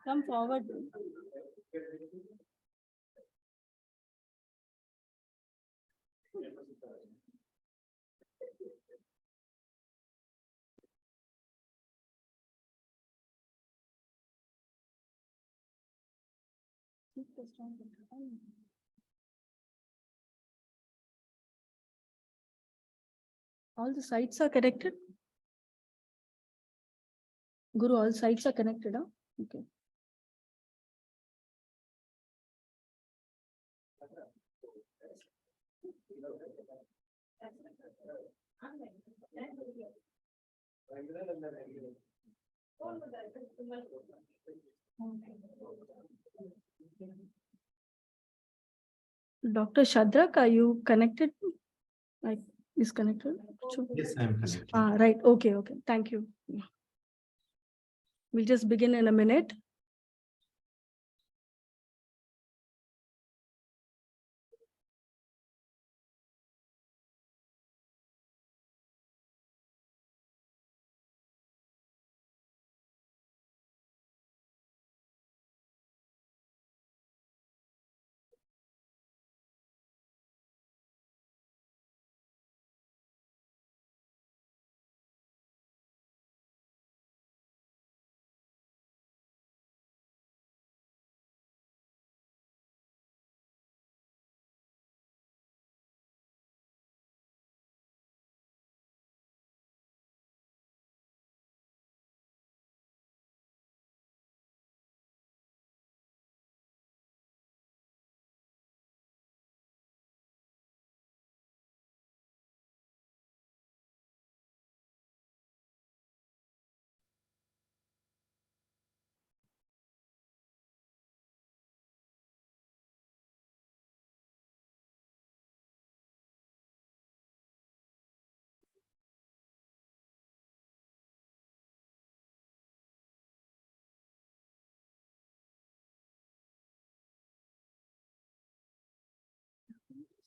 Come forward. All the sites are connected? Guru, all sites are connected, huh? Okay. Dr. Shadrak, are you connected? Like, is connected? Sure. Yes, I'm connected. Right. Okay. Okay. Thank you. We'll just begin in a minute.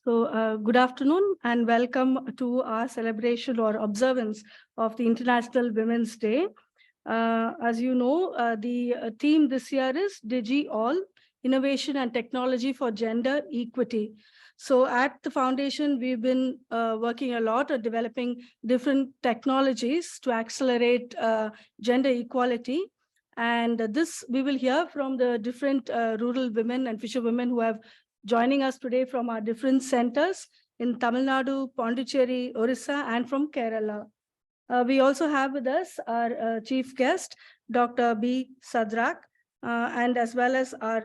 So good afternoon and welcome to our celebration or observance of the International Women's Day. As you know, the theme this year is Digi All, Innovation and Technology for Gender Equity. So at the foundation, we've been working a lot at developing different technologies to accelerate gender equality. And this we will hear from the different rural women and fisher women who have joining us today from our different centers in Tamil Nadu, Pondicherry, Orissa, and from Kerala. We also have with us our chief guest, Dr. B. Sadrak, and as well as our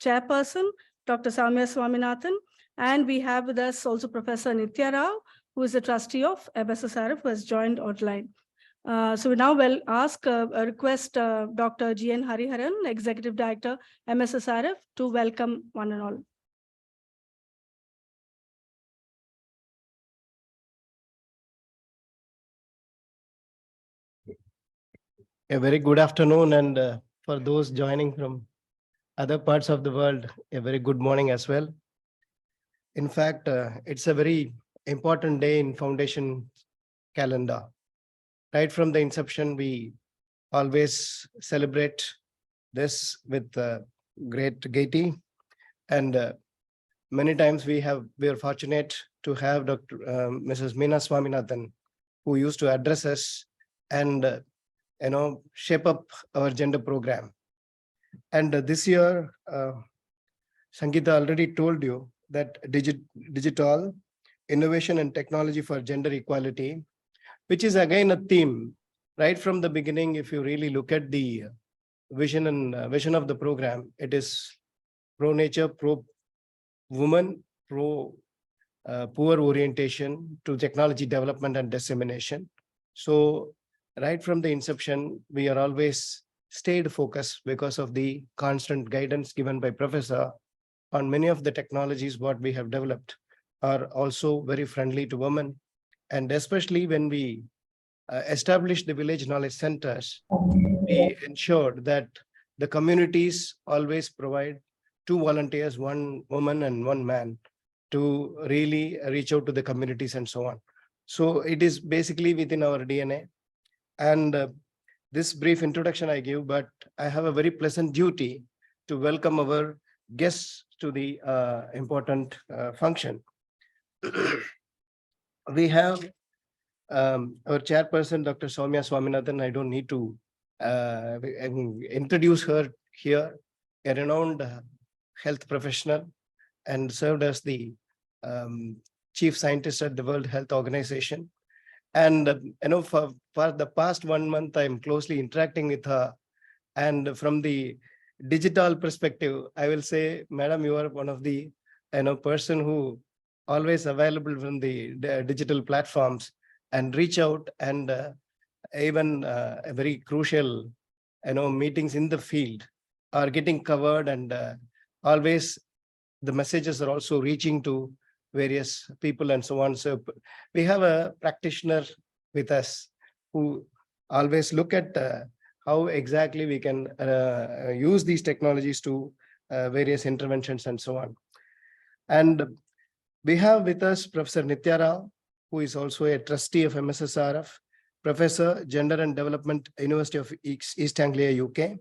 chairperson, Dr. Samya Swaminathan. And we have with us also Professor Nitya Rao, who is a trustee of Mssrf, who has joined online. So we now will ask, request Dr. G.N. Hariharan, Executive Director, Mssrf, to welcome one and all. A very good afternoon, and for those joining from other parts of the world, a very good morning as well. In fact, it's a very important day in Foundation calendar. Right from the inception, we always celebrate this with great gaiety, and many times we are fortunate to have Mrs. Meena Swaminathan, who used to address us and shape up our gender program. And this year, Sangeeta already told you that digital innovation and technology for gender equality, which is again a theme right from the beginning. If you really look at the vision and vision of the program, it is pro nature, pro woman, pro poor orientation to technology development and dissemination. So right from the inception, we are always stayed focused because of the constant guidance given by professor on many of the technologies what we have developed are also very friendly to women. And especially when we established the village knowledge centers, we ensured that the communities always provide two volunteers, one woman and one man, to really reach out to the communities and so on. So it is basically within our DNA. And this brief introduction I give, but I have a very pleasant duty to welcome our guests to the important function. We have our chairperson, Dr. Soumya Swaminathan. I don't need to introduce her here, a renowned health professional and served as the chief scientist at the World Health Organization. And for the past 1 month, I'm closely interacting with her. And from the digital perspective, I will say, Madam, you are one of the person who always available from the digital platforms and reach out and even a very crucial meetings in the field are getting covered, and always the messages are also reaching to various people and so on. So we have a practitioner with us who always look at how exactly we can use these technologies to various interventions and so on. And we have with us Professor Nitya Rao, who is also a trustee of Mssrf, Professor, Gender and Development, University of East Anglia, UK.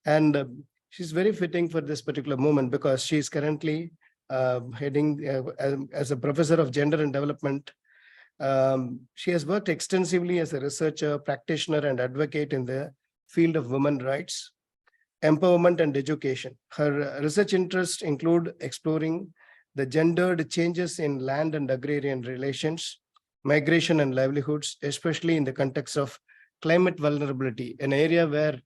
And she's very fitting for this particular moment because she's currently heading as a professor of gender and development. She has worked extensively as a researcher, practitioner, and advocate in the field of women's rights, empowerment, and education. Her research interests include exploring the gendered changes in land and agrarian relations, migration and livelihoods, especially in the context of climate vulnerability, an area where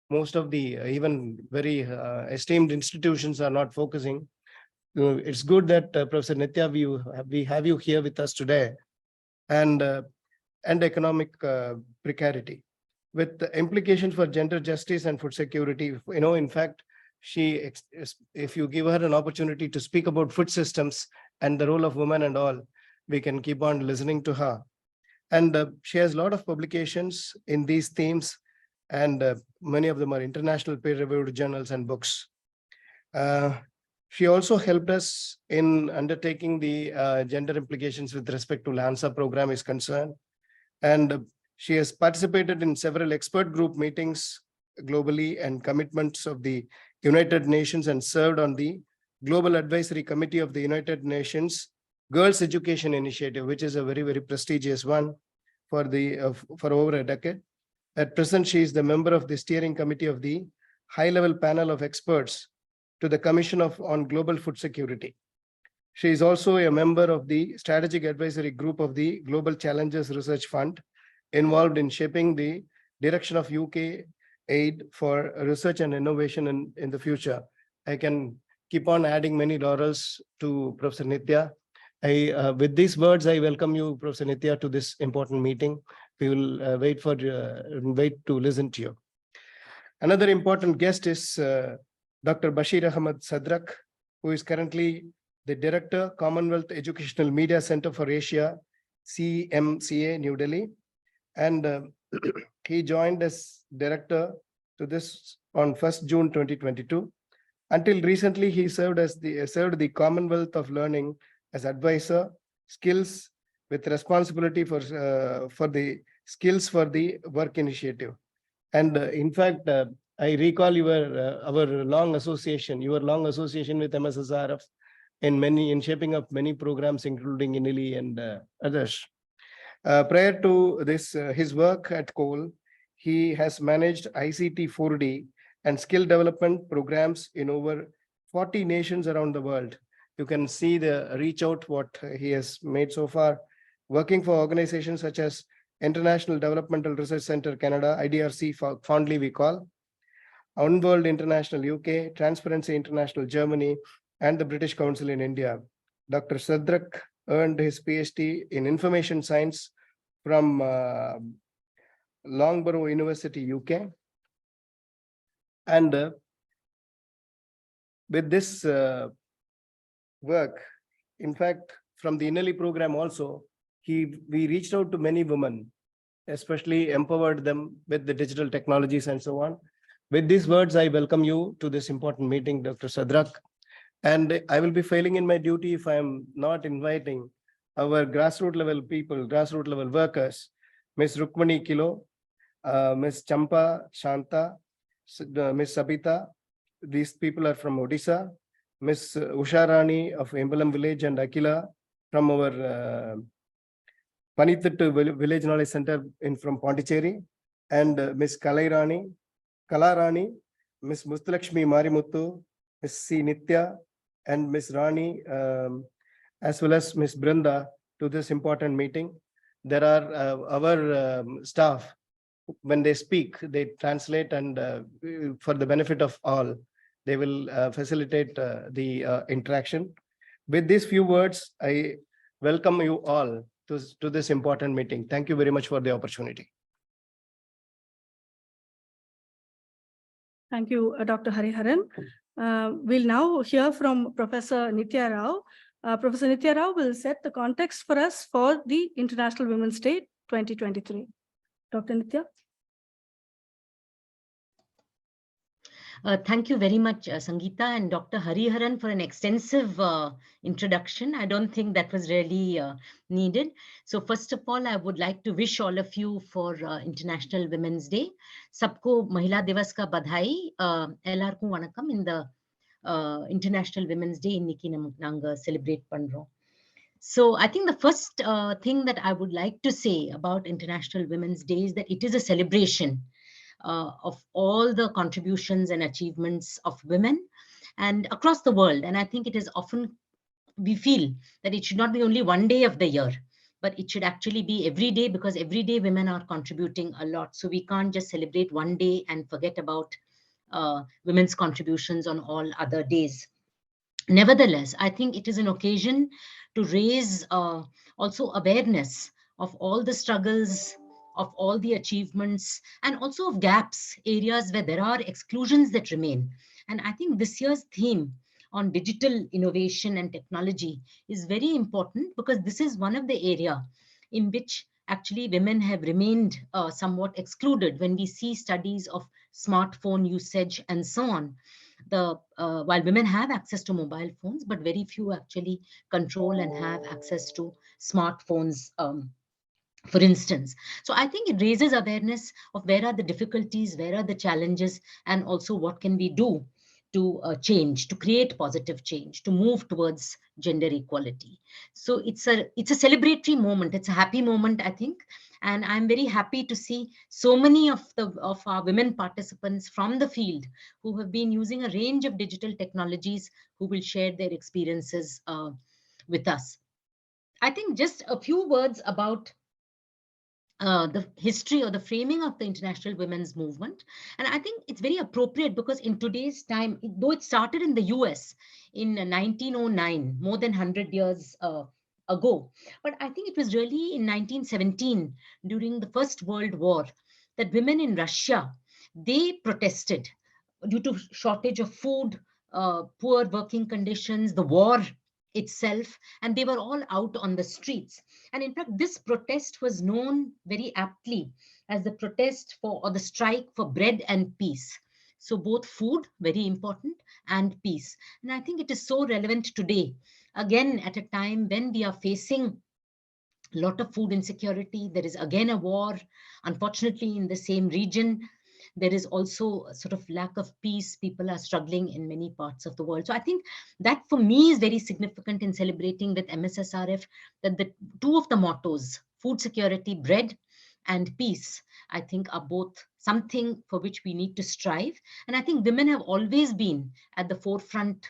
most of the even very esteemed institutions are not focusing. It's good that Professor Nitya, we have you here with us today, and economic precarity with the implications for gender justice and food security. In fact, if you give her an opportunity to speak about food systems and the role of women and all, we can keep on listening to her. And she has a lot of publications in these themes, and many of them are international peer-reviewed journals and books. She also helped us in undertaking the gender implications with respect to LANSA program is concerned. And she has participated in several expert group meetings globally and commitments of the United Nations, and served on the Global Advisory Committee of the United Nations Girls Education Initiative, which is a very, very prestigious one for over a decade. At present, she is the member of the steering committee of the high-level panel of experts to the Commission on Global Food Security. She is also a member of the strategic advisory group of the Global Challenges Research Fund, involved in shaping the direction of UK aid for research and innovation in the future. I can keep on adding many laurels to Professor Nitya. With these words, I welcome you, Professor Nitya, to this important meeting. We will wait to listen to you. Another important guest is Dr. Bashir Ahmed Sadrak, who is currently the Director, Commonwealth Educational Media Center for Asia, CMCA, New Delhi. And he joined as director to this on 1st June 2022. Until recently, he served the Commonwealth of Learning as advisor, skills with responsibility for the skills for the work initiative. And in fact, I recall our long association with Mssrf in shaping up many programs, including INILI and others. Prior to this, his work at Coal, he has managed ICT 4D and skill development programs in over 40 nations around the world. You can see the reach out what he has made so far, working for organizations such as International Developmental Research Center Canada, IDRC fondly we call, One World International UK, Transparency International Germany, and the British Council in India. Dr. Sadrak earned his PhD in Information Science from Loughborough University, UK. And with this work, in fact, from the Inali program also, we reached out to many women, especially empowered them with the digital technologies and so on. With these words, I welcome you to this important meeting, Dr. Sadrak. And I will be failing in my duty if I am not inviting our grassroots level people, grassroots level workers, Ms. Rukmani Kilo, Ms. Champa Shanta, Ms. Sabita. These people are from Odisha. Ms. Usharani of Embalam village and Akila from our Panithittu Village Knowledge Center from Pondicherry, and Ms. Kalarani, Ms. Mustalakshmi Marimuttu, Ms. C. Nitya, and Ms. Rani, as well as Ms. Brinda to this important meeting. There are our staff, when they speak, they translate, and for the benefit of all, they will facilitate the interaction. With these few words, I welcome you all to this important meeting. Thank you very much for the opportunity. Thank you, Dr. Hariharan. We'll now hear from Professor Nitya Rao. Professor Nitya Rao will set the context for us for the International Women's Day 2023. Dr. Nitya. Thank you very much, Sangeeta and Dr. Hariharan, for an extensive introduction. I don't think that was really needed. So first of all, I would like to wish all of you for International Women's Day. Sabko Mahila Divas ka badhai, ellarkum vanakkam in the International Women's Day inniki nanga celebrate pandrom. So I think the first thing that I would like to say about International Women's Day is that it is a celebration of all the contributions and achievements of women and across the world. And I think it is often, we feel that it should not be only one day of the year, but it should actually be every day, because every day women are contributing a lot. So we can't just celebrate one day and forget about women's contributions on all other days. Nevertheless, I think it is an occasion to raise also awareness of all the struggles, of all the achievements, and also of gaps, areas where there are exclusions that remain. And I think this year's theme on digital innovation and technology is very important, because this is one of the area in which actually women have remained somewhat excluded. When we see studies of smartphone usage and so on, while women have access to mobile phones, but very few actually control and have access to smartphones, for instance. So I think it raises awareness of where are the difficulties, where are the challenges, and also what can we do to change, to create positive change, to move towards gender equality. So it's a celebratory moment. It's a happy moment, I think. And I'm very happy to see so many of our women participants from the field who have been using a range of digital technologies, who will share their experiences with us. I think just a few words about the history or the framing of the international women's movement. And I think it's very appropriate, because in today's time, though it started in the US in 1909, more than 100 years ago, but I think it was really in 1917, during the First World War, that women in Russia, they protested due to shortage of food, poor working conditions, the war itself, and they were all out on the streets. And in fact, this protest was known very aptly as the protest for, or the strike for, bread and peace. So both food, very important, and peace. And I think it is so relevant today, again, at a time when we are facing a lot of food insecurity. There is again a war, unfortunately, in the same region. There is also a sort of lack of peace. People are struggling in many parts of the world. So I think that for me is very significant in celebrating with Mssrf, that the two of the mottos, food security, bread, and peace, I think are both something for which we need to strive. And I think women have always been at the forefront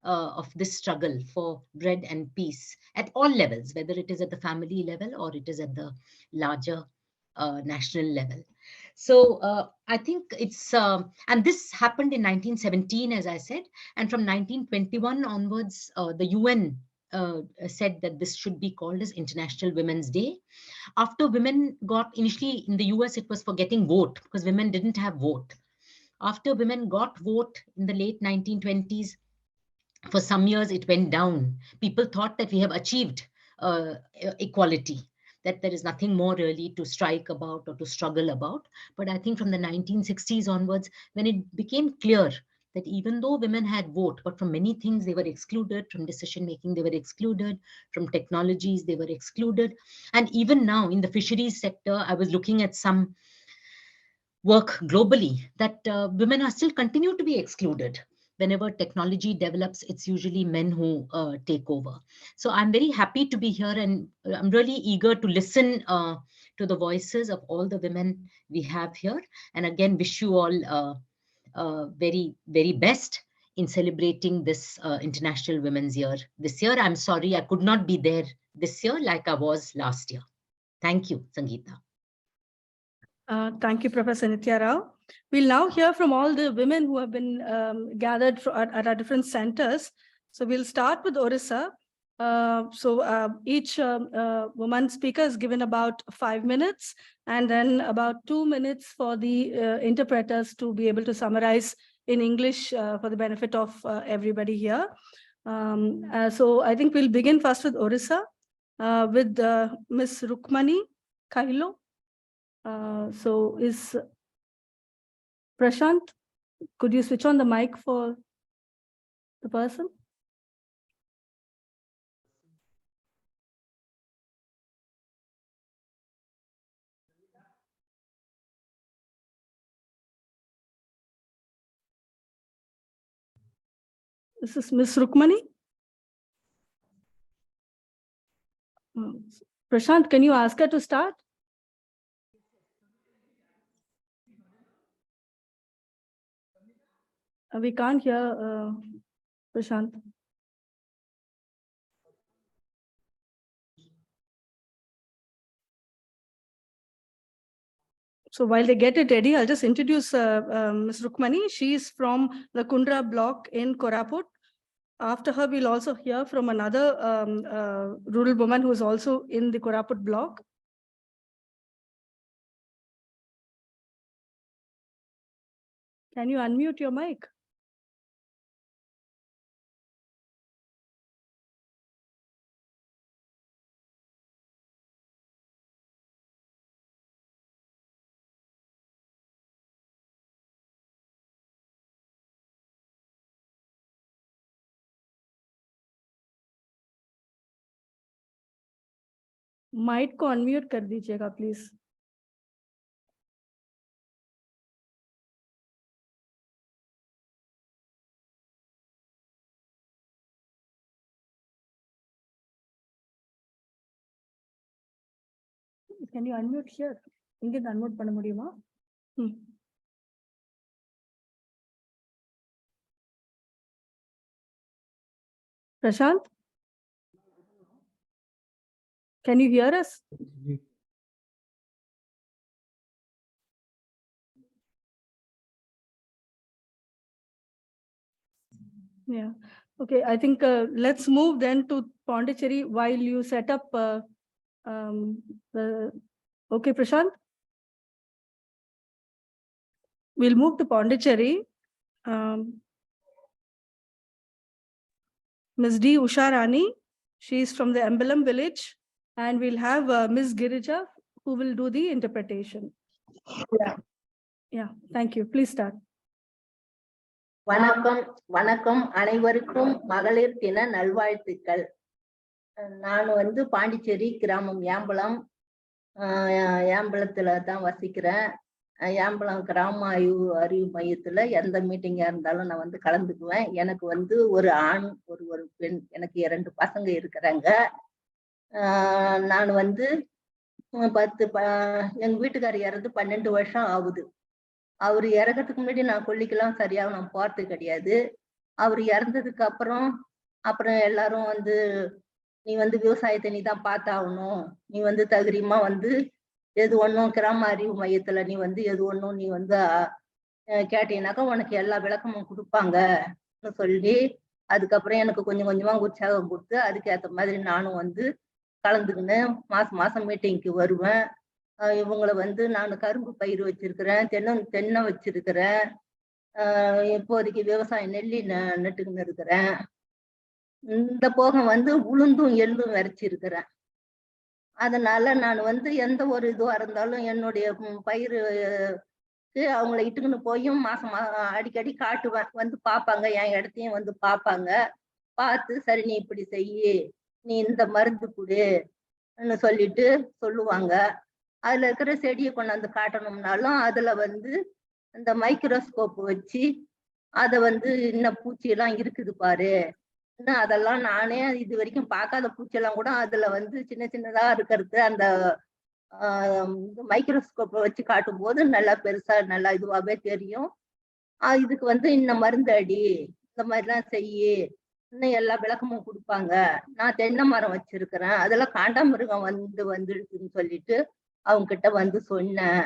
of this struggle for bread and peace at all levels, whether it is at the family level or it is at the larger national level. So I think it's, and this happened in 1917, as I said, and from 1921 onwards, the UN said that this should be called as International Women's Day. After women got, initially in the US, it was for getting vote, because women didn't have vote. After women got vote in the late 1920s, for some years it went down. People thought that we have achieved equality, that there is nothing more really to strike about or to struggle about. But I think from the 1960s onwards, when it became clear that even though women had vote, but from many things they were excluded, from decision making they were excluded, from technologies they were excluded. And even now in the fisheries sector, I was looking at some work globally that women are still continue to be excluded. Whenever technology develops, it's usually men who take over. So I'm very happy to be here, and I'm really eager to listen to the voices of all the women we have here. And again, wish you all very, very best in celebrating this International Women's Year this year. I'm sorry I could not be there this year like I was last year. Thank you, Sangeeta. Thank you, Professor Nitya Rao. We'll now hear from all the women who have been gathered at our different centers. So we'll start with Orissa. Each woman speaker is given about 5 minutes, and then about 2 minutes for the interpreters to be able to summarize in English for the benefit of everybody here. So I think we'll begin first with Orissa, with Ms. Rukmani Kailo. So is Prashant, could you switch on the mic for the person? This is Ms. Rukmani. Prashant, can you ask her to start? We can't hear Prashant. So while they get it ready, I'll just introduce Ms. Rukmani. She's from the Kundra block in Koraput. After her, we'll also hear from another rural woman who is also in the Koraput block. Can you unmute your mic? Mic को unmute कर दीजिएगा please. Can you unmute here? இங்க unmute பண்ண முடியுமா? Prashant, can you hear us? Yeah. Okay. I think let's move then to Pondicherry while you set up the. Okay, Prashant. We'll move to Pondicherry. Ms. D. Usha Rani, she's from the Emblem village, and we'll have Ms. Girija who will do the interpretation. Yeah. Thank you. Please start. வணக்கம் வணக்கம் அனைவருக்கும் மகளிர் தின நல்வாழ்த்துக்கள். நான் பாண்டிச்சேரி கிராமம் ஏம்பலம் ஏம்பலத்துல தான் வசிக்கிறேன். ஏம்பலம் கிராம அறிவு மையத்துல எந்த மீட்டிங்கா இருந்தாலும் நான் கலந்துக்குவேன். எனக்கு ஒரு ஆண் ஒரு பெண், எனக்கு 2 பசங்க இருக்கிறாங்க. நான் எங்க வீட்டுக்காரர் இறந்து 12 வருஷம் ஆகுது. அவரு இறக்கிறதுக்கு முன்னாடி நான் கொல்லிக்கெல்லாம் சரியா நான் போறது கிடையாது. அவர் இறந்ததுக்கு அப்புறம் அப்புறம் எல்லாரும் வந்து நீ வந்து விவசாயத்தை நீ தான் பார்த்தாகணும், நீ வந்து தகுதியமா வந்து எது ஒண்ணும் கிராம அறிவு மையத்துல நீ வந்து எது ஒண்ணும் நீ வந்து கேட்டீங்கன்னாக்கா உனக்கு எல்லா விளக்கமும் கொடுப்பாங்கன்னு சொல்லி அதுக்கப்புறம் எனக்கு கொஞ்சம் கொஞ்சமா உற்சாகம் கொடுத்து அதுக்கேற்ற மாதிரி நானும் வந்து கலந்துக்கின்னு மாசம் மாசம் மீட்டிங்க்கு வருவேன். இவங்களை வந்து நான் கரும்பு பயிர் வச்சிருக்கிறேன், தென்னை வச்சிருக்கிறேன், இப்போதைக்கு விவசாயம் நெல்லி நட்டுக்கின்னு இருக்கிறேன். இந்த போக வந்து உளுந்தும் எள்ளும் விரைச்சிருக்கிறேன். அதனால நான் வந்து எந்த ஒரு இதுவா இருந்தாலும் என்னுடைய பயிர் அவங்கள இட்டுக்குன்னு போயும் மாசம் அடிக்கடி காட்டுவேன். வந்து பார்ப்பாங்க, என் இடத்தையும் வந்து பார்ப்பாங்க. பார்த்து சரி நீ இப்படி செய்யி, நீ இந்த மருந்து குடுன்னு சொல்லிட்டு சொல்லுவாங்க. அதுல இருக்கிற செடியை கொண்டாந்து காட்டணும்னாலும் அதுல வந்து இந்த மைக்ரோஸ்கோப் வச்சு அதை வந்து இன்னும் பூச்சியெல்லாம் இருக்குது பாரு, இன்னும் அதெல்லாம் நானே இது வரைக்கும் பார்க்காத பூச்சியெல்லாம் கூட அதுல வந்து சின்ன சின்னதா இருக்கிறது அந்த மைக்ரோஸ்கோப்பை வச்சு காட்டும் போது நல்லா பெருசா நல்லா இதுவாகவே தெரியும். இதுக்கு வந்து இந்த மருந்து அடி, இந்த மாதிரிலாம் செய்யி, இன்னும் எல்லா விளக்கமும் கொடுப்பாங்க. நான் தென்னை மரம் வச்சிருக்கிறேன், அதெல்லாம் காண்டாமிருகம் வந்துடுச்சுன்னு சொல்லிட்டு அவங்க கிட்ட வந்து சொன்னேன்.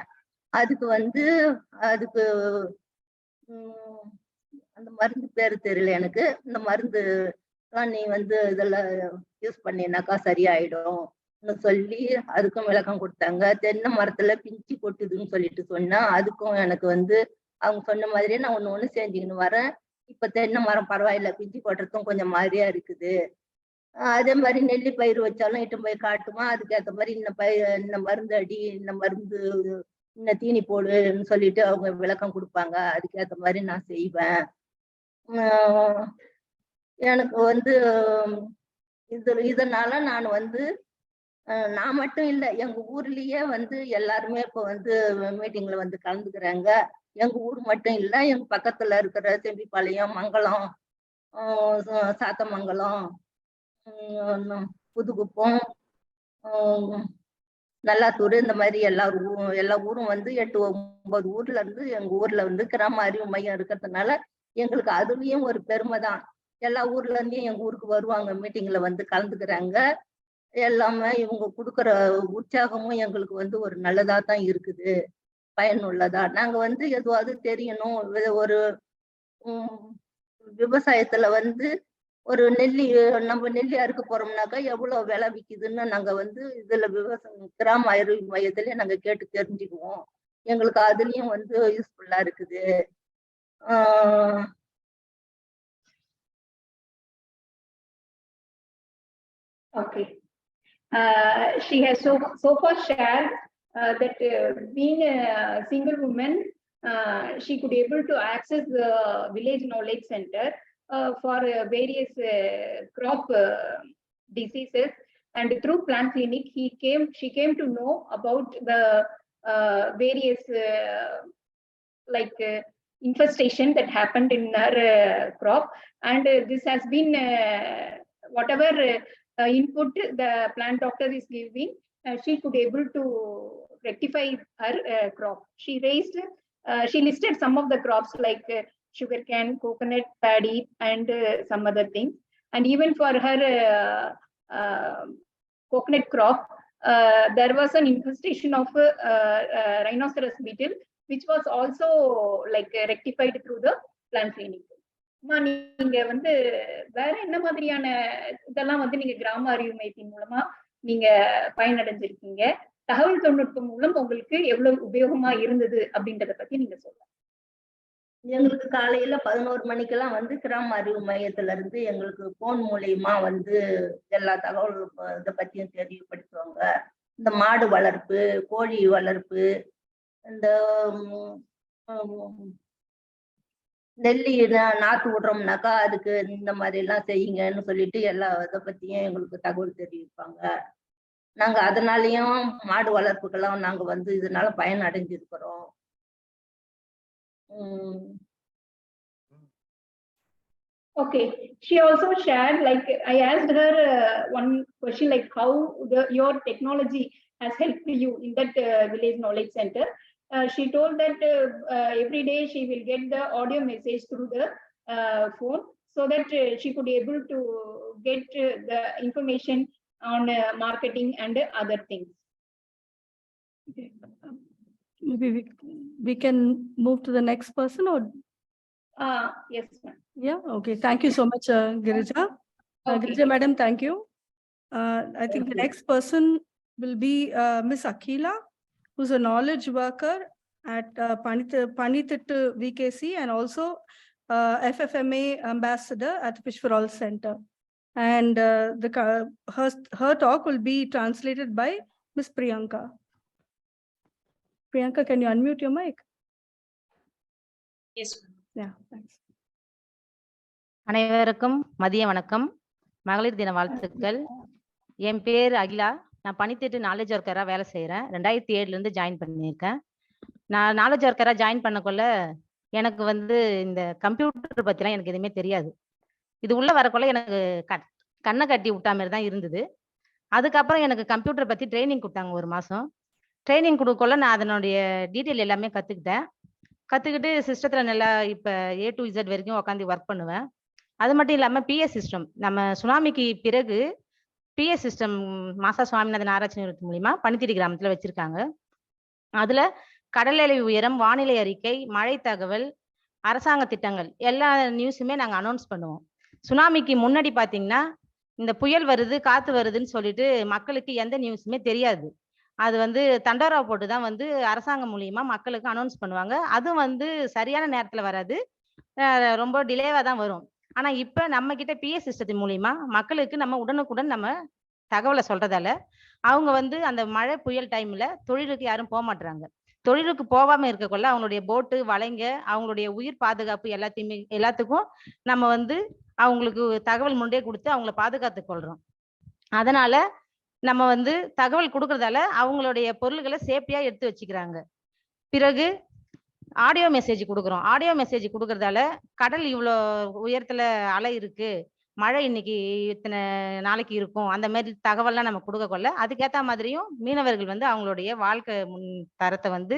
அதுக்கு வந்து அதுக்கு அந்த மருந்து பேரு தெரியல எனக்கு. இந்த மருந்து எல்லாம் நீ வந்து இதெல்லாம் யூஸ் பண்ணினாக்கா சரியாயிடும் சொல்லி அதுக்கும் விளக்கம் கொடுத்தாங்க. தென்னை மரத்துல பிஞ்சு கொட்டுதுன்னு சொல்லிட்டு சொன்னா அதுக்கும் எனக்கு வந்து அவங்க சொன்ன மாதிரியே நான் ஒண்ணு செஞ்சுக்கின்னு வரேன். இப்ப தென்னை மரம் பரவாயில்ல, பிஞ்சு கொட்டுறதும் கொஞ்சம் மாதிரியா இருக்குது. அதே மாதிரி நெல்லி பயிர் வச்சாலும் இட்டு போய் காட்டுமா, அதுக்கேற்ற மாதிரி இந்த மருந்து அடி, இந்த மருந்து இந்த தீனி போடுன்னு சொல்லிட்டு அவங்க விளக்கம் கொடுப்பாங்க. அதுக்கேற்ற மாதிரி நான் செய்வேன். எனக்கு வந்து இதனால நான் வந்து நான் மட்டும் இல்லை, எங்க ஊர்லயே வந்து எல்லாருமே இப்ப வந்து மீட்டிங்ல வந்து கலந்துக்கிறாங்க. எங்க ஊர் மட்டும் இல்ல, எங்க பக்கத்துல இருக்கிற செம்பிப்பாளையம், மங்கலம், சாத்தமங்கலம், புதுக்குப்பம், நல்லாத்தூர், இந்த மாதிரி எல்லா ஊரும் வந்து 8-9 ஊர்ல இருந்து எங்க ஊர்ல வந்து கிராம அறிவு மையம் இருக்கிறதுனால எங்களுக்கு அதுலயும் ஒரு பெருமை தான். எல்லா ஊர்ல இருந்தும் எங்க ஊருக்கு வருவாங்க, மீட்டிங்ல வந்து கலந்துக்கிறாங்க. எல்லாமே இவங்க கொடுக்குற உற்சாகமும் எங்களுக்கு வந்து ஒரு நல்லதா தான் இருக்குது, பயனுள்ளதா. நாங்க வந்து எதுவாவது தெரியணும், ஒரு விவசாயத்துல வந்து ஒரு நம்ம நெல்லி அறுக்க போறோம்னாக்கா எவ்வளவு விலை விக்குதுன்னு நாங்க வந்து இதுல கிராம அறிவு மையத்திலே நாங்க கேட்டு தெரிஞ்சுக்குவோம். எங்களுக்கு அதுலயும் வந்து யூஸ்ஃபுல்லா இருக்குது. Okay. She has so far shared that being a single woman, she could able to access the village knowledge center for various crop diseases, and through plant clinic she came to know about the various infestation that happened in her crop, and this has been whatever input the plant doctor is giving, she could able to rectify her crop. She listed some of the crops like sugarcane, coconut, paddy, and some other things. And even for her coconut crop, there was an infestation of rhinoceros beetle, which was also rectified through the plant clinic. நீங்க வந்து வேற என்ன மாதிரியான இதெல்லாம் வந்து நீங்க கிராம அறிவு மையத்தின் மூலமா நீங்க பயனடைஞ்சிருக்கீங்க? தகவல் தொழில்நுட்பம் மூலம் உங்களுக்கு எவ்வளவு உபயோகமா இருந்தது அப்படின்றத பத்தி நீங்க சொல்லலாம். எங்களுக்கு காலையில 11 மணிக்கெல்லாம் வந்து கிராம அறிவு மையத்துல இருந்து எங்களுக்கு போன் மூலியமா வந்து எல்லா தகவல் இதை பத்தியும் தெரியப்படுத்துவாங்க. இந்த மாடு வளர்ப்பு, கோழி வளர்ப்பு, இந்த நெல்லி நாத்து விடுறோம்னாக்கா அதுக்கு இந்த மாதிரி எல்லாம் செய்யுங்கன்னு சொல்லிட்டு எல்லா இதை பத்தியும் எங்களுக்கு தகவல் தெரிவிப்பாங்க. நாங்க அதனாலயும் மாடு வளர்ப்புக்கெல்லாம் நாங்க வந்து இதனால பயன் அடைஞ்சிருக்கிறோம். Okay, she also shared, I asked her one question, how your technology has helped you in that village knowledge center. She told that every day she will get the audio message through the phone. so that she could able to get the information on marketing and other things. Okay. Maybe we can move to the next person, or Yes, ma'am. yeah, okay. Thank you so much, Girija. Okay. Girija madam, thank you. I think the next person will be Miss Akila, who's a knowledge worker at Panitittu VKC and also FFMA ambassador at Fish for All Center. And her talk will be translated by Miss Priyanka. Priyanka, can you unmute your mic? Yes. Yeah, thanks. அனைவருக்கும் மதிய வணக்கம். மகளிர் தின வாழ்த்துக்கள். என் பேர் அகிலா. நான் பணித்திட்டு knowledge ஒர்க்கரா வேலை செய்கிறேன். 2007 இருந்து ஜாயின் பண்ணியிருக்கேன். நான் நாலேஜ் ஒர்க்கரா ஜாயின் பண்ணக்குள்ள எனக்கு வந்து இந்த கம்ப்யூட்டர் பற்றிலாம் எனக்கு எதுவுமே தெரியாது. இது உள்ள வரக்குள்ள எனக்கு கண்ணை கட்டி விட்டா மாதிரி தான் இருந்தது. அதுக்கப்புறம் எனக்கு கம்ப்யூட்டர் பற்றி ட்ரைனிங் கொடுத்தாங்க 1 மாதம். ட்ரைனிங் கொடுக்கக்குள்ள நான் அதனுடைய டீட்டெயில் எல்லாமே கற்றுக்கிட்டு சிஸ்டத்தில் நல்லா இப்போ A to Z வரைக்கும் உட்காந்து ஒர்க் பண்ணுவேன். அது மட்டும் இல்லாமல் பிஎஸ் சிஸ்டம் நம்ம சுனாமிக்கு பிறகு பிஎஸ் சிஸ்டம் மாசா சுவாமிநாதன் ஆராய்ச்சி நிறுவனத்தின் மூலிமா பனித்திரி கிராமத்தில் வச்சிருக்காங்க. அதில் கடல் அலை உயரம், வானிலை அறிக்கை, மழை தகவல், அரசாங்க திட்டங்கள் எல்லா நியூஸுமே நாங்கள் அனௌன்ஸ் பண்ணுவோம். சுனாமிக்கு முன்னாடி பார்த்தீங்கன்னா இந்த புயல் வருது, காற்று வருதுன்னு சொல்லிட்டு மக்களுக்கு எந்த நியூஸுமே தெரியாது. அது வந்து தண்டோரா போட்டு தான் வந்து அரசாங்கம் மூலியமா மக்களுக்கு அனௌன்ஸ் பண்ணுவாங்க. அதுவும் வந்து சரியான நேரத்தில் வராது, ரொம்ப டிலேவாக தான் வரும். ஆனா இப்ப நம்ம கிட்ட பிஎஸ் சிஸ்டத்தின் மூலியமா மக்களுக்கு நம்ம உடனுக்குடன் நம்ம தகவலை சொல்றதால அவங்க வந்து அந்த மழை புயல் டைம்ல தொழிலுக்கு யாரும் போக மாட்டாங்க. தொழிலுக்கு போகாம இருக்கக்குள்ள அவங்களுடைய போட்டு வளைங்க, அவங்களுடைய உயிர் பாதுகாப்பு எல்லாத்துக்கும் நம்ம வந்து அவங்களுக்கு தகவல் முன்னே கொடுத்து அவங்கள பாதுகாத்து கொள்றோம். அதனால நம்ம வந்து தகவல் கொடுக்கறதால அவங்களுடைய பொருள்களை சேஃப்டியா எடுத்து வச்சுக்கிறாங்க. பிறகு ஆடியோ மெசேஜ் கொடுக்குறோம். ஆடியோ மெசேஜ் கொடுக்கறதால கடல் இவ்வளோ உயரத்துல அலை இருக்கு, மழை இன்னைக்கு இத்தனை நாளைக்கு இருக்கும், அந்த மாதிரி தகவல்லாம் நம்ம கொடுக்கக்குள்ள அதுக்கேற்ற மாதிரியும் மீனவர்கள் வந்து அவங்களுடைய வாழ்க்கை தரத்தை வந்து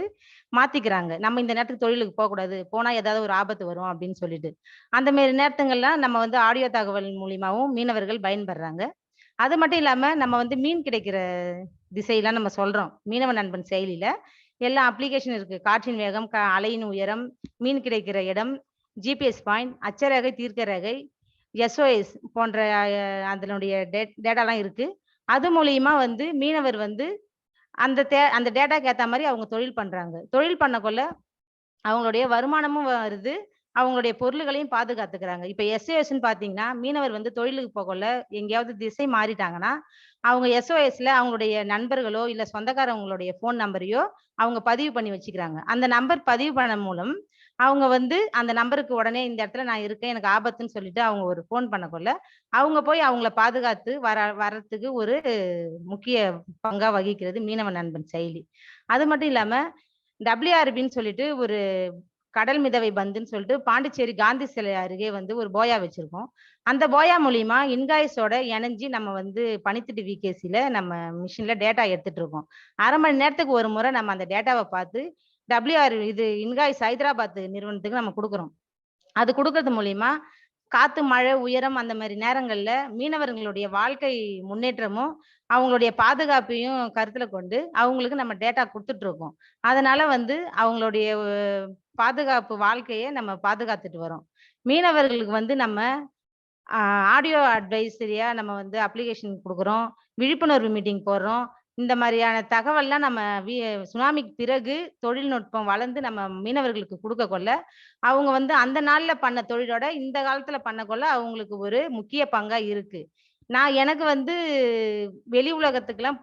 மாத்திக்கிறாங்க. நம்ம இந்த நேரத்துக்கு தொழிலுக்கு போகக்கூடாது, போனா ஏதாவது ஒரு ஆபத்து வரும் அப்படின்னு சொல்லிட்டு அந்த மாதிரி நேரத்துங்கள்லாம் நம்ம வந்து ஆடியோ தகவல் மூலியமாவும் மீனவர்கள் பயன்படுறாங்க. அது மட்டும் இல்லாம நம்ம வந்து மீன் கிடைக்கிற திசையெல்லாம் நம்ம சொல்றோம். மீனவ நண்பன் செயலியில எல்லா அப்ளிகேஷன் இருக்கு. காற்றின் வேகம், அலையின் உயரம், மீன் கிடைக்கிற இடம், ஜிபிஎஸ் பாயிண்ட், அச்சரேகை, தீர்க்க ரேகை, எஸ்ஓஎஸ் போன்ற அதனுடைய டேட்டாலாம் இருக்கு. அது மூலியமா வந்து மீனவர் வந்து அந்த டேட்டாக்கு ஏற்ற மாதிரி அவங்க தொழில் பண்றாங்க. தொழில் பண்ணக்குள்ள அவங்களுடைய வருமானமும் வருது, அவங்களுடைய பொருள்களையும் பாதுகாத்துக்கிறாங்க. இப்ப எஸ்ஓஎஸ்ன்னு பாத்தீங்கன்னா மீனவர் வந்து தொழிலுக்கு போகல எங்கேயாவது திசை மாறிட்டாங்கன்னா அவங்க எஸ்ஓஎஸ்ல அவங்களுடைய நண்பர்களோ இல்ல சொந்தக்காரவங்களுடைய போன் நம்பரையோ அவங்க பதிவு பண்ணி வச்சுக்கிறாங்க. அந்த நம்பர் பதிவு பண்ண மூலம் அவங்க வந்து அந்த நம்பருக்கு உடனே இந்த இடத்துல நான் இருக்கேன், எனக்கு ஆபத்துன்னு சொல்லிட்டு அவங்க ஒரு போன் பண்ணக்குள்ள அவங்க போய் அவங்கள பாதுகாத்து வர்றதுக்கு ஒரு முக்கிய பங்கா வகிக்கிறது மீனவ நண்பன் செயலி. அது மட்டும் இல்லாம WRBன்னு சொல்லிட்டு ஒரு கடல் மிதவை பந்துன்னு சொல்லிட்டு பாண்டிச்சேரி காந்தி சிலை அருகே வந்து ஒரு போயா வச்சிருக்கோம். அந்த போயா மூலியமா இன்காய்ஸோட இணைஞ்சி நம்ம வந்து பனித்திட்டு விகேசியில நம்ம மிஷின்ல டேட்டா எடுத்துட்டு இருக்கோம். அரை மணி நேரத்துக்கு ஒரு முறை நம்ம அந்த டேட்டாவை பார்த்து இது இன்காய்ஸ் ஹைதராபாத் நிறுவனத்துக்கு நம்ம கொடுக்குறோம். அது கொடுக்கறது மூலியமா காத்து, மழை, உயரம் அந்த மாதிரி நேரங்கள்ல மீனவர்களுடைய வாழ்க்கை முன்னேற்றமும் அவங்களுடைய பாதுகாப்பையும் கருத்துல கொண்டு அவங்களுக்கு நம்ம டேட்டா கொடுத்துட்டு இருக்கோம். அதனால வந்து அவங்களுடைய பாதுகாப்பு வாழ்க்கையை நம்ம பாதுகாத்துட்டு வரோம். மீனவர்களுக்கு வந்து நம்ம ஆடியோ அட்வைசரியா நம்ம வந்து அப்ளிகேஷன் கொடுக்குறோம், விழிப்புணர்வு மீட்டிங் போடுறோம். இந்த மாதிரியான தகவல்லாம் நம்ம சுனாமிக்கு பிறகு தொழில்நுட்பம் வளர்ந்து நம்ம மீனவர்களுக்கு கொடுக்க கொள்ள அவங்க வந்து அந்த நாள்ல பண்ண தொழிலோட இந்த காலத்துல பண்ண கொள்ள அவங்களுக்கு ஒரு முக்கிய பங்கா இருக்கு. எனக்கு வந்து வெளி உலகத்துக்கெல்லாம்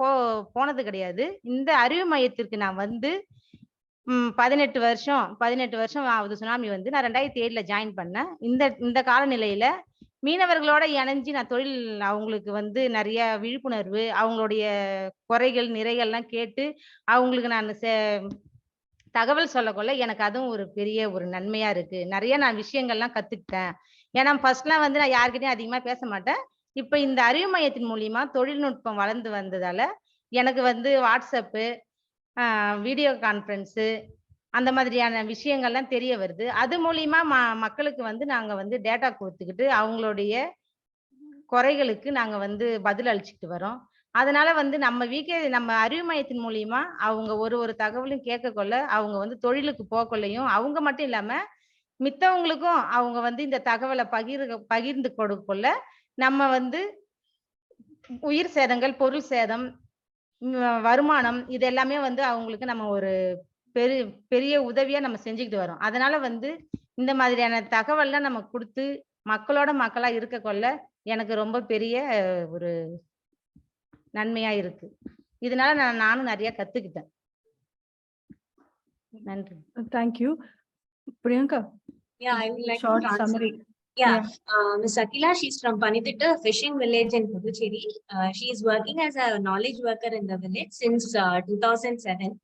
போனது கிடையாது. இந்த அறிவு மையத்திற்கு நான் வந்து 18 வருஷம் ஆகுது. சுனாமி வந்து நான் 2007 ஜாயின் பண்ணேன். இந்த காலநிலையில மீனவர்களோட இணைஞ்சு நான் தொழில் அவங்களுக்கு வந்து நிறைய விழிப்புணர்வு, அவங்களுடைய குறைகள் நிறைகள்லாம் கேட்டு அவங்களுக்கு நான் தகவல் சொல்லக்கொள்ள எனக்கு அதுவும் ஒரு பெரிய ஒரு நன்மையா இருக்கு. நிறைய நான் விஷயங்கள்லாம் கத்துக்கிட்டேன். ஏன்னா ஃபர்ஸ்ட்லாம் வந்து நான் யார்கிட்டயும் அதிகமா பேச மாட்டேன். இப்ப இந்த அறிவு மையத்தின் மூலியமா தொழில்நுட்பம் வளர்ந்து வந்ததால எனக்கு வந்து வாட்ஸ்அப்பு, வீடியோ கான்ஃபரன்ஸு, அந்த மாதிரியான விஷயங்கள்லாம் தெரிய வருது. அது மூலியமா மக்களுக்கு வந்து நாங்க வந்து டேட்டா கொடுத்துக்கிட்டு அவங்களுடைய குறைகளுக்கு நாங்க வந்து பதில் அளிச்சுட்டு வரோம். அதனால வந்து நம்ம அறிவு மையத்தின் மூலியமா அவங்க ஒரு தகவலும் கேட்க கொள்ள அவங்க வந்து தொழிலுக்கு போகொள்ளையும் அவங்க மட்டும் இல்லாம மித்தவங்களுக்கும் அவங்க வந்து இந்த தகவலை பகிர்ந்து கொடுக்கொள்ள நம்ம வந்து உயிர் சேதங்கள், பொருள் சேதம், வருமானம் இது எல்லாமே வந்து அவங்களுக்கு நம்ம ஒரு பெரிய உதவியா நம்ம செஞ்சுக்கிட்டு வரோம். அதனால வந்து இந்த மாதிரியான தகவல்லாம் நம்ம கொடுத்து மக்களோட மக்களா இருக்க கொள்ள எனக்கு ரொம்ப பெரிய ஒரு நன்மையா இருக்கு. இதனால நானும் நிறைய கத்துக்கிட்டேன். நன்றி. Thank you. Priyanka. Yeah, I would like Short to answer. summary. Yeah. Ms. Akila, she's from Panithitta Fishing Village in Puducherry. She is working as a knowledge worker in the village since 2007.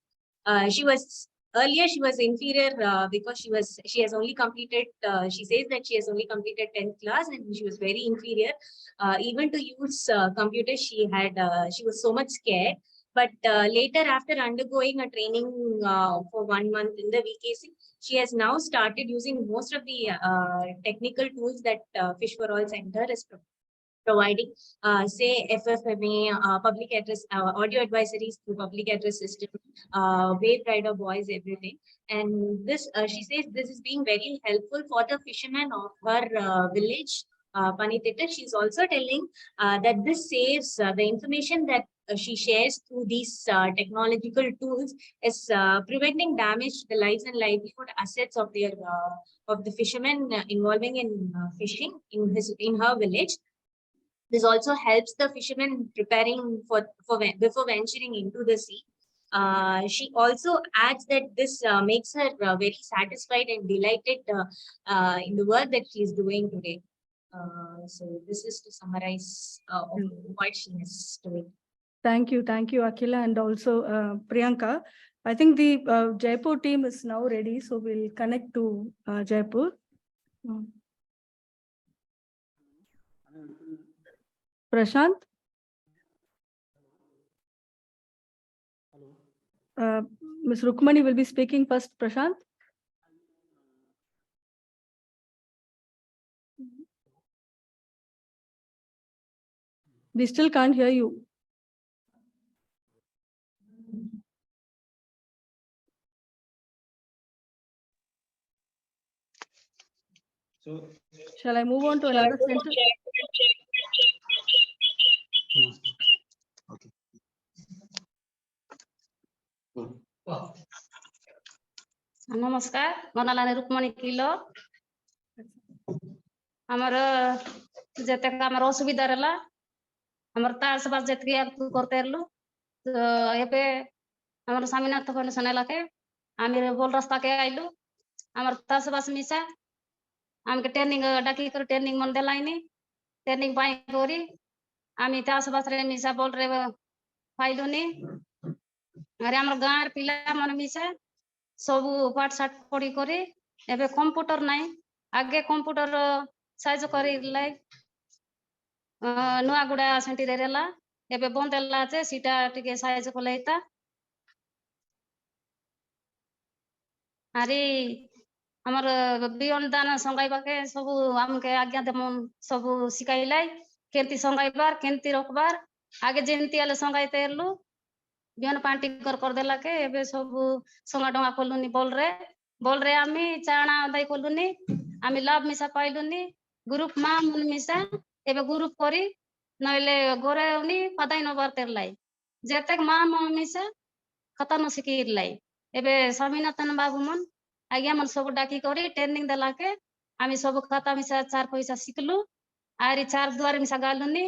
Earlier she was inferior because she has only completed, she says that she has only completed 10th class and she was very inferior. Even to use computers, she was so much scared. But later, after undergoing a training for 1 month in the VKC, she has now started using most of the technical tools that Fish for All Center is providing, say FFMA, public address, audio advisories through public address system, wave rider boys, everything. And this, she says, this is being very helpful for the fishermen of her village, Panithitta. She's also telling that this saves the information that she shares through these technological tools is preventing damage to the lives and livelihood assets of the fishermen involving in fishing in her village. This also helps the fishermen preparing before venturing into the sea. She also adds that this makes her very satisfied and delighted in the work that she is doing today. So this is to summarize what she is doing. Thank you, Akila, and also Priyanka. I think the Jaipur team is now ready, so we'll connect to Jaipur. Prashant? Ms. Rukmani will be speaking first. Prashant? We still can't hear you. So, shall I move on to another center? Okay. नमस्कार, मोर नाम Rukmini kilo. हमर जते हमर असुविधा रहला हमर तास बास जते करते रहलु तो एबे हमर स्वामीनाथ फाउंडेशन लाके आमी बोल रास्ता के आइलु हमर तास बास मिसा आमके ट्रेनिंग डाकी कर ट्रेनिंग मन देलाइनी ट्रेनिंग पाई करी आमी तास बास रे मिसा बोल रे पाइलुनी अरे हमर गांर पिला मन मिसा सब पाठ साठ पढ़ी करी एबे कंप्यूटर नहीं आगे कंप्यूटर साइज करी लाई नुआ गुड़ा सेंटी देला एबे बंद देला जे सीटा टिके साइज कोलेता अरे हमर बियन दाना संगाइबा के सब हमके आज्ञा देमन सब सिखाइलाई केंती संगाइबार केंती रखबार आगे जेंती आले संगाइते एलु बियन पांटी कर देला के एबे सब संगा डंगा कोलुनी बोल रे आमी चाणा दाई कोलुनी आमी लाभ मिसा पाइलुनी ग्रुप मा मन मिसा एबे ग्रुप करी नइले गोरे उनी पदाई न बारतेर लाई जेतेक मा मन मिसा खता न सिकिर लाई एबे स्वामीनाथन बाबू मन आज्ञा मन सब डाकी करी ट्रेनिंग देला के आमी सब खाता मिसा चार पैसा सिकलु आरी चार द्वार मिसा गालुनी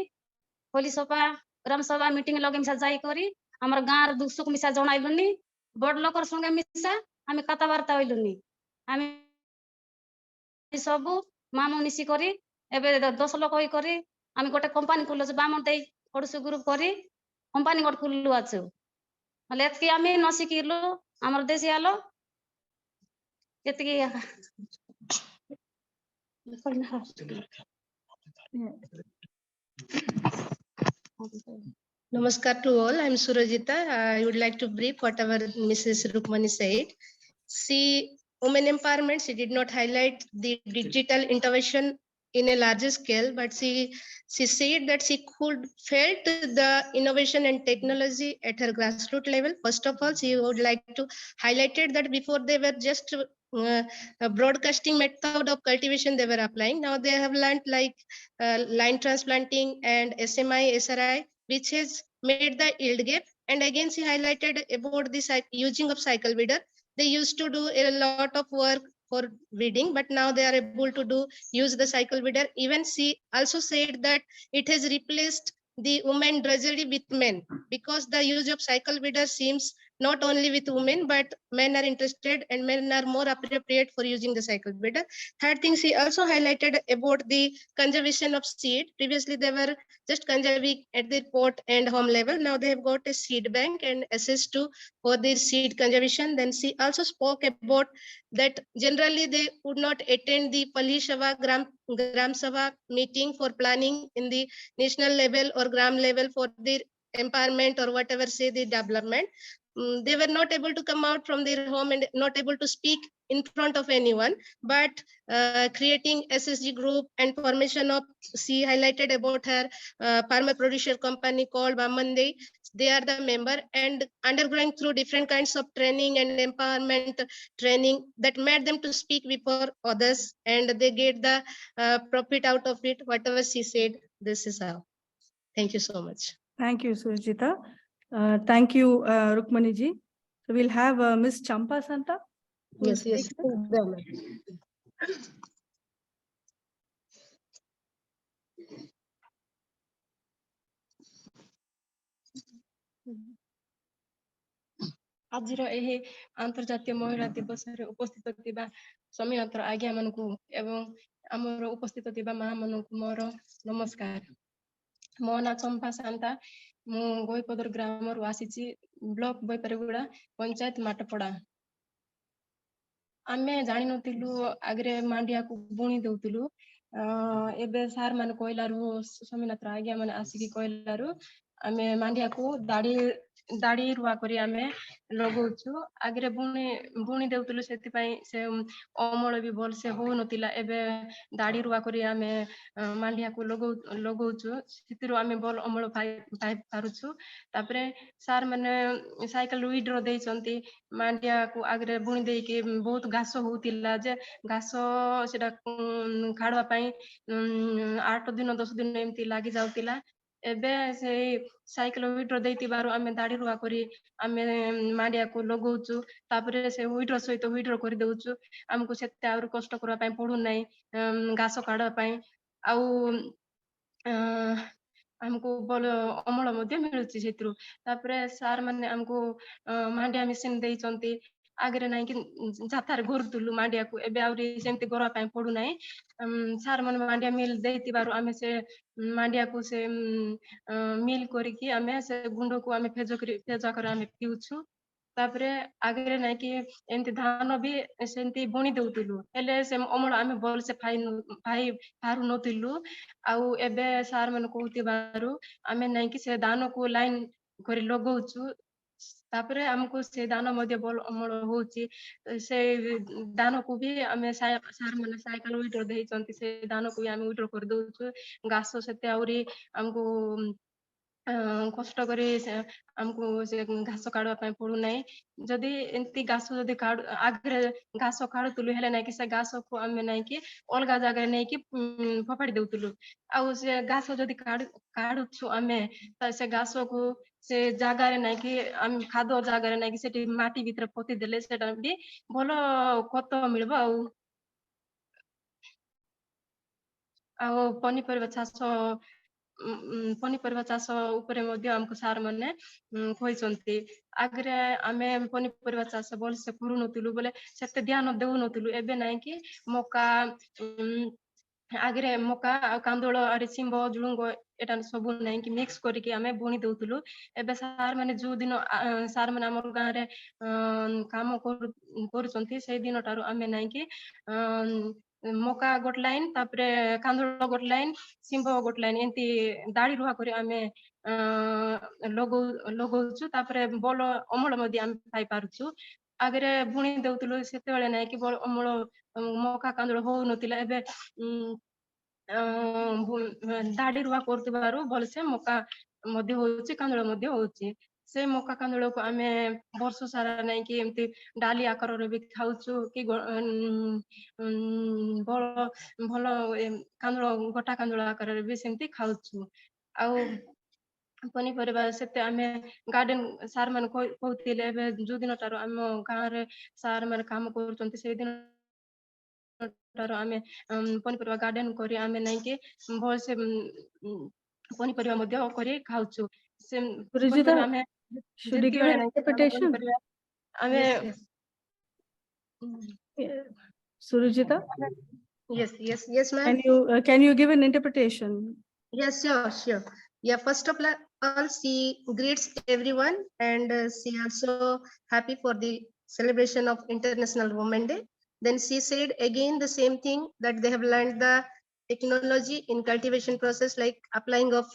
पुलिस सभा ग्राम सभा मीटिंग लगे मिसा जाई करी हमर गांर दुख सुख मिसा जणाइलुनी बड़ लोकर संगे मिसा आमी कथा वार्ता होइलुनी आमी सब मामू मिसी करी एबे 10 लोक होई करी आमी गोटे कंपनी खुललो बामन देई पड़ोसी ग्रुप करी कंपनी गोट खुललु आछु लेतकी आमी न सिकिलु हमर देसी आलो एतकी Namaskar to all. I'm Surajita. I would like to brief whatever Mrs. Rukmani said. She women empowerment. She did not highlight the digital intervention in a larger scale, but she said that she could felt the innovation and technology at her grassroots level. First of all, she would like to highlighted that before they were just a broadcasting method of cultivation they were applying. Now they have learned like line transplanting and SMI, SRI, which has made the yield gap. And again, she highlighted about the using of cycle weeder. They used to do a lot of work for weeding, but now they are able to use the cycle weeder. Even she also said that it has replaced the women drudgery with men, because the use of cycle weeder seems not only with women, but men are interested and men are more appropriate for using the cycle weeder. Third thing, she also highlighted about the conservation of seed. Previously, they were just conserving at the pot and home level. Now they have got a seed bank and access to for their seed conservation. Then she also spoke about that generally they would not attend the Pali Sabha, Gram Sabha meeting for planning in the national level or gram level for their empowerment or whatever say the development. They were not able to come out from their home and not able to speak in front of anyone, but creating SSG group and formation of, she highlighted about her farmer producer company called Bamande. They are the member and undergoing through different kinds of training and empowerment training that made them to speak before others, and they get the profit out of it, whatever she said. This is how. Thank you so much. Thank you, Sujita. Thank you, Rukmaniji. So we'll have Ms. Champa Santa. who will Yes. speak next. ଆଜିର ଏହି ଆନ୍ତର୍ଜାତୀୟ ମହିଳା ଦିବସରେ ଉପସ୍ଥିତ ଥିବା ସମ୍ମାନିତ ଆଜ୍ଞା ମାନଙ୍କୁ ଏବଂ ଆମର ଉପସ୍ଥିତ ଥିବା ମା ମାନଙ୍କୁ ମୋର ନମସ୍କାର। ମୋ ନାଁ ଚମ୍ପା ସାନ୍ତା। ମୁଁ ଗୋଇପଦର ଗ୍ରାମରୁ ଆସିଛି, ବ୍ଲକ ବୈପାରୀଗୁଡ଼ା, ପଞ୍ଚାୟତ ମାଟପଡ଼ା। ଆମେ ଜାଣିନଥିଲୁ ଆଗରେ ମାଣ୍ଡିଆକୁ ବୁଣି ଦଉଥିଲୁ। ଏବେ ସାର୍ ମାନେ କହିଲାରୁ, ସ୍ୱାମୀନାଥ ଆଜ୍ଞା ମାନେ ଆସିକି କହିଲାରୁ ଆମେ ମାଣ୍ଡିଆକୁ ଦାଢି ରୁଆ କରି ଆମେ ଲଗଉଛୁ। ଆଗରେ ବୁଣି ଦେଉଥିଲୁ, ସେଥିପାଇଁ ସେ ଅମଳ ବି ଭଲସେ ହଉନଥିଲା। ଏବେ ଦାଢି ରୁଆ କରି ଆମେ ମାଣ୍ଡିଆକୁ ଲଗଉଛୁ, ସେଥିରୁ ଆମେ ଭଲ ଅମଳ ପାଇ ପାରୁଛୁ। ତାପରେ ସାର୍ ମାନେ ସାଇକେଲ ୱିଡ୍ର ଦେଇଛନ୍ତି। ମାଣ୍ଡିଆକୁ ଆଗରେ ବୁଣି ଦେଇକି ବହୁତ ଘାସ ହଉଥିଲା ଯେ ଘାସ ସେଟା କାଢିବା ପାଇଁ 8 ଦିନ 10 ଦିନ ଏମିତି ଲାଗି ଯାଉଥିଲା। ଏବେ ସେଇ ସାଇକେଲ ୱିଡ୍ର ଦେଇଥିବାରୁ ଆମେ ଦାଢି ରୁଆ କରି ଆମେ ମାଣ୍ଡିଆକୁ ଲଗଉଛୁ। ତାପରେ ସେ ୱିଡ୍ର ସହିତ ୱିଡ୍ର କରିଦଉଛୁ। ଆମକୁ ସେତେ ଆହୁରି କଷ୍ଟ କରିବା ପାଇଁ ପଡୁନାହିଁ ଘାସ କାଢିବା ପାଇଁ। ଆଉ ଆମକୁ ଭଲ ଅମଳ ମଧ୍ୟ ମିଳୁଛି ସେଥିରୁ। ତାପରେ ସାର୍ ମାନେ ଆମକୁ ମାଣ୍ଡିଆ ମେସିନ୍ ଦେଇଛନ୍ତି। ଆଗରେ ନାଇଁକି ଯାତ୍ରାରେ ଘୁରୁଥିଲୁ ମାଣ୍ଡିଆକୁ, ଏବେ ଆହୁରି ସେମିତି କରିବା ପାଇଁ ପଡୁନାହିଁ। ସାର୍ ମାନେ ମାଣ୍ଡିଆ ମିଲ୍ ଦେଇଥିବାରୁ ଆମେ ସେ ମାଣ୍ଡିଆକୁ ସେ ମିଲ୍ କରିକି ଆମେ ସେ ଗୁଣ୍ଡକୁ ଆମେ ଫେଜ କରି ଆମେ ପିଉଛୁ। ତାପରେ ଆଗରେ ନାଇଁକି ଏମିତି ଧାନ ବି ସେମିତି ବୁଣି ଦଉଥିଲୁ, ହେଲେ ସେ ଅମଳ ଆମେ ଭଲସେ ପାରୁନଥିଲୁ। ଆଉ ଏବେ ସାର୍ ମାନେ କହୁଥିବାରୁ ଆମେ ନାଇଁକି ସେ ଧାନକୁ ଲାଇନ କରି ଲଗଉଛୁ। ତାପରେ ଆମକୁ ସେ ଧାନ ମଧ୍ୟ ଭଲ ଅମଳ ହଉଛି। ସେ ଧାନକୁ ବି ଆମେ ସାର୍ ମାନେ ସାଇକେଲ ୱିଡ୍ର ଦେଇଛନ୍ତି, ସେ ଧାନକୁ ବି ଆମେ ୱିଡ୍ର କରିଦଉଛୁ। ଘାସ ସେତେ ଆହୁରି ଆମକୁ କଷ୍ଟ କରି ଆମକୁ ସେ ଘାସ କାଢିବା ପାଇଁ ପଡୁନାହିଁ। ଯଦି ଏମିତି ଘାସ ଯଦି ଆଗରେ ଘାସ କାଢୁଥିଲୁ, ହେଲେ ନାଇଁକି ସେ ଘାସକୁ ଆମେ ନାଇଁକି ଅଲଗା ଜାଗାରେ ନେଇକି ଫୋପାଡି ଦଉଥିଲୁ। ଆଉ ସେ ଘାସ ଯଦି କାଢୁଛୁ ଆମେ, ସେ ଘାସକୁ ସେ ଜାଗାରେ ନାଇଁକି ଆମେ ଖାଦ ଜାଗାରେ ନାଇଁକି ସେଠି ମାଟି ଭିତରେ ପୋତି ଦେଲେ ସେଟା ବି ଭଲ ଖତ ମିଳିବ। ଆଉ ପନିପରିବା ଚାଷ ଉପରେ ମଧ୍ୟ ଆମକୁ ସାର୍ ମାନେ କହିଛନ୍ତି। ଆଗରେ ଆମେ ପନିପରିବା ଚାଷ ଭଲସେ କରୁନଥିଲୁ ବୋଲେ ସେତେ ଧ୍ୟାନ ଦଉନଥିଲୁ। ଏବେ ନାଇଁକି ମକା, ଆଗରେ ମକା ଆଉ କାନ୍ଦୁଳ, ଶିମ୍ବ, ଝୁଡୁଙ୍ଗ ଏଟା ସବୁ ନାଇଁକି ମିକ୍ସ କରିକି ଆମେ ବୁଣି ଦଉଥିଲୁ। ଏବେ ସାର୍ ମାନେ ଯୋଉ ଦିନ ସାର୍ ମାନେ ଆମର ଗାଁରେ କାମ କରୁଛନ୍ତି, ସେଇ ଦିନ ଠାରୁ ଆମେ ନାଇଁକି ମକା ଗୋଟେ ଲାଇନ, ତାପରେ କାନ୍ଦୁଳ ଗୋଟେ ଲାଇନ, ଶିମ୍ବ ଗୋଟେ ଲାଇନ, ଏମିତି ଦାଢି ରୁଆ କରି ଆମେ ଲଗଉଛୁ। ତାପରେ ଭଲ ଅମଳ ମଧ୍ୟ ଆମେ ପାଇପାରୁଛୁ। ଆଗରେ ବୁଣି ଦଉଥିଲୁ ସେତେବେଳେ ନାଇଁ କି ଅମଳ ମକା କାନ୍ଦୁଳ ହଉନଥିଲା ଏବେ ଧାଡି ରୁଆ କରୁଥିବାରୁ ଭଲସେ ମକା ମଧ୍ୟ ହଉଛି କାନ୍ଦୁଳ ମଧ୍ୟ ହଉଛି। ସେ ମକା କାନ୍ଦୁଳକୁ ଆମେ ବର୍ଷ ସାରା ନାଇକି ଏମିତି ଡାଲି ଆକାରରେ ବି ଖାଉଛୁ କି ଭଲ କାନ୍ଦୁଳ ଗୋଟା କାନ୍ଦୁଳ ଆକାରରେ ବି ସେମିତି ଖାଉଛୁ। ଆଉ ପନିପରିବା ସେତେ ଆମେ ଗାର୍ଡେନ ସାର୍ ମାନେ କହୁଥିଲେ ଏବେ ଯୋଉ ଦିନ ଠାରୁ ଆମ ଗାଁରେ ସାର୍ ମାନେ କାମ କରୁଛନ୍ତି ସେଇଦିନ ଆମେ ପନିପରିବା ଗାର୍ଡେନ କରି ଆମେ ନାଇକି ଭଲସେ ପନିପରିବା ମଧ୍ୟ କରି ଖାଉଛୁ। ସେ Surijita, ପନିପରିବା ଆମେ should you give ଯେତେବେଳେ an ନାଇକି ଆମ interpretation? ପନିପରିବା ଆମେ Surijita, Yes, ma'am. can you give an interpretation? Yes, sure. Yeah, first of all, she greets everyone, and she also happy for the celebration of International Women's Day. Then she said again the same thing, that they have learned the technology in cultivation process, like applying of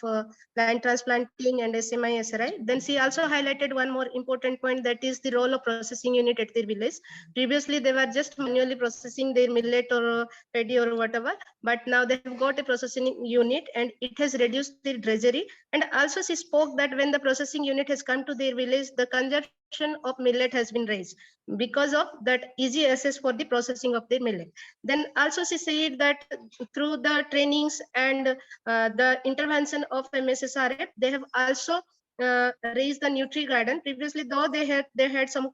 plant transplanting and SMI, SRI. Then she also highlighted one more important point, that is the role of processing unit at their village. Previously, they were just manually processing their millet or paddy or whatever, but now they have got a processing unit and it has reduced their drudgery. And also she spoke that when the processing unit has come to their village, the consumption of millet has been raised because of that easy access for the processing of their millet. Then also she said that through the trainings and the intervention of Mssrf, they have also raised the nutri garden. Previously, though they had some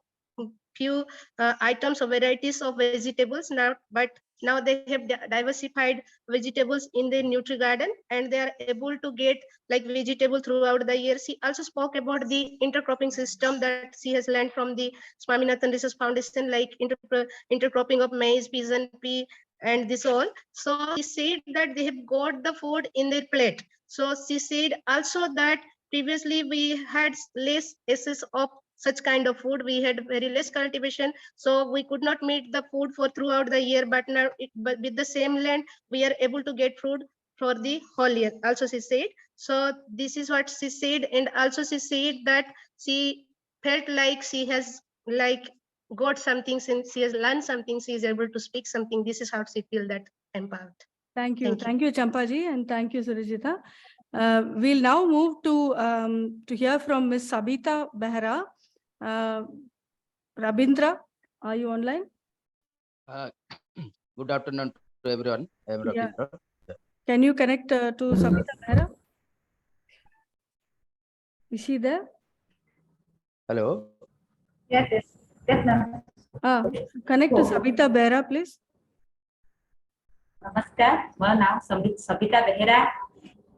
few items or varieties of vegetables now, but now they have diversified vegetables in their nutri garden, and they are able to get like vegetable throughout the year. She also spoke about the intercropping system that she has learned from the Swaminathan Research Foundation, like intercropping of maize, pigeon pea, and this all. So she said that they have got the food in their plate. So she said also that previously we had less access of such kind of food. We had very less cultivation, so we could not meet the food for throughout the year, but now but with the same land we are able to get food for the whole year also, she said. So this is what she said. And also she said that she felt like she has like got something, since she has learned something, she is able to speak something. This is how she feel that empowered. Thank you, Champaji, and thank you, Surijita. We'll now move to hear from Ms. Sabita Behra. Rabindra, are you online? Good afternoon to everyone. I am Rabindra. Can you connect to Sabita Behra? Is she there? Hello. Yes, ma'am. Connect to Sabita Behra, please. नमस्कार, मोर नाम Sabita Behera.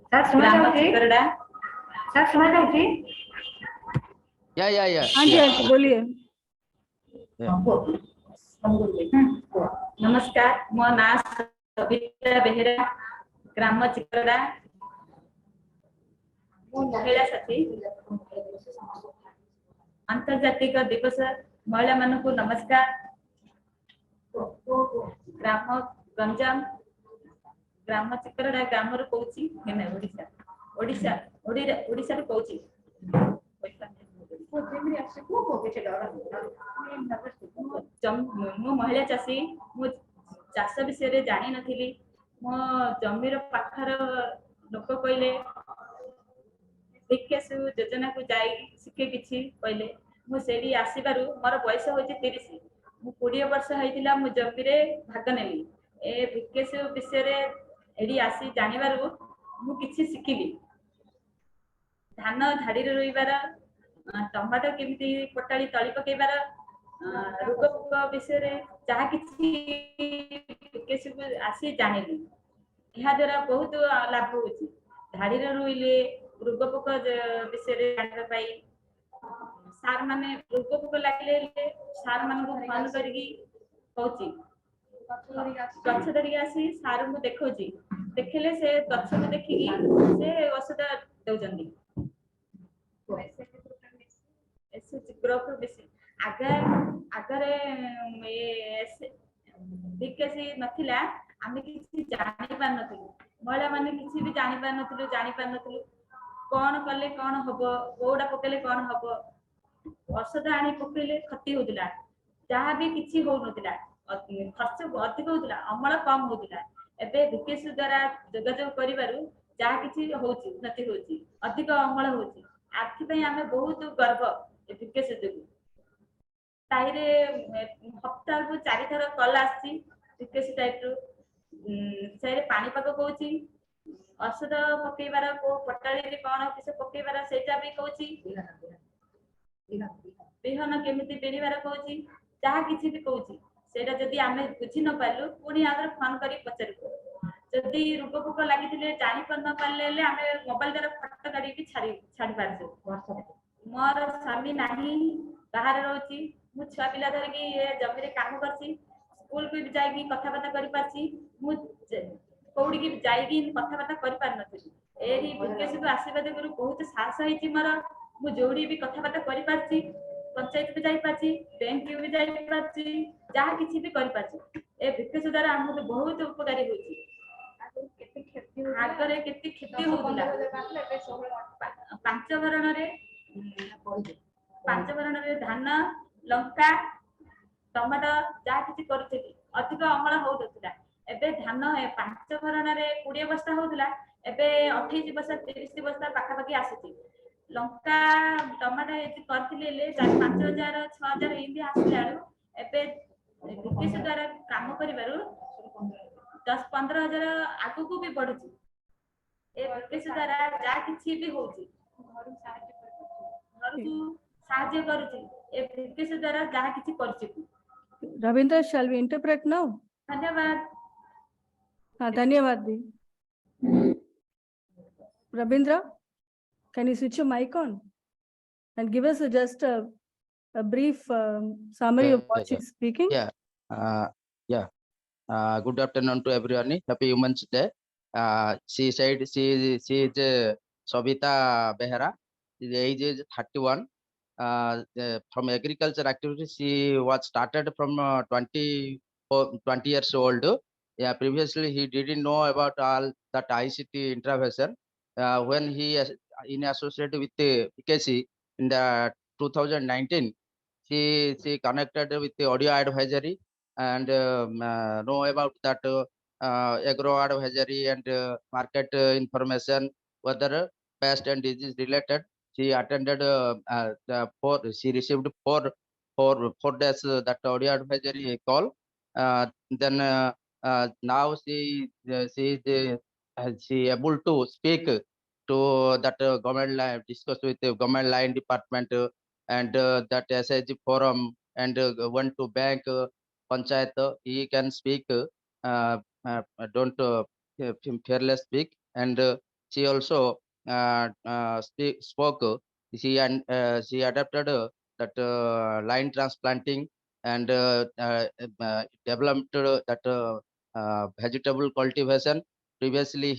Sir सुना जाउची? Yeah. हाँ जी, बोलिए। नमस्कार, मोर नाम सबिता बेहेरा, ग्राम चिकरडा। महिला साथी, अंतर्जातिक दिवस महिला मानकु नमस्कार। ग्राम गंजाम, ग्राम चिकरडा ग्राम रो कहूची केने ओडिसा ओडिसा ओडिसा रो कहूची। मु महिला चाषी, मु चाष विषय जानी नथिली। मो जमीर पाखर लोक कहले विकास योजना को जाई शिखे किछि कहले। मु सेडी आसीबारु मोर बयस होची 30। मु 20 वर्ष हैतिला मु जमी रे भाग नेली। ए विकास विषय रे एडी आसी जानिबारु मु किछि शिखिली। धान झाड़ी रे रोइबार, टमाटो केमिति पटाली तळी पकेइबार, रोग पोक विषय रे जहा किछि विकास आसी जानिली। एहा द्वारा बहुत लाभ होची। झाड़ी रे रोइले रोग पोक विषय रे जानिबा पाई सार माने रोग पोक लागले सार मान को फोन करगी कहूची गछ धरिक आसी सार को देखौची। देखले से गछ को देखिकी से औषध दउचंदी। ऐसे क्रॉप विषय आगरे विकासी नथिला, आमे किछि जानि पार नथिलु। महिला माने किछि भी जानि पार नथिलु कोन कले कोन हबो, कोडा पकेले कोन हबो। औषध आनी पकेले खती होदिला, ଯାହା ବି କିଛି ହଉନଥିଲା, ଖର୍ଚ୍ଚ ଅଧିକ ହଉଥିଲା, ଅମଳ କମ ହଉଥିଲା। ଏବେ ଭିକେସି ଦ୍ୱାରା ଯୋଗାଯୋଗ କରିବାରୁ ଯାହା କିଛି ହଉଛି, ଉନ୍ନତି ହଉଛି, ଅଧିକ ଅମଳ ହଉଛି। ଆଥିପାଇଁ ଆମେ ବହୁତ ଗର୍ବ ଏ ଭିକେସି ଯୋଗୁଁ। ତାହିରେ ହପ୍ତାହକୁ 4 ଥର କଲ୍ ଆସିଛି ଭିକେସି ଟାଇପରୁ। ସେଇରେ ପାଣିପାଗ କହୁଛି, ଔଷଧ ପକେଇବାର କୋଉ ପଟାଳିରେ କଣ କିସ ପକେଇବାର ସେଇଟା ବି କହୁଛି, ବିହନ କେମିତି କିଣିବାର କହୁଛି, ଯାହା କିଛି ବି କହୁଛି। ସେଇଟା ଯଦି ଆମେ ବୁଝି ନ ପାରିଲୁ ପୁଣି ଆଗରେ ଫୋନ କରି ପଚାରିବୁ। ଯଦି ରୋଗ ଫୋଗ ଲାଗିଥିଲେ ଜାଣି ନ ପାରିଲେ ଆମେ ମୋବାଇଲ ଦ୍ୱାରା ଫଟୋ କାଢିକି ଛାଡି ପାରୁଛୁ। ମୋର ସ୍ୱାମୀ ନାହିଁ, ବାହାରେ ରହୁଛି। ମୁଁ ଛୁଆ ପିଲା ଧରିକି ଏ ଜମିରେ କାମ କରୁଛି, ସ୍କୁଲକୁ ବି ଯାଇକି କଥାବାର୍ତ୍ତା କରିପାରୁଛି। ମୁଁ କୋଉଠିକି ଯାଇକି କଥାବାର୍ତ୍ତା କରିପାରୁନଥିଲି। ଏଇ ଭିକେସିକୁ ଆସିବା ଯୋଗୁଁ ବହୁତ ସାହସ ହେଇଛି ମୋର। ମୁଁ ଯୋଉଠି ବି କଥାବାର୍ତ୍ତା କରିପାରୁଛି, ପଞ୍ଚାୟତକୁ ଯାଇପାରୁଛି, ବ୍ୟାଙ୍କକୁ ବି ଯାଇପାରୁଛି, ଯାହା କିଛି ବି କରିପାରୁଛି। ଏ ଭିକେସି ଦ୍ୱାରା ଆମକୁ ବହୁତ ଉପକାରୀ ହଉଛି। ଆଗରେ କେତେ କ୍ଷତି ହଉଥିଲା। 5 ଭରଣରେ ଧାନ, ଲଙ୍କା, ଟମାଟୋ ଯାହା କିଛି କରୁଥିଲି, ଅଧିକ ଅମଳ ହଉନଥିଲା। ଏବେ ଧାନ 5 ଭରଣରେ 20 ବସ୍ତା ହଉଥିଲା, ଏବେ 28 ବସ୍ତା 30 ବସ୍ତା ପାଖାପାଖି ଆସୁଛି। ଲଙ୍କା ଟମାଟୋ ଏଠି କରିଥିଲେ 4-5 ହଜାର 6 ହଜାର ଏମିତି ଆସିଲା ବେଳୁ ଏବେ ଭିକେସି ଦ୍ୱାରା କାମ କରିବାରୁ 10-15 ହଜାର ଆଗକୁ ବି ବଢୁଛି। ଏ ଭିକେସି ଦ୍ୱାରା ଯାହା କିଛି ବି ହଉଛି, ଘରକୁ ସାହାଯ୍ୟ କରୁଛି। ଏ ଭିକେସି ଦ୍ୱାରା ଯାହା କିଛି କରୁଛି। Ravindra, shall we interpret now? ଧନ୍ୟବାଦ। Dhanyavad. Ravindra, can you switch your mic on and give us just a brief summary of what she's speaking? Yeah. Good afternoon to everyone. Happy Women's Day. She said she is Sobita Behera. The age is 31. From agriculture activity, she was started from 20 years old. Yeah, previously he didn't know about all that ICT intervention. When he in associated with the PKC in the 2019, she connected with the audio advisory and know about that agro advisory and market information, whether pest and disease related. She attended she received four days that audio advisory call. Then now she able to speak to that government line, discuss with the government line department and that SIG forum and went to bank, panchayat. He can speak, don't fearless speak, and she also spoke. She adapted that line transplanting and developed that vegetable cultivation. Previously,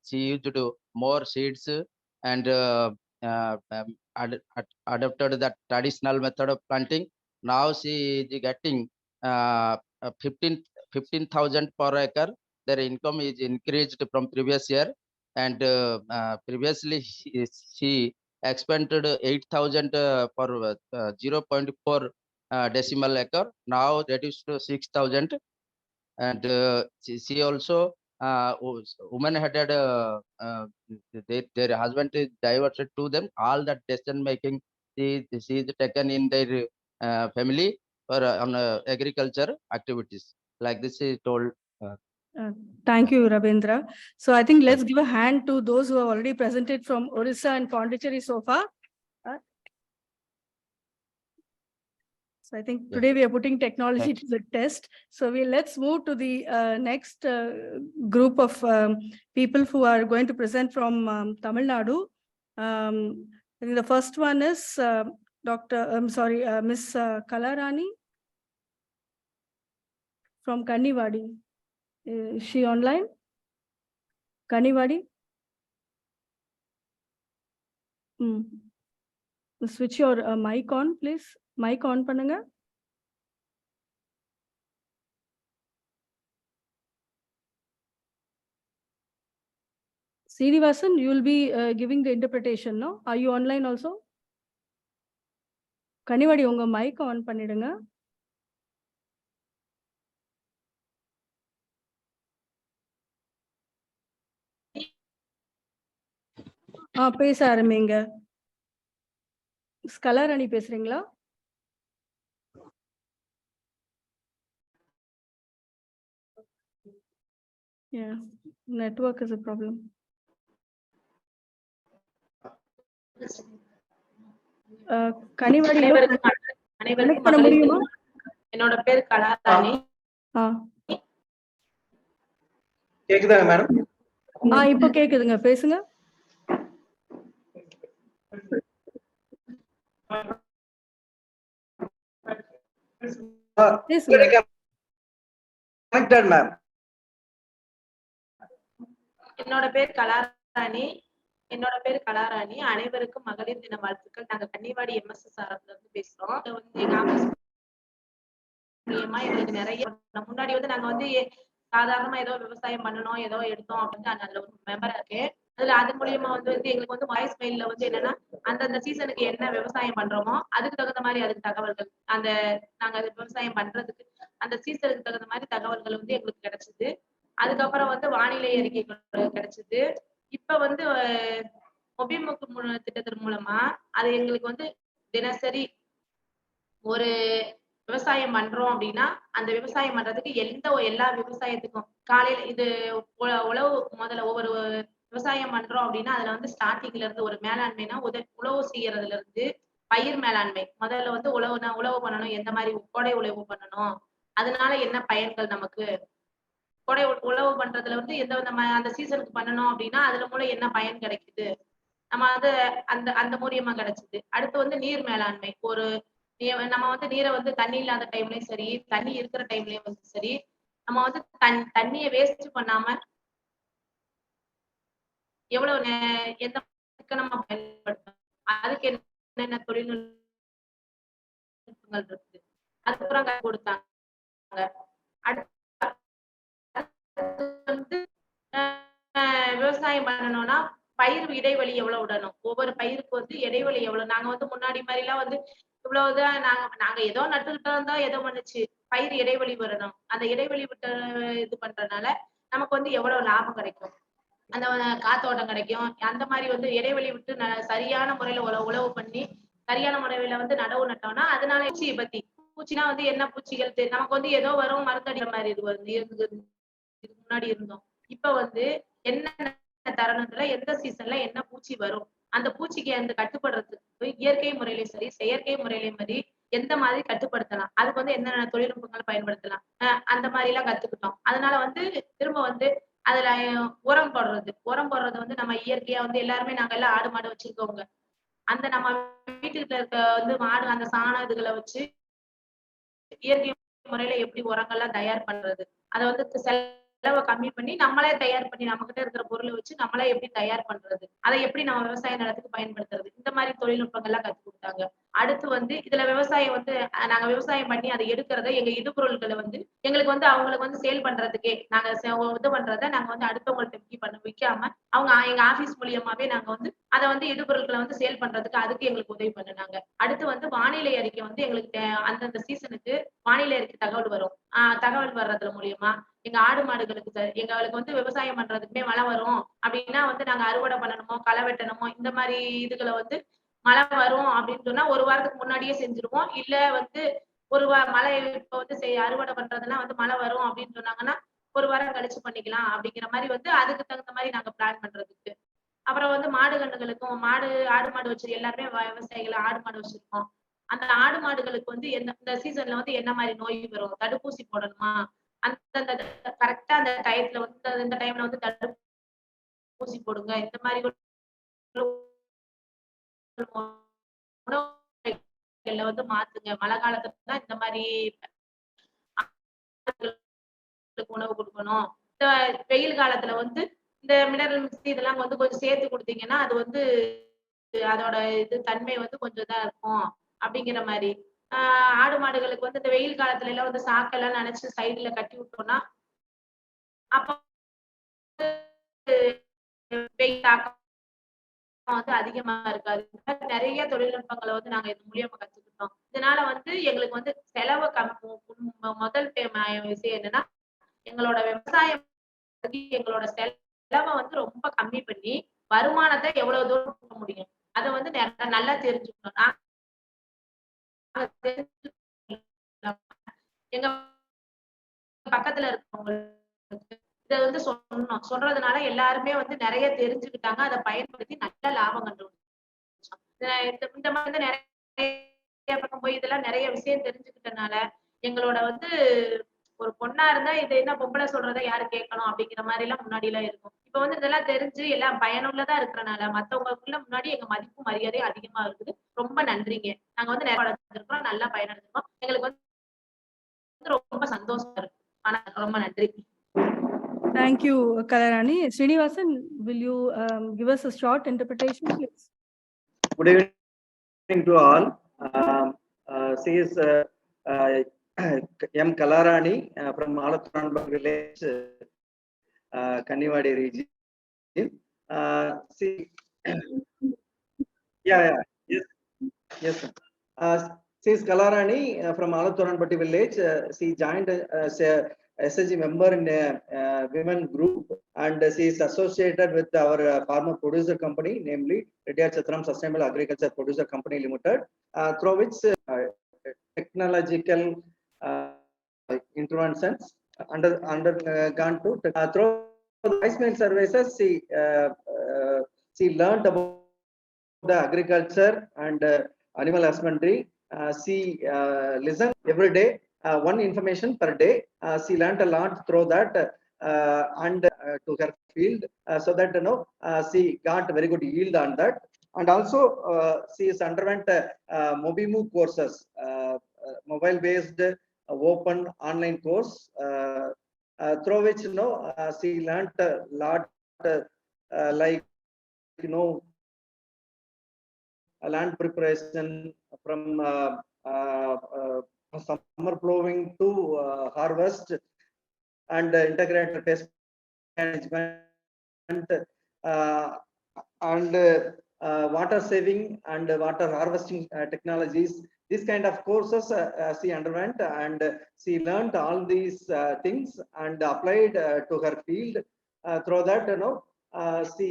she used more seeds and adopted that traditional method of planting. Now she is getting 15,000 per acre. Their income is increased from previous year, and previously she expended 8,000 for 0.4 decimal acre. Now reduced to 6,000, and she also women had their husband is diverted to them. All that decision making she is taken in their family for on agriculture activities. Like this is told. Thank you, Ravindra. So I think let's give a hand to those who have already presented from Orissa and Pondicherry so far. So I think today we are putting technology to the test. So let's move to the next group of people who are going to present from Tamil Nadu. I think the first one is Miss Kalarani from Kanivadi. Is she online? Kanivadi? Switch your mic on, please. Mic on பண்ணுங்க. Srinivasan, you will be giving the interpretation, no? Are you online also? Kanivadi, unga mic on பண்ணிடுங்க. பேச ஆரம்பிங்க. ஸ்கலராணி பேசுறீங்களா? Yeah, network is a problem. கனிவாடி அனைவருக்கும் பண்ண முடியுமா? என்னோட பேர் கலாராணி. கேக்குதாங்க மேடம்? இப்போ கேக்குதுங்க, பேசுங்க. என்னோட பேர் கலாராணி. அனைவருக்கும் மகளிர் தின வாழ்த்துக்கள். நாங்க கன்னிவாடி MSSRF இருந்து பேசுறோம். எங்க ஆபீஸ் மூலியமா எங்களுக்கு நிறைய முன்னாடி நாங்க சாதாரணமா ஏதோ விவசாயம் பண்ணணும், ஏதோ எடுத்தோம் அப்படின்னு அதுல ஒரு மெம்பரா இருக்கேன். அதுல அது மூலியமா எங்களுக்கு வாய்ஸ் மெயில்ல என்னன்னா அந்தந்த சீசனுக்கு என்ன விவசாயம் பண்றோமோ அதுக்கு தகுந்த மாதிரி அதுக்கு தகவல்கள் நாங்க விவசாயம் பண்றதுக்கு அந்த சீசனுக்கு தகுந்த மாதிரி தகவல்கள் எங்களுக்கு கிடைச்சது. அதுக்கப்புறம் வானிலை அறிக்கைகள் கிடைச்சது. இப்ப மொபிமுக்கு திட்டத்தின் மூலமா அது எங்களுக்கு தினசரி ஒரு விவசாயம் பண்றோம் அப்படின்னா அந்த விவசாயம் பண்றதுக்கு எல்லா விவசாயத்துக்கும் காலையில இது உழவு முதல்ல ஒவ்வொரு விவசாயம் பண்றோம் அப்படின்னா அதுல ஸ்டார்டிங்ல இருந்து ஒரு மேலாண்மைனா உழவு செய்யறதுல இருந்து பயிர் மேலாண்மை முதல்ல உழவு பண்ணணும், எந்த மாதிரி கோடை உழவு பண்ணணும், அதனால என்ன பயன்கள் நமக்கு, கோடை உழவு பண்றதுல எந்த அந்த சீசனுக்கு பண்ணணும் அப்படின்னா அதுல மூலம் என்ன பயன் கிடைக்குது, நம்ம அந்த அந்த மூலியமா கிடைச்சது. அடுத்து நீர் மேலாண்மை. நம்ம நீரை தண்ணி இல்லாத டைம்லயும் சரி, தண்ணி இருக்கிற டைம்லயும் சரி, நம்ம தண்ணியை வேஸ்ட் பண்ணாம எவ்வளவு எந்த சிக்கனமா பயன்படுத்தணும், அதுக்கு என்னென்ன தொழில்நுட்பங்கள் இருக்கு அதுக்கப்புறம் கொடுத்தாங்க. அடுத்து விவசாயம் பண்ணணும்னா பயிர் இடைவெளி எவ்வளவு விடணும், ஒவ்வொரு பயிருக்கு இடைவெளி எவ்வளவு. நாங்க முன்னாடி மாதிரி எல்லாம் இவ்வளவுதான் நாங்க ஏதோ நட்டுக்கிட்டோம் இருந்தா ஏதோ பண்ணுச்சு, பயிர் இடைவெளி வரணும். அந்த இடைவெளி விட்டு இது பண்றதுனால நமக்கு எவ்வளவு லாபம் கிடைக்கும், அந்த காத்தோட்டம் கிடைக்கும். அந்த மாதிரி இடைவெளி விட்டு சரியான முறையில உழவு பண்ணி சரியான முறையில நடவு நட்டோம்னா அதனால பூச்சியை பத்தி பூச்சினா என்ன பூச்சிகள் நமக்கு ஏதோ வரும் மருந்தடிக்கிற மாதிரி இதுக்கு முன்னாடி இருந்தோம். இப்ப என்ன தருணத்துல எந்த சீசன்ல என்ன பூச்சி வரும், அந்த பூச்சிக்கு கட்டுப்படுறதுக்கு இயற்கை முறையிலையும் சரி செயற்கை முறையிலையும் சரி எந்த மாதிரி கட்டுப்படுத்தலாம், அதுக்கு என்னென்ன தொழில்நுட்பங்களை பயன்படுத்தலாம், அந்த மாதிரி எல்லாம் கத்துக்கிட்டோம். அதனால திரும்ப அதுல உரம் போடுறது நம்ம இயற்கையா எல்லாருமே நாங்க எல்லாம் ஆடு மாடு வச்சிருக்கோங்க. அந்த நம்ம வீட்டுல இருக்க மாடு அந்த சாண இதுகளை வச்சு இயற்கை முறையில எப்படி உரங்கள்லாம் தயார் பண்றது, அதை செலவை கம்மி பண்ணி நம்மளே தயார் பண்ணி நம்ம கிட்ட இருக்கிற பொருளை வச்சு நம்மளே எப்படி தயார் பண்றது, அதை எப்படி நம்ம விவசாய நிலத்துக்கு பயன்படுத்துறது, இந்த மாதிரி தொழில்நுட்பங்கள்லாம் கத்து கொடுத்தாங்க. அடுத்து இதுல விவசாயம் நாங்க விவசாயம் பண்ணி அதை எடுக்கிறத எங்க இடுபொருள்களை எங்களுக்கு அவங்களுக்கு சேல் பண்றதுக்கே நாங்க இது பண்றதை நாங்க அடுத்தவங்கள்ட்ட விற்காம அவங்க எங்க ஆபீஸ் மூலியமாவே நாங்க அதை இடுபொருட்களை சேல் பண்றதுக்கு அதுக்கு எங்களுக்கு உதவி பண்ணுனாங்க. அடுத்து வானிலை அறிக்கை எங்களுக்கு அந்தந்த சீசனுக்கு வானிலை அறிக்கை தகவல் வரும். தகவல் வர்றதுல மூலியமா எங்க ஆடு மாடுகளுக்கு எங்களுக்கு விவசாயம் பண்றதுக்குமே மழை வரும் அப்படின்னா நாங்க அறுவடை பண்ணணுமோ களை வெட்டணுமோ இந்த மாதிரி இதுகளை மழை வரும் அப்படின்னு சொன்னா ஒரு வாரத்துக்கு முன்னாடியே செஞ்சிருவோம். இல்ல ஒரு மழை இப்ப அறுவடை பண்றதுன்னா மழை வரும் அப்படின்னு சொன்னாங்கன்னா ஒரு வாரம் கழிச்சு பண்ணிக்கலாம் அப்படிங்கிற மாதிரி அதுக்கு தகுந்த மாதிரி நாங்க பிளான் பண்றதுக்கு. அப்புறம் மாடு கண்ணுகளுக்கும் ஆடு மாடு வச்சு எல்லாருமே விவசாயிகள் ஆடு மாடு வச்சிருக்கோம். அந்த ஆடு மாடுகளுக்கு இந்த சீசன்ல என்ன மாதிரி நோய் வரும், தடுப்பூசி போடணுமா, அந்த கரெக்டா அந்த டயத்துல இந்த டைம்ல தடுப்பூசி போடுங்க, இந்த மாதிரி உணவுல மாத்துங்க. மழை காலத்துல இந்த மாதிரி உணவு கொடுக்கணும். இந்த வெயில் காலத்துல இந்த மினரல் மிக்ஸ் இதெல்லாம் கொஞ்சம் சேர்த்து கொடுத்தீங்கன்னா அது அதோட இது தன்மை கொஞ்சம் இதா இருக்கும் அப்படிங்கிற மாதிரி. ஆடு மாடுகளுக்கு இந்த வெயில் காலத்துல எல்லாம் சாக்கெல்லாம் நினைச்சு சைடுல கட்டி விட்டோம்னா அப்ப வெயில் தாக்கம் அதிகமா இருக்காது. நிறைய தொழில்நுட்பங்களை நாங்க இது மூலியமா கத்துக்கிட்டோம். இதனால எங்களுக்கு செலவு முதல் விஷயம் என்னன்னா எங்களோட விவசாயம் எங்களோட செலவை ரொம்ப கம்மி பண்ணி வருமானத்தை எவ்வளவு தூரம் கொடுக்க முடியும் அதை வந்து நல்லா தெரிஞ்சுக்கணும். எங்க பக்கத்துல இருக்கவங்களுக்கு இதை வந்து சொல்றதுனால எல்லாருமே வந்து நிறைய தெரிஞ்சுக்கிட்டாங்க. அதை பயன்படுத்தி நல்ல லாபம் கண்டு இந்த மாதிரி வந்து நிறைய பக்கம் போய் இதெல்லாம் நிறைய விஷயம் தெரிஞ்சுக்கிட்டனால எங்களோட வந்து ஒரு பொண்ணா இருந்தா இது என்ன பொம்பளை சொல்றதை யாரு கேட்கணும் அப்படிங்கிற மாதிரி எல்லாம் முன்னாடி எல்லாம் இருக்கும். இப்ப வந்து இதெல்லாம் தெரிஞ்சு எல்லாம் பயனுள்ளதா இருக்கிறனால மத்தவங்களுக்குள்ள முன்னாடி எங்க மதிப்பு மரியாதை அதிகமா இருக்குது. ரொம்ப நன்றிங்க. நாங்க வந்து நிறைய வளர்ந்துருக்கோம், நல்லா பயனடைஞ்சிருக்கோம். எங்களுக்கு வந்து ரொம்ப சந்தோஷமா இருக்கு. ஆனா ரொம்ப நன்றி. Thank you, Kalarani. Srinivasan, will you give us a short interpretation, please? Good evening to all. She is M. Kalarani from Malathuranbag village, Kanniwadi region. Yes. She is Kalarani from Malathuranbag village. She joined as a SSG member in a women group, and she is associated with our farmer producer company, namely Reddyar Chatram Sustainable Agriculture Producer Company Limited, through which technological interventions undergone to through voicemail services. She learned about the agriculture and animal husbandry. She listened every day, one information per day. She learned a lot through that and to her field, so that she got very good yield on that. And also she has underwent Mobimu courses, mobile based open online course, through which she learned a lot, like land preparation from summer plowing to harvest, and integrated pest management, and water saving and water harvesting technologies. This kind of courses she underwent, and she learned all these things and applied to her field. Through that, she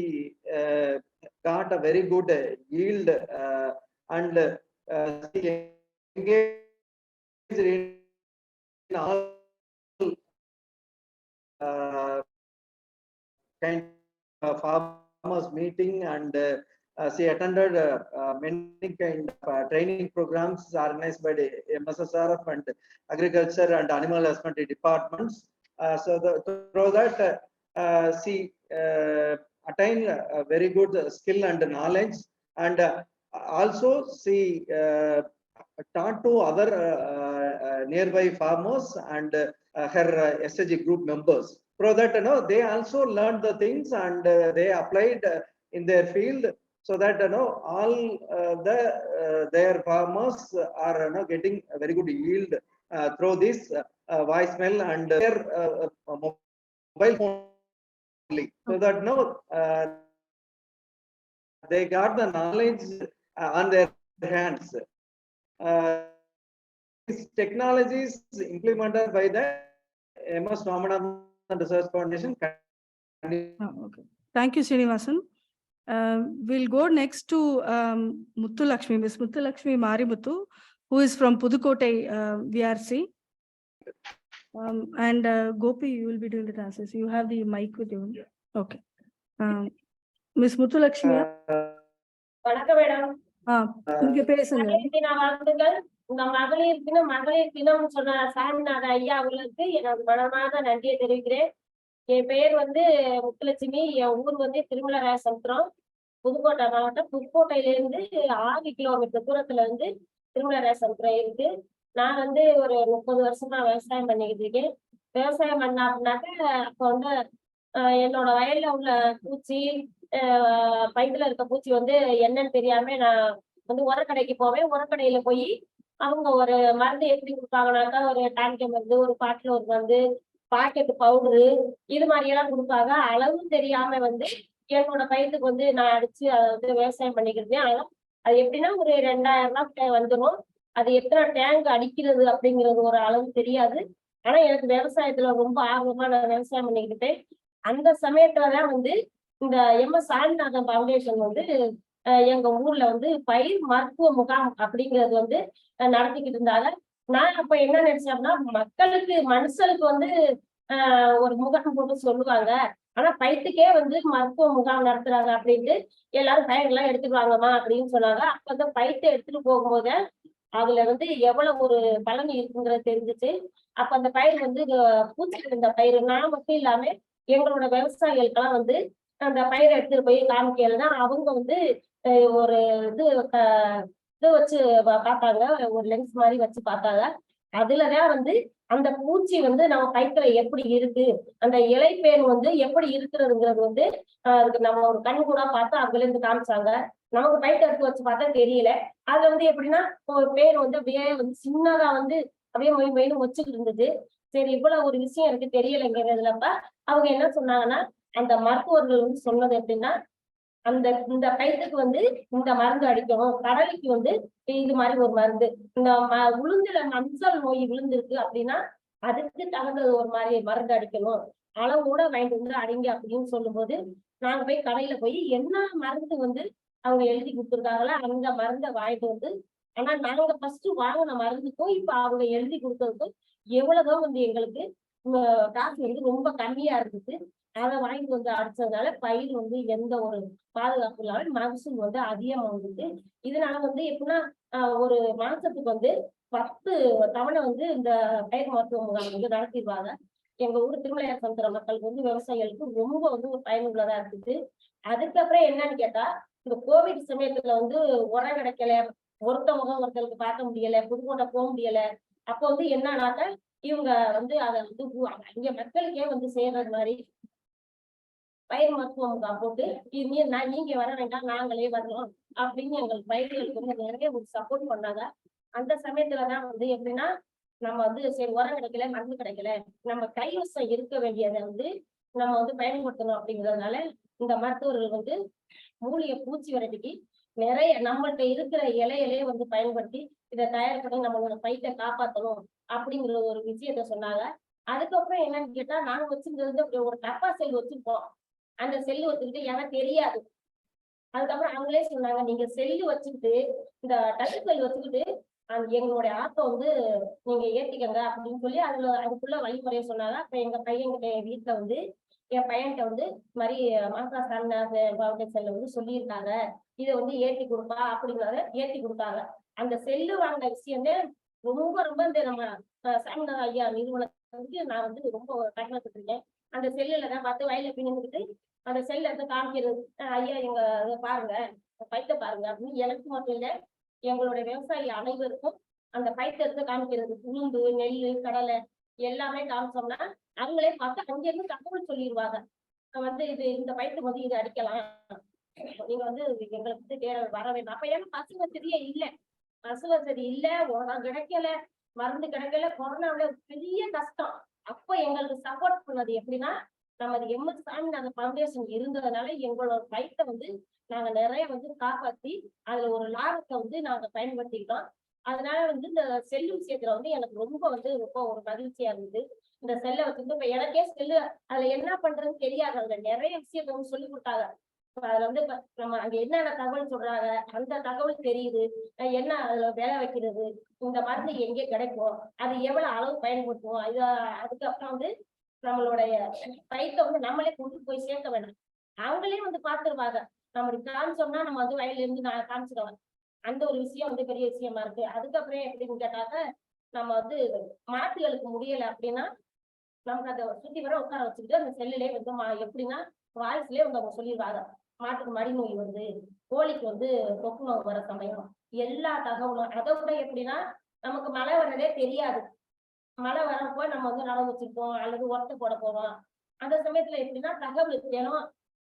got a very good yield, and she engaged in all kind of farmers meeting, and she attended many kind of training programs organized by the Mssrf and agriculture and animal husbandry departments. So through that she attained a very good skill and knowledge, and also she taught to other nearby farmers and her SSG group members. Through that, they also learned the things, and they applied in their field, so that all their farmers are getting a very good yield through this voicemail and their mobile phone only. So that they got the knowledge on their hands. These technologies implemented by the MS Nomination Research Foundation. Okay. Thank you, Srinivasan. We'll go next to Muthu Lakshmi, Ms. Muthu Lakshmi Marimuthu, who is from Pudukkottai VRC. And Gopi, you will be doing the translation. You have the mic with you. Okay. Ms. Muthu Lakshmi. வணக்கம் madam. நீங்க பேசுங்க. உங்க மகளிர் தினம் சொன்ன சாமிநாத ஐயா அவர்களுக்கு எனது மனமார்ந்த நன்றியை தெரிவிக்கிறேன். என் பெயர் வந்து முத்துலட்சுமி. என் ஊர் வந்து திருமலராசபுரம், புதுக்கோட்டை மாவட்டம். புதுக்கோட்டையிலிருந்து 6 கிலோமீட்டர் தூரத்துல வந்து திருமலராசபுரம் இருக்கு. நான் வந்து ஒரு 30 வருஷமா விவசாயம் பண்ணிக்கிட்டு இருக்கேன். விவசாயம் பண்ணாக்க அப்ப வந்து என்னோட வயல்ல உள்ள பூச்சி, பயிர்ல இருக்க பூச்சி வந்து என்னன்னு தெரியாம நான் வந்து உரக்கடைக்கு போவேன். உரக்கடையில போய் அவங்க ஒரு மருந்து எப்படி கொடுப்பாங்கனாக்கா, ஒரு டேங்க் மருந்து, ஒரு பாட்டில் ஒரு மருந்து, பாக்கெட் பவுடரு, இது மாதிரி எல்லாம் கொடுப்பாங்க. அளவும் தெரியாம வந்து என்னோட பயிருக்கு வந்து நான் அடிச்சு அதை வந்து விவசாயம் பண்ணிக்கிறது. ஆனா அது எப்படின்னா ஒரு 2000 ரூபாய் வந்துடும். அது எத்தனை டேங்க் அடிக்கிறது அப்படிங்கிறது ஒரு அளவு தெரியாது. ஆனா எனக்கு விவசாயத்துல ரொம்ப ஆர்வமா நான் விவசாயம் பண்ணிக்கிட்டேன். அந்த சமயத்துலதான் வந்து இந்த சாமிநாதன் ஃபவுண்டேஷன் வந்து எங்க ஊர்ல வந்து பயிர் மருத்துவ முகாம் அப்படிங்கிறது வந்து நடத்திக்கிட்டு இருந்தாங்க. நான் அப்ப என்ன நினைச்சேன்னா, மக்களுக்கு மனுஷனுக்கு வந்து ஒரு முகாம் போட்டு சொல்லுவாங்க, ஆனா பயிர்த்துக்கே வந்து மருத்துவ முகாம் நடத்துறாங்க அப்படின்ட்டு எல்லாரும் பயிரெல்லாம் எடுத்துட்டு வாங்கம்மா அப்படின்னு சொன்னாங்க. அப்ப அந்த பயிர்த்தை எடுத்துட்டு போகும்போது அதுல வந்து எவ்வளவு ஒரு பலன் இருக்குங்கிறது தெரிஞ்சுச்சு. அப்ப அந்த பயிர் வந்து பூச்சி இருந்த பயிர் நான் மட்டும் இல்லாம எங்களோட விவசாயிகளுக்கெல்லாம் வந்து அந்த பயிரை எடுத்துட்டு போய் காமிக்கலன்னா அவங்க வந்து ஒரு இது இது வச்சு பார்த்தாங்க, ஒரு லென்ஸ் மாதிரி வச்சு பார்த்தாங்க. அதுலதான் வந்து அந்த பூச்சி வந்து நம்ம பயிர்ல எப்படி இருக்கு, அந்த இலைப்பேன் வந்து எப்படி இருக்கிறதுங்கிறது வந்து அதுக்கு நம்ம ஒரு கண் கூட பார்த்து அதுல இருந்து காமிச்சாங்க. நமக்கு பயிர் எடுத்து வச்சு பார்த்தா தெரியல. அதுல வந்து எப்படின்னா ஒரு பேர் வந்து அப்படியே வந்து சின்னதா வந்து அப்படியே மொய் வச்சுக்கிட்டு இருந்தது. சரி, இவ்வளவு ஒரு விஷயம் எனக்கு தெரியலைங்கிறதுலப்ப அவங்க என்ன சொன்னாங்கன்னா, அந்த மருத்துவர்கள் வந்து சொன்னது எப்படின்னா, இந்த பயிருக்கு வந்து இந்த மருந்து அடிக்கணும், கடலைக்கு வந்து இது மாதிரி ஒரு மருந்து, இந்த உளுந்துல மஞ்சள் நோய் விழுந்திருக்கு அப்படின்னா அதுக்கு தகுந்தது ஒரு மாதிரி மருந்து அடிக்கணும், அளவோட வாங்கிட்டு வந்து அடிங்க அப்படின்னு சொல்லும்போது நாங்க போய் கடையில போய் என்ன மருந்து வந்து அவங்க எழுதி கொடுத்துருக்காங்களோ அந்த மருந்தை வாங்கிட்டு வந்து, ஆனா நாங்க ஃபர்ஸ்ட் வாங்கின மருந்துக்கும் இப்ப அவங்க எழுதி கொடுத்ததுக்கும் எவ்வளவோ வந்து எங்களுக்கு காசு வந்து ரொம்ப கம்மியா இருந்துச்சு. அதை வாங்கிட்டு வந்து அடிச்சதுனால பயிர் வந்து எந்த ஒரு பாதுகாப்பு இல்லாமல் மகசூல் வந்து அதிகமா வந்துட்டு. இதனால வந்து எப்படின்னா ஒரு மாசத்துக்கு வந்து 10 தவணை வந்து இந்த பயிர் மருத்துவ முகாம் வந்து நடத்திடுவாங்க. எங்க ஊர் திருமலையார் சமுத்திர மக்களுக்கு வந்து விவசாயிகளுக்கு ரொம்ப வந்து ஒரு பயனுள்ளதா இருக்குது. அதுக்கப்புறம் என்னன்னு கேட்டா, இந்த கோவிட் சமயத்துல வந்து உரம் கிடைக்கல, ஒருத்தவங்க ஒருத்தருக்கு பார்க்க முடியல, புதுக்கோட்டை போக முடியல. அப்போ வந்து என்னன்னாக்க இவங்க வந்து அதை வந்து இங்க மக்களுக்கே வந்து சேர்றது மாதிரி பயிர் மருத்துவ முகாம் போட்டு நீங்க வர வேண்டாம், நாங்களே வரணும் அப்படின்னு எங்களுக்கு பயிர்களுக்கு வந்து நிறைய ஒரு சப்போர்ட் பண்ணாங்க. அந்த சமயத்துலதான் வந்து எப்படின்னா, நம்ம வந்து சரி உரம் கிடைக்கல, மருந்து கிடைக்கல, நம்ம கைவசம் இருக்க வேண்டியதை வந்து நம்ம வந்து பயன்படுத்தணும் அப்படிங்கிறதுனால இந்த மருத்துவர்கள் வந்து மூலிகை பூச்சி விரட்டிக்கு நிறைய நம்மள்கிட்ட இருக்கிற இலையிலே வந்து பயன்படுத்தி இதை தயார் பண்ணி நம்மளோட பயிரை காப்பாற்றணும் அப்படிங்கிற ஒரு விஷயத்த சொன்னாங்க. அதுக்கப்புறம் என்னன்னு கேட்டா, நாங்க வச்சிருந்தது ஒரு டப்பா செல் வச்சிருப்போம். அந்த செல்லு வச்சுக்கிட்டு எனக்கு தெரியாது. அதுக்கப்புறம் அவங்களே சொன்னாங்க, நீங்க செல்லு வச்சுக்கிட்டு இந்த டச் செல் வச்சுக்கிட்டு எங்களுடைய ஆட்டோ வந்து நீங்க ஏத்திக்கங்க அப்படின்னு சொல்லி அதுக்குள்ள வழிமுறையை சொன்னாங்க. அப்ப எங்க பையன்கிட்ட வீட்டுல வந்து என் பையன்கிட்ட வந்து இது மாதிரி மாசா ஃபவுண்டேஷன்ல வந்து சொல்லியிருக்காங்க, இதை வந்து ஏத்தி கொடுப்பா அப்படிங்கிறத ஏத்தி கொடுத்தாங்க. அந்த செல்லு வாங்கின விஷயமே ரொம்ப ரொம்ப இந்த நம்ம சாமிநாத ஐயா நிறுவனத்துக்கு நான் வந்து ரொம்ப கடமைப்பட்டிருக்கேன். அந்த செல்லுல தான் பார்த்து வயல பின்னிட்டு அந்த செல்ல எடுத்து காமிக்கிறது, ஐயா எங்க பாருங்க பைத்த பாருங்க அப்படின்னு எனக்கு மட்டும் இல்லை எங்களுடைய விவசாயி அனைவருக்கும் அந்த பைத்த எடுத்து காமிக்கிறது. உளுந்து, நெல், கடலை எல்லாமே காமிச்சோம்னா அவங்களே பார்த்து அங்க இருந்து தகவல் சொல்லிடுவாங்க. வந்து இது இந்த பயிற்சி வந்து இது அடிக்கலாம், நீங்க வந்து எங்களுக்கு வந்து வர வேண்டாம். அப்ப ஏன்னா பசு வசதியே இல்லை, பசு வசதி இல்ல, உரம் கிடைக்கல, மருந்து கிடைக்கல, கொரோனாவில பெரிய கஷ்டம். அப்ப எங்களுக்கு சப்போர்ட் பண்ணது எப்படின்னா, நமது சாமிநாதன் ஃபவுண்டேஷன் இருந்ததுனால எங்களோட பயிரை வந்து நாங்க நிறைய வந்து காப்பாத்தி அதுல ஒரு லாபத்தை வந்து நாங்க பயன்படுத்திக்கிட்டோம். அதனால வந்து இந்த செல்லு விஷயத்துல வந்து எனக்கு ரொம்ப வந்து ரொம்ப ஒரு மகிழ்ச்சியா இருந்தது. இந்த செல்லை வச்சுட்டு இப்ப எனக்கே செல்லு அதுல என்ன பண்றதுன்னு தெரியாது. அதுல நிறைய விஷயத்த வந்து சொல்லி கொடுத்தாங்க. அதுல வந்து நம்ம அங்க என்னென்ன தகவல் சொல்றாங்க அந்த தகவல் தெரியுது, என்ன அதுல வேலை வைக்கிறது, இந்த மருந்து எங்கே கிடைக்கும், அது எவ்வளவு அளவு பயன்படுத்துவோம், இது அதுக்கப்புறம் வந்து நம்மளுடைய பயிரை வந்து நம்மளே கொண்டு போய் சேர்க்க வேண்டாம், அவங்களே வந்து பாத்துருவாங்க. நம்மளுக்கு காமிச்சோம்னா நம்ம வந்து வயல்ல இருந்து நான் காமிச்சிடுவேன். அந்த ஒரு விஷயம் வந்து பெரிய விஷயமா இருக்கு. அதுக்கப்புறம் எப்படின்னு கேட்டாக்க, நம்ம வந்து மாட்டுகளுக்கு முடியல அப்படின்னா நமக்கு அதை சுத்தி வர உட்கார வச்சுக்கிட்டு அந்த செல்லுலேயே வந்து எப்படின்னா வாய்ஸ்லயே வந்து அவங்க சொல்லிடுவாங்க, மாட்டுக்கு மடிநோய் வருது, கோழிக்கு வந்து தொக்கு நோய் வர சமயம், எல்லா தகவலும். அதை விட எப்படின்னா நமக்கு மழை வர்றதே தெரியாது. மழை வரப்போ நம்ம வந்து நடவு வச்சிருப்போம் அல்லது உரத்தை போட போறோம். அந்த சமயத்துல எப்படின்னா தகவல் வேணும்.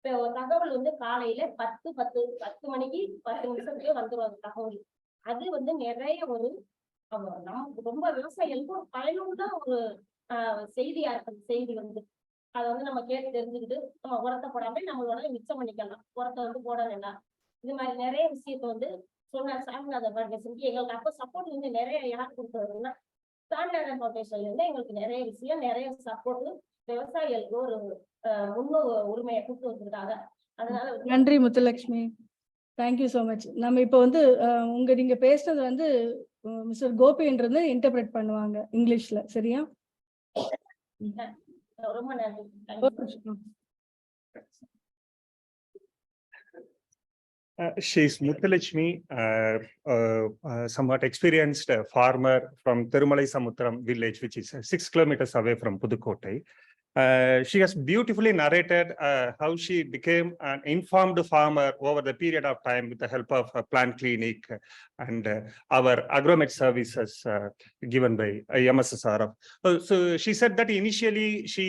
இப்போ தகவல் வந்து காலையில 10 மணிக்கு 10 நிமிஷத்துக்கு வந்துருவாங்க தகவல். அது வந்து நிறைய ஒரு நமக்கு ரொம்ப விவசாயிகளுக்கு ஒரு பயனுள்ள ஒரு செய்தியா இருக்கு. செய்தி வந்து அதை வந்து நம்ம கேட்டு தெரிஞ்சுக்கிட்டு நம்ம உரத்தை போடாம நம்மளோட மிச்சம் பண்ணிக்கலாம், உரத்தை வந்து போட வேண்டாம். இது மாதிரி நிறைய விஷயத்த வந்து சொன்ன சாமிநாதன் ஃபவுண்டேஷன் எங்களுக்கு அப்போ சப்போர்ட் வந்து நிறைய யார் கொடுத்ததுன்னா சாமிநாதன் ஃபவுண்டேஷன்ல இருந்து எங்களுக்கு நிறைய விஷயம் நிறைய சப்போர்ட் விவசாயிகளுக்கு ஒரு முன்னு உரிமையை கொடுத்து வச்சிருக்காங்க. அதனால நன்றி முத்துலட்சுமி. Thank you so much. நம்ம இப்போ வந்து நீங்க பேசுனது வந்து மிஸ்டர் கோபின்றது இன்டர்பிரேட் பண்ணுவாங்க இங்கிலீஷ்ல, சரியா? ரொம்ப நன்றி. She is Muthulakshmi, somewhat experienced farmer from Thirumalai Samutram village, which is 6 kilometers away from Pudukkottai. She has beautifully narrated how she became an informed farmer over the period of time with the help of a plant clinic and our agromet services given by Mssrf. So she said that initially she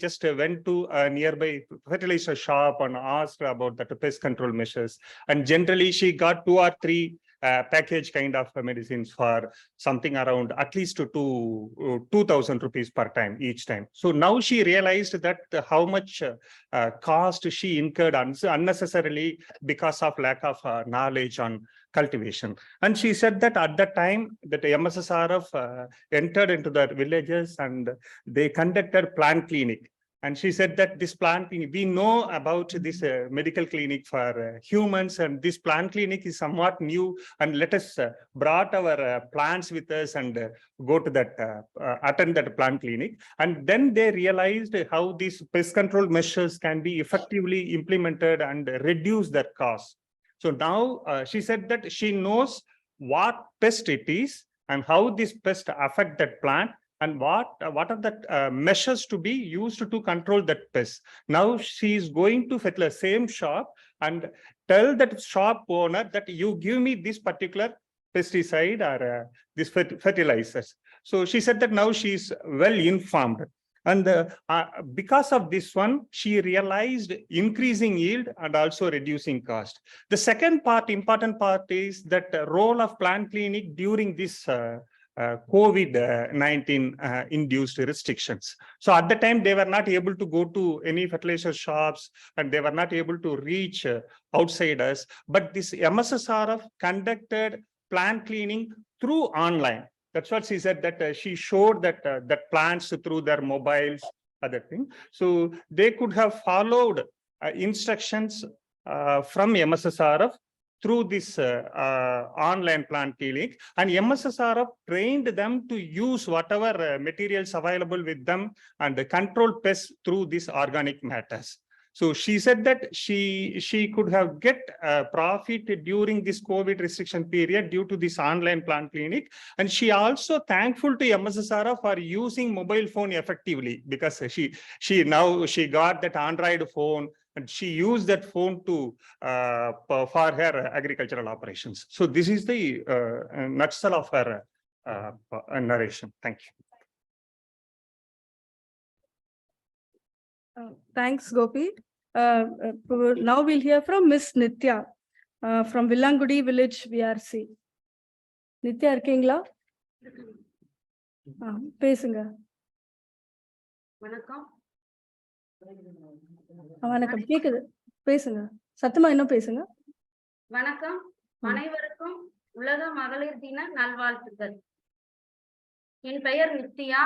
just went to a nearby fertilizer shop and asked about the pest control measures. And generally she got 2 or 3 package kind of medicines for something around at least 2,000 rupees per time each time. So now she realized that how much cost she incurred unnecessarily because of lack of knowledge on cultivation. And she said that at that time that Mssrf entered into the villages and they conducted plant clinic. And she said that this plant clinic, we know about this medical clinic for humans, and this plant clinic is somewhat new, and let us brought our plants with us and go to that, attend that plant clinic. And then they realized how these pest control measures can be effectively implemented and reduce their cost. So now she said that she knows what pest it is and how this pest affect that plant, and what are the measures to be used to control that pest. Now she is going to the same shop and tell that shop owner that you give me this particular pesticide or this fertilizers. So she said that now she is well informed. And because of this one, she realized increasing yield and also reducing cost. The second part, important part, is that role of plant clinic during this COVID-19 induced restrictions. So at the time, they were not able to go to any fertilizer shops and they were not able to reach outsiders. But this Mssrf conducted plant cleaning through online. That's what she said, that she showed that that plants through their mobiles, other thing. So they could have followed instructions from Mssrf through this online plant clinic, and Mssrf trained them to use whatever materials available with them and control pests through these organic matters. So she said that she could have get profit during this COVID restriction period due to this online plant clinic. And she also thankful to Mssrf for using mobile phone effectively, because she got that Android phone and she used that phone to for her agricultural operations. So this is the nutshell of her narration. Thank you. Thanks, Gopi. Now we'll hear from Miss Nitya from Villangudi village, VRC. Nitya, இருக்கீங்களா? பேசுங்க. வணக்கம். வணக்கம், கேக்குது, பேசுங்க, சத்தமா இன்னும் பேசுங்க. வணக்கம், அனைவருக்கும் உலக மகளிர் தின நல்வாழ்த்துக்கள். என் பெயர் நித்யா.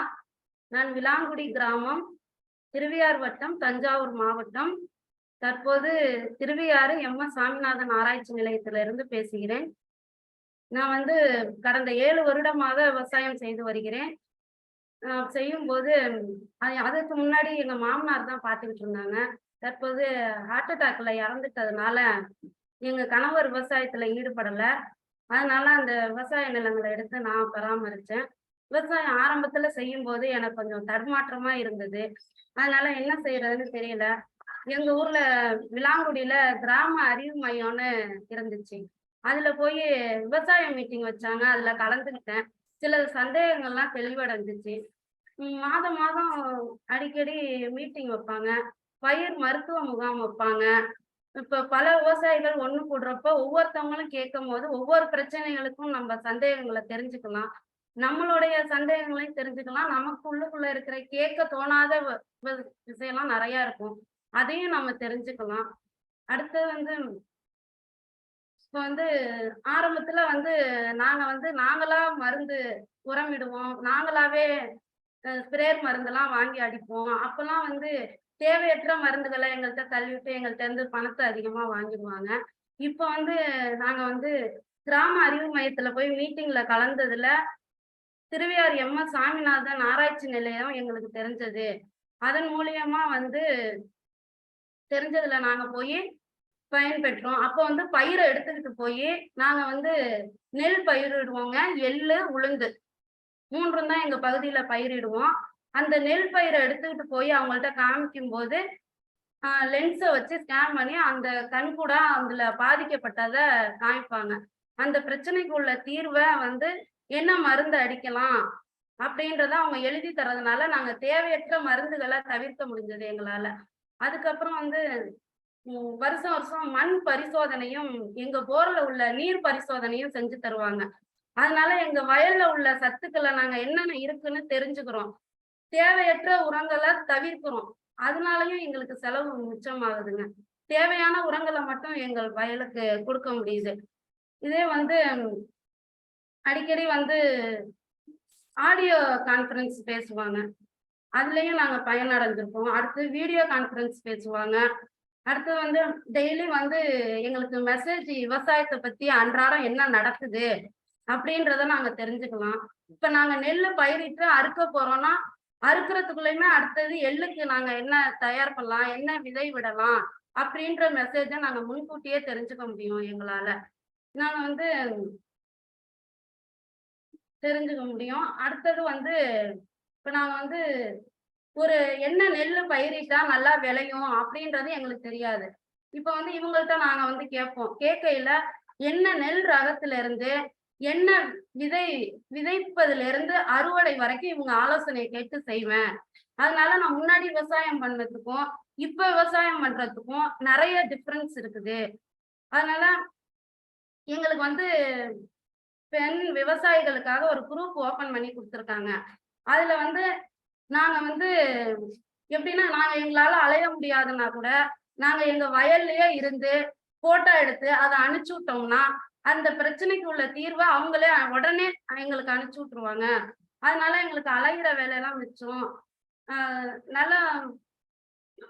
நான் விலாங்குடி கிராமம், திருவையாறு வட்டம், தஞ்சாவூர் மாவட்டம். தற்போது திருவையாறு MS சாமிநாதன் ஆராய்ச்சி நிலையத்திலிருந்து பேசுகிறேன். நான் கடந்த 7 வருடமாக விவசாயம் செய்து வருகிறேன். செய்யும் போது அதுக்கு முன்னாடி எங்க மாமனார் தான் பார்த்துக்கிட்டு இருந்தாங்க. தற்போது ஹார்ட் அட்டாக்ல இறந்துட்டதுனால எங்க கணவர் விவசாயத்துல ஈடுபடல. அதனால அந்த விவசாய நிலங்களை எடுத்து நான் பராமரிச்சேன். விவசாயம் ஆரம்பத்துல செய்யும் போது எனக்கு கொஞ்சம் தடுமாற்றமா இருந்தது. அதனால என்ன செய்யறதுன்னு தெரியல. எங்க ஊர்ல விலாங்குடியில கிராம அறிவு மையம்னு இருந்துச்சு. அதுல போய் விவசாய மீட்டிங் வச்சாங்க. அதுல கலந்துக்கிட்டேன். சில சந்தேகங்கள்லாம் தெளிவடைஞ்சிச்சு. மாதம் மாதம் அடிக்கடி மீட்டிங் வைப்பாங்க, பயிர் மருத்துவ முகாம் வைப்பாங்க. இப்ப பல விவசாயிகள் ஒண்ணு கூடுறப்ப ஒவ்வொருத்தவங்களும் கேட்கும் போது ஒவ்வொரு பிரச்சனைகளுக்கும் நம்ம சந்தேகங்களை தெரிஞ்சுக்கலாம், நம்மளுடைய சந்தேகங்களையும் தெரிஞ்சுக்கலாம். நமக்கு உள்ளுக்குள்ள இருக்கிற கேட்க தோணாத விஷயம்லாம் நிறைய இருக்கும், அதையும் நம்ம தெரிஞ்சுக்கலாம். அடுத்தது இப்போ ஆரம்பத்துல நாங்களா மருந்து உரமிடுவோம், நாங்களாவே ஸ்ப்ரேயர் மருந்தெல்லாம் வாங்கி அடிப்போம். அப்பெல்லாம் தேவையற்ற மருந்துகளை எங்கள்கிட்ட தள்ளிவிட்டு எங்கள்கிட்ட இருந்து பணத்தை அதிகமா வாங்கிடுவாங்க. இப்போ வந்து நாங்க வந்து கிராம அறிவு மையத்துல போய் மீட்டிங்ல கலந்ததுல திருவையார் சாமிநாதன் ஆராய்ச்சி நிலையம் எங்களுக்கு தெரிஞ்சது. அதன் மூலியமா வந்து தெரிஞ்சதுல நாங்க போய் பயன்பெற்றோம். அப்போ வந்து பயிரை எடுத்துக்கிட்டு போய் நாங்க வந்து நெல் பயிரிடுவோங்க, எள்ளு, உளுந்து 3 தான் எங்க பகுதியில பயிரிடுவோம். அந்த நெல் பயிரை எடுத்துக்கிட்டு போய் அவங்கள்ட்ட காமிக்கும் போது லென்ஸை வச்சு ஸ்கேன் பண்ணி அந்த கண்கூட அதுல பாதிக்கப்பட்டதை காமிப்பாங்க. அந்த பிரச்சனைக்கு உள்ள தீர்வை வந்து என்ன மருந்து அடிக்கலாம் அப்படின்றத அவங்க எழுதி தரதுனால நாங்க தேவையற்ற மருந்துகளை தவிர்க்க முடிஞ்சது எங்களால. அதுக்கப்புறம் வந்து வருஷம் வருஷம் மண் பரிசோதனையும் எங்க போர்ல உள்ள நீர் பரிசோதனையும் செஞ்சு தருவாங்க. அதனால எங்க வயல்ல உள்ள சத்துக்களை நாங்க என்னென்ன இருக்குன்னு தெரிஞ்சுக்கிறோம். தேவையற்ற உரங்களை தவிர்க்கிறோம். அதனாலயும் எங்களுக்கு செலவு மிச்சமாகுதுங்க. தேவையான உரங்களை மட்டும் எங்கள் வயலுக்கு கொடுக்க முடியுது. இதே வந்து அடிக்கடி வந்து ஆடியோ கான்ஃபரன்ஸ் பேசுவாங்க, அதுலயும் நாங்க பயனடைஞ்சிருக்கோம். அடுத்து வீடியோ கான்ஃபரன்ஸ் பேசுவாங்க. அடுத்து வந்து டெய்லி வந்து எங்களுக்கு மெசேஜ் விவசாயத்தை பத்தி அன்றாடம் என்ன நடக்குது அப்படின்றத நாங்க தெரிஞ்சுக்கலாம். இப்ப நாங்க நெல் பயிரிட்டு அறுக்க போறோம்னா அறுக்கிறதுக்குள்ளயுமே அடுத்தது எள்ளுக்கு நாங்க என்ன தயார் பண்ணலாம், என்ன விதை விடலாம் அப்படின்ற மெசேஜை நாங்க முன்கூட்டியே தெரிஞ்சுக்க முடியும். எங்களால நாங்க வந்து தெரிஞ்சுக்க முடியும். அடுத்தது வந்து இப்ப நாங்க வந்து ஒரு என்ன நெல் பயிரிட்டா நல்லா விளையும் அப்படின்றது எங்களுக்கு தெரியாது. இப்ப வந்து இவங்கள்ட்ட நாங்க வந்து கேட்போம். கேட்கையில என்ன நெல் ரகத்துல இருந்து என்ன விதைப்பதுல இருந்து அறுவடை வரைக்கும் இவங்க ஆலோசனை கேட்டு செய்வேன். அதனால நான் முன்னாடி விவசாயம் பண்ணதுக்கும் இப்ப விவசாயம் பண்றதுக்கும் நிறைய டிஃபரன்ஸ் இருக்குது. அதனால எங்களுக்கு வந்து பெண் விவசாயிகளுக்காக ஒரு குரூப் ஓபன் பண்ணி கொடுத்துருக்காங்க. அதுல வந்து நாங்க வந்து எப்படின்னா நாங்க எங்களால அலைய முடியாதுன்னா கூட நாங்க எங்க வயல்லயே இருந்து போட்டோ எடுத்து அதை அனுப்பிச்சு விட்டோம்னா அந்த பிரச்சனைக்கு உள்ள தீர்வை அவங்களே உடனே எங்களுக்கு அனுப்பிச்சு விட்டுருவாங்க. அதனால எங்களுக்கு அலைகிற வேலையெல்லாம் மிச்சம். நல்லா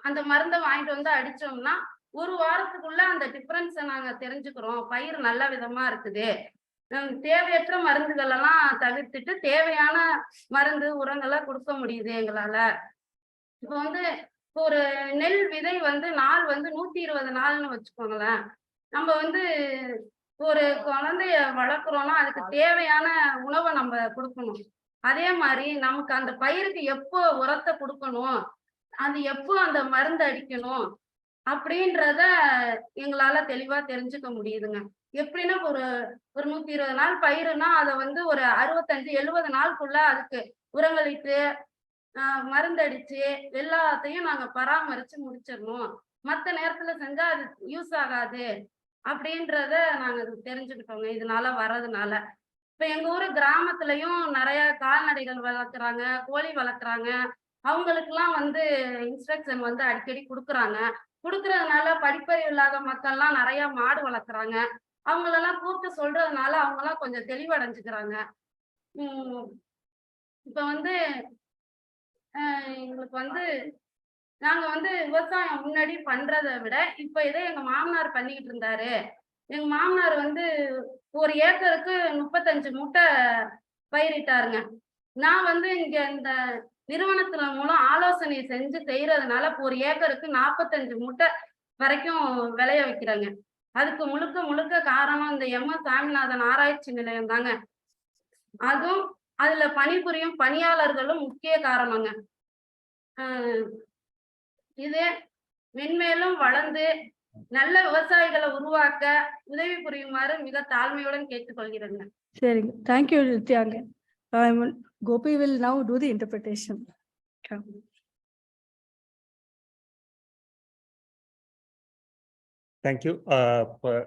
அந்த மருந்தை வாங்கிட்டு வந்து அடிச்சோம்னா ஒரு வாரத்துக்குள்ள அந்த டிஃபரன்ஸை நாங்க தெரிஞ்சுக்கிறோம். பயிர் நல்ல விதமா இருக்குது. தேவையற்ற மருந்துகள் எல்லாம் தவிர்த்துட்டு தேவையான மருந்து உரங்களை கொடுக்க முடியுது எங்களால. இப்போ வந்து ஒரு நெல் விதை வந்து நாள் வந்து 120 நாள்னு வச்சுக்கோங்களேன். நம்ம வந்து ஒரு குழந்தைய வளர்க்குறோம்னா அதுக்கு தேவையான உணவை நம்ம கொடுக்கணும். அதே மாதிரி நமக்கு அந்த பயிருக்கு எப்போ உரத்தை கொடுக்கணும், அது எப்போ அந்த மருந்து அடிக்கணும் அப்படின்றத எங்களால தெளிவா தெரிஞ்சுக்க முடியுதுங்க. எப்படின்னா ஒரு 120 நாள் பயிருன்னா அதை வந்து ஒரு 65-70 நாளுக்குள்ள அதுக்கு உரங்களிட்டு மருந்தடிச்சு எல்லாத்தையும் நாங்க பராமரிச்சு முடிச்சிடணும். மற்ற நேரத்துல செஞ்சா அது யூஸ் ஆகாது அப்படின்றத நாங்க தெரிஞ்சுக்கிட்டோங்க இதனால வர்றதுனால. இப்ப எங்க ஊரு கிராமத்துலயும் நிறைய கால்நடைகள் வளர்க்குறாங்க, கோழி வளர்க்குறாங்க. அவங்களுக்குலாம் வந்து இன்ஸ்ட்ரக்ஷன் வந்து அடிக்கடி கொடுக்குறாங்க. கொடுக்கறதுனால படிப்பறிவு இல்லாத மக்கள்லாம் நிறைய மாடு வளர்க்குறாங்க. அவங்களெல்லாம் கூப்பிட்டு சொல்றதுனால அவங்கெல்லாம் கொஞ்சம் தெளிவடைஞ்சுக்கிறாங்க. இப்ப வந்து எங்களுக்கு வந்து நாங்க வந்து விவசாயம் முன்னாடி பண்றதை விட இப்ப இதே எங்க மாமனார் பண்ணிக்கிட்டு இருந்தாரு. எங்க மாமனார் வந்து ஒரு ஏக்கருக்கு 35 மூட்டை பயிரிட்டாருங்க. நான் வந்து இங்க இந்த நிறுவனத்துல மூலம் ஆலோசனை செஞ்சு செய்யறதுனால ஒரு ஏக்கருக்கு 45 மூட்டை வரைக்கும் விளைய வைக்கிறேங்க. அதுக்கு முழுக்க முழுக்க காரணம் இந்த சாமிநாதன் ஆராய்ச்சி நிலையம் தாங்க. அதுவும் அதுல பணிபுரியும் பணியாளர்களும் முக்கிய காரணங்க. இது மென்மேலும் வளர்ந்து நல்ல விவசாயிகளை உருவாக்க உதவி புரியுமாறு மிக தாழ்மையுடன் கேட்டுக்கொள்கிறேங்க. சரிங்க, thank you நித்யாங்க. Gopi will now do the interpretation. Thank you.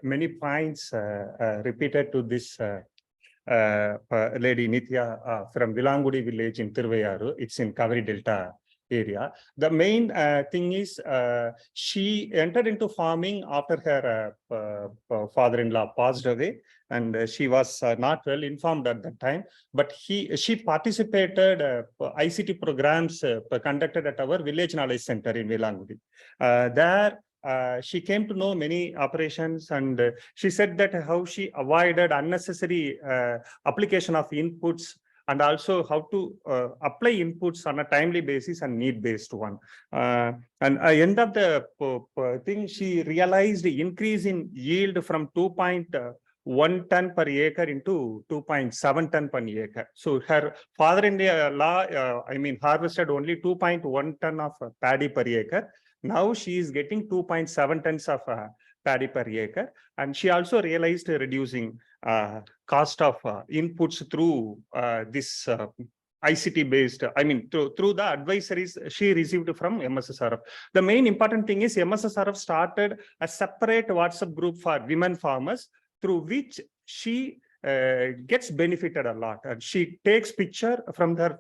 Many points repeated to this lady Nithya from Vilangudi village in Thiruvayaru. It's in Kaveri Delta area. The main thing is she entered into farming after her father-in-law passed away, and she was not well informed at that time. But she participated ICT programs conducted at our village knowledge center in Velangudi. There she came to know many operations, and she said that how she avoided unnecessary application of inputs, and also how to apply inputs on a timely basis and need-based one. And at the end of the thing, she realized the increase in yield from 2.1 ton per acre into 2.7 ton per acre. So her father-in-law, harvested only 2.1 ton of paddy per acre. Now she is getting 2.7 tons of paddy per acre, and she also realized reducing cost of inputs through this ICT based, through the advisories she received from Mssrf. The main important thing is Mssrf started a separate WhatsApp group for women farmers, through which she gets benefited a lot, and she takes picture from her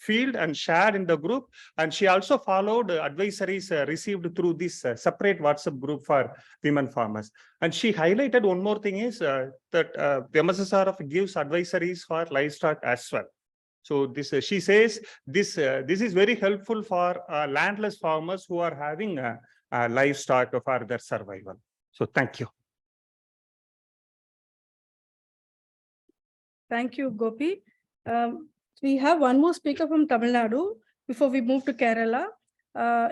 field and shared in the group, and she also followed advisories received through this separate WhatsApp group for women farmers. And she highlighted one more thing is that Mssrf gives advisories for livestock as well. So this she says this is very helpful for landless farmers who are having livestock for their survival. So thank you. Thank you, Gopi. We have one more speaker from Tamil Nadu before we move to Kerala.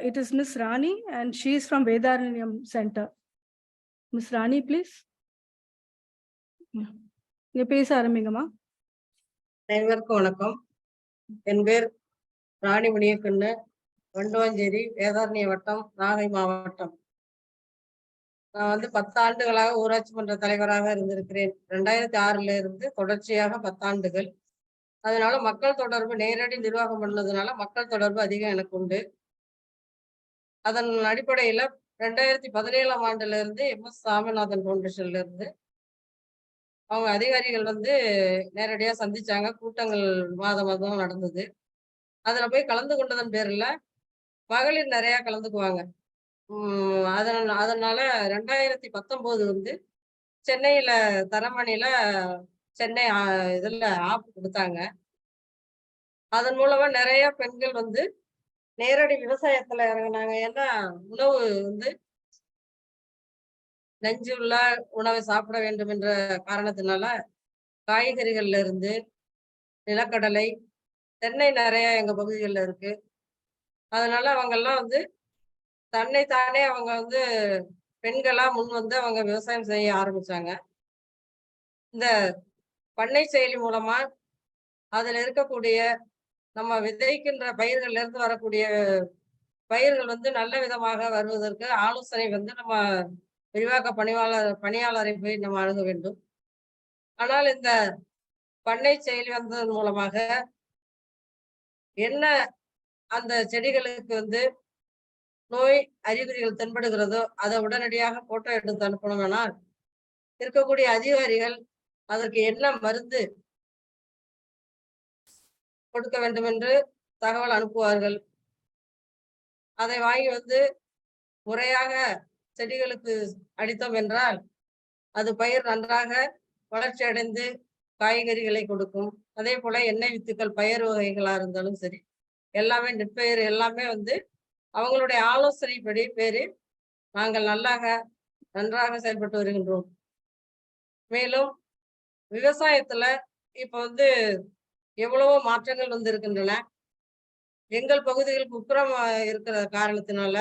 It is Ms. Rani, and she is from Vedaranyam Center. Ms. Rani, please. நீங்க பேச ஆரம்பிங்கம்மா. அனைவருக்கும் வணக்கம். என் பேர் ராணி முனியக்கண்ணு, வண்டுவாஞ்சேரி, வேதாரண்ய வட்டம், நாகை மாவட்டம். நான் 10 ஆண்டுகளாக ஊராட்சி மன்ற தலைவராக இருந்திருக்கிறேன். 2006 இருந்து தொடர்ச்சியாக 10 ஆண்டுகள். அதனால மக்கள் தொடர்பு நேரடி நிர்வாகம் பண்ணதுனால மக்கள் தொடர்பு அதிகம் எனக்கு உண்டு. அதன் அடிப்படையில 2017ஆம் ஆண்டுல இருந்து MS சாமிநாதன் ஃபவுண்டேஷன்ல இருந்து அவங்க அதிகாரிகள் நேரடியா சந்திச்சாங்க. கூட்டங்கள் மாதம் நடந்தது. அதுல போய் கலந்து கொண்டதன் பேர்ல மகளிர் நிறைய கலந்துக்குவாங்க. அதனால 2019 சென்னையில தரமணியில சென்னை இதுல ஆப் கொடுத்தாங்க. அதன் மூலமா நிறைய பெண்கள் நேரடி விவசாயத்துல இறங்கினாங்க. ஏன்னா உணவு நஞ்சுள்ள உணவை சாப்பிட வேண்டும் என்ற காரணத்தினால காய்கறிகள்ல இருந்து நிலக்கடலை, தென்னை நிறைய எங்க பகுதிகளில் இருக்கு. அதனால அவங்க எல்லாம் தன்னைத்தானே அவங்க பெண்களா முன் அவங்க விவசாயம் செய்ய ஆரம்பிச்சாங்க. இந்த பண்ணை செயலி மூலமா அதுல இருக்கக்கூடிய நம்ம விதைக்கின்ற பயிர்கள்ல இருந்து வரக்கூடிய பயிர்கள் நல்ல விதமாக வருவதற்கு ஆலோசனை நம்ம விரிவாக்க பணியாளரை போய் நம்ம அணுக வேண்டும். ஆனால் இந்த பண்ணை செயலி வந்ததன் மூலமாக என்ன அந்த செடிகளுக்கு நோய் அறிகுறிகள் தென்படுகிறதோ அதை உடனடியாக போட்டோ எடுத்து அனுப்பணும்னால் இருக்கக்கூடிய அதிகாரிகள் அதற்கு என்ன மருந்து கொடுக்க வேண்டும் என்று தகவல் அனுப்புவார்கள். அதை வாங்கி முறையாக செடிகளுக்கு அளித்தோம் என்றால் அது பயிர் நன்றாக வளர்ச்சி அடைந்து காய்கறிகளை கொடுக்கும். அதே போல எண்ணெய் வித்துக்கள் பயிர் வகைகளா இருந்தாலும் சரி, எல்லாமே நெற்பயிர் எல்லாமே அவங்களுடைய ஆலோசனைப்படி பேரு நாங்கள் நன்றாக செயல்பட்டு வருகின்றோம். மேலும் விவசாயத்துல இப்ப எவ்வளவோ மாற்றங்கள் இருக்கின்றன. எங்கள் பகுதிகள் குப்புறம் இருக்கிற காரணத்தினால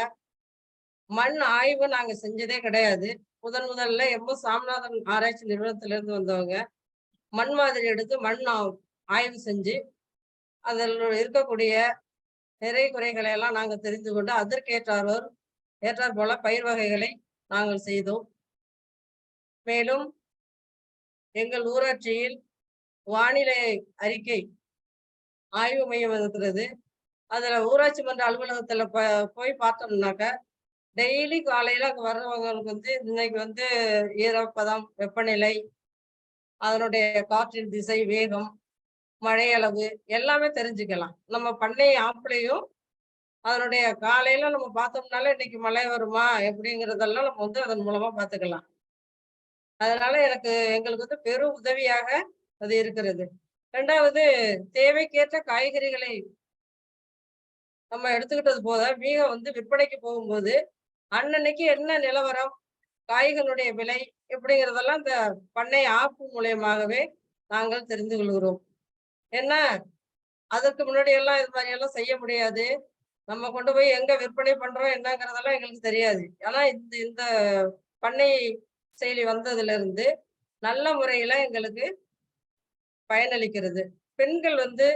மண் ஆய்வு நாங்க செஞ்சதே கிடையாது. முதல்ல MS சாமிநாதன் ஆராய்ச்சி நிறுவனத்திலிருந்து வந்தவங்க மண் மாதிரி எடுத்து மண் ஆய்வு செஞ்சு அதில் இருக்கக்கூடிய நிறை குறைகளை எல்லாம் நாங்கள் தெரிந்து கொண்டு அதற்கு ஏற்றாற் போல பயிர் வகைகளை நாங்கள் செய்தோம். மேலும் எங்கள் ஊராட்சியில் வானிலை அறிக்கை ஆய்வு மையம் இருக்கிறது. அதுல ஊராட்சி மன்ற அலுவலகத்துல போய் பார்த்தோம்னாக்க டெய்லி காலையில அங்க வர்றவங்களுக்கு இன்னைக்கு ஈரப்பதம், வெப்பநிலை, அதனுடைய காற்றின் திசை, வேகம், மழையளவு எல்லாமே தெரிஞ்சுக்கலாம். நம்ம பண்ணை ஆப்பிளையும் அதனுடைய காலையில நம்ம பார்த்தோம்னால இன்னைக்கு மழை வருமா எப்படிங்கிறதெல்லாம் நம்ம அதன் மூலமா பார்த்துக்கலாம். அதனால எங்களுக்கு வந்து பெரும் உதவியாக அது இருக்கிறது. இரண்டாவது, தேவைக்கேற்ற காய்கறிகளை நம்ம எடுத்துக்கிட்டது போத மீக வந்து விற்பனைக்கு போகும்போது அன்னன்னைக்கு என்ன நிலவரம், காய்களுடைய விலை எப்படிங்கிறதெல்லாம் இந்த பண்ணை ஆப்பு மூலியமாகவே நாங்கள் தெரிந்து கொள்கிறோம். ஏன்னா அதற்கு முன்னாடி எல்லாம் இது மாதிரி எல்லாம் செய்ய முடியாது. நம்ம கொண்டு போய் எங்க விற்பனை பண்றோம் என்னங்கிறதெல்லாம் எங்களுக்கு தெரியாது. ஆனா இந்த பண்ணை செயலி வந்ததுல இருந்து நல்ல முறையில எங்களுக்கு பயனளிக்கிறது. பெண்கள் வந்து